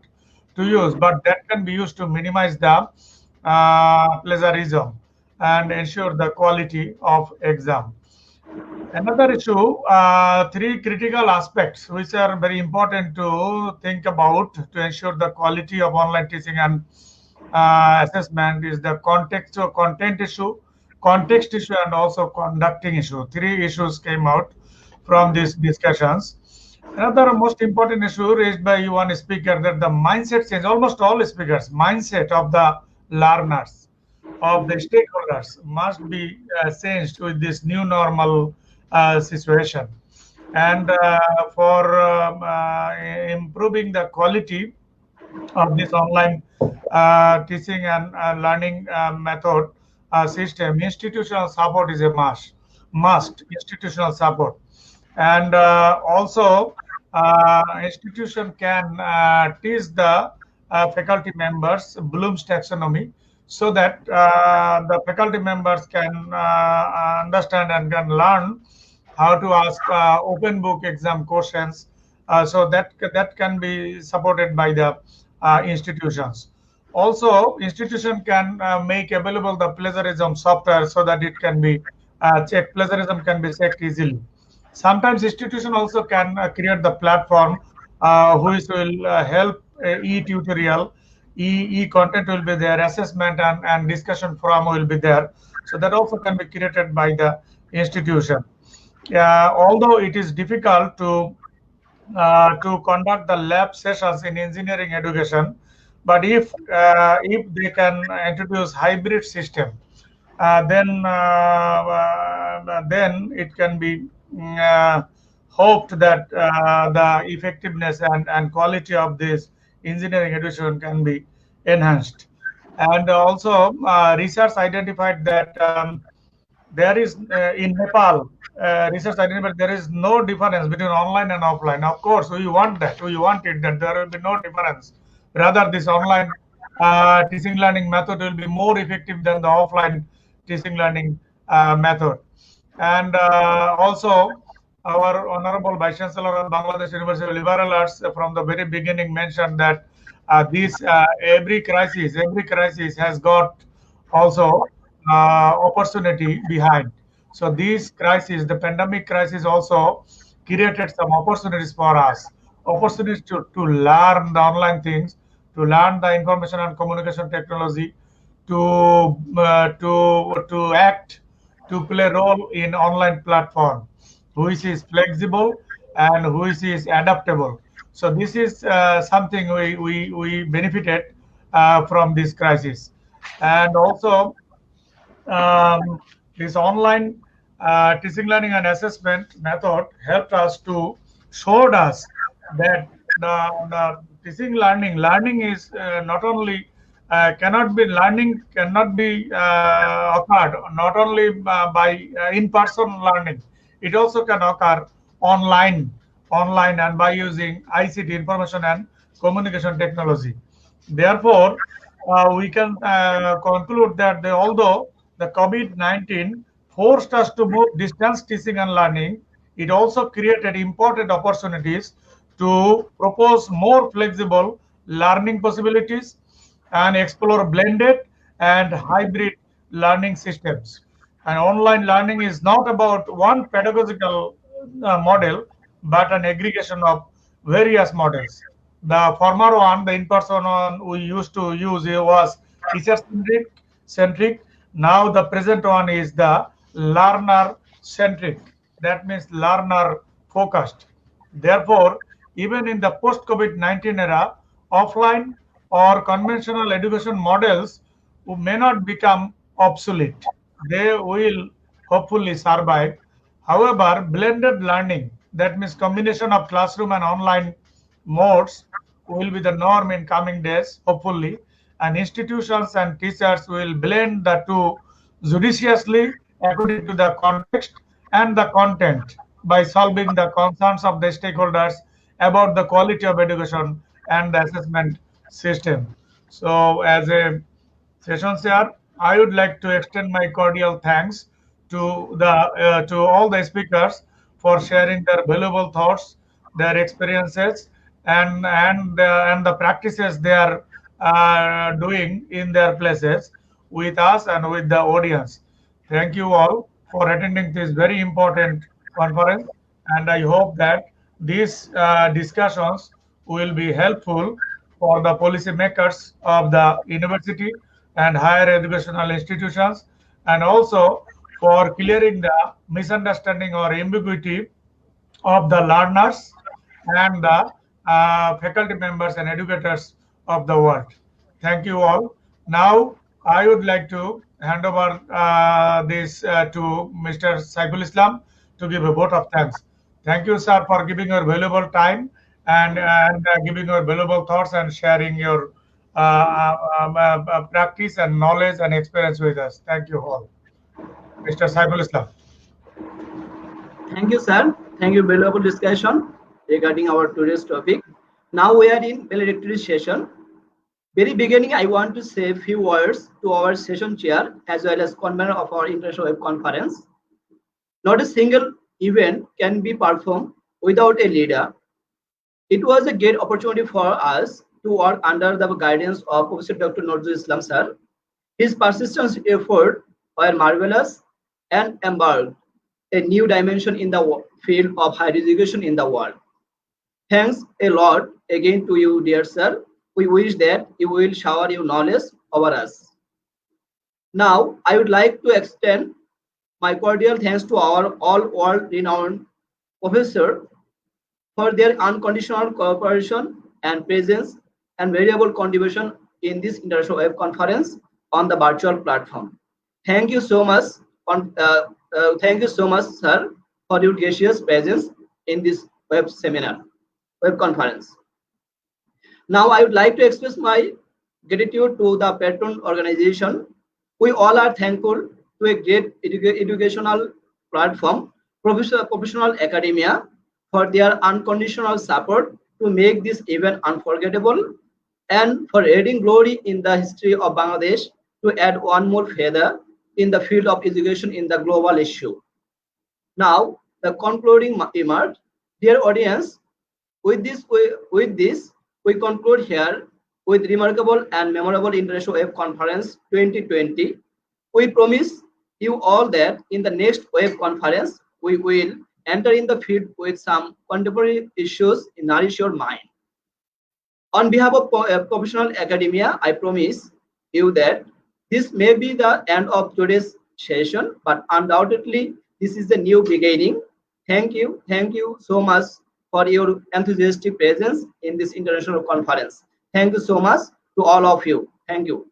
to use, but that can be used to minimize the plagiarism and ensure the quality of exam. Another issue, three critical aspects which are very important to think about to ensure the quality of online teaching and assessment is the context issue, and also conducting issue. Three issues came out from these discussions. Another most important issue raised by one speaker, that the mindset change, almost all speakers, mindset of the learners, of the stakeholders must be changed with this new normal situation. And for improving the quality of this online teaching and learning method system, institutional support is a must institutional support. And also institution can teach the faculty members Bloom's taxonomy, so that the faculty members can understand and can learn how to ask open book exam questions. So that can be supported by the institutions. Also, institution can make available the plagiarism software, so that it can be checked. Plagiarism can be checked easily. Sometimes institution also can create the platform which will help e-tutorial, e-content will be there, assessment and discussion forum will be there. So that also can be created by the institution. although it is difficult to conduct the lab sessions in engineering education, but if they can introduce hybrid system, then it can be hoped that the effectiveness and quality of this engineering education can be enhanced. And also, research identified that there is in Nepal, research identified there is no difference between online and offline. Of course, we want that. We want it that there will be no difference. Rather, this online teaching learning method will be more effective than the offline teaching learning method. And also, our Honorable Vice Chancellor of Bangladesh University of Liberal Arts from the very beginning mentioned that every crisis has got also opportunity behind. So this crisis, the pandemic crisis, also created some opportunities for us, opportunities to learn the online things, to learn the information and communication technology, to act, to play role in online platform, which is flexible and which is adaptable. So this is something we benefited from this crisis. And also, um, this online teaching, learning, and assessment method helped us to showed us that the teaching learning is not only cannot be occurred not only by in-person learning. It also can occur online and by using ICT, information and communication technology. Therefore, we can conclude that although the COVID-19 forced us to move distance teaching and learning, it also created important opportunities to propose more flexible learning possibilities and explore blended and hybrid learning systems. And online learning is not about one pedagogical model, but an aggregation of various models. The former one, the in-person one we used to use, it was teacher-centric. Now the present one is the learner-centric. That means learner-focused. Therefore, even in the post-COVID-19 era, offline or conventional education models may not become obsolete. They will hopefully survive. However, blended learning, that means combination of classroom and online modes, will be the norm in coming days, hopefully, and institutions and teachers will blend the two judiciously according to the context and the content by solving the concerns of the stakeholders about the quality of education and the assessment system. So, as a session chair, I would like to extend my cordial thanks to all the speakers for sharing their valuable thoughts, their experiences, and the practices they are doing in their places with us and with the audience. Thank you all for attending this very important conference, and I hope that these discussions will be helpful for the policymakers of the university and higher educational institutions, and also for clearing the misunderstanding or ambiguity of the learners and the faculty members and educators of the world. Thank you all. Now, I would like to hand over this to Mr. Saiful Islam to give a vote of thanks. Thank you, sir, for giving your valuable time and giving your valuable thoughts and sharing your practice and knowledge and experience with us. Thank you all. Mr. Saiful Islam. Thank you, sir. Thank you, valuable discussion regarding our today's topic. Now we are in valedictory session. Very beginning, I want to say a few words to our session chair as well as convener of our international web conference. Not a single event can be performed without a leader. It was a great opportunity for us to work under the guidance of Professor Dr. Nazrul Islam, sir. His persistent efforts were marvelous and embarked a new dimension in the field of higher education in the world. Thanks a lot again to you, dear sir. We wish that you will shower your knowledge over us. Now, I would like to extend My cordial thanks to our all world-renowned professor for their unconditional cooperation and presence and variable contribution in this international web conference on the virtual platform. Thank you so much, sir, for your gracious presence in this web seminar, web conference. Now, I would like to express my gratitude to the patron organization. We all are thankful to a great educational platform, professional academia, for their unconditional support to make this event unforgettable, and for adding glory in the history of Bangladesh to add one more feather in the field of education in the global issue. Now, the concluding remark, dear audience, with this, we conclude here with remarkable and memorable International Web Conference 2020. We promise you all that in the next web conference, we will enter in the field with some contemporary issues in nourish your mind. On behalf of professional academia, I promise you that this may be the end of today's session, but undoubtedly this is a new beginning. Thank you so much for your enthusiastic presence in this international conference. Thank you so much to all of you. Thank you.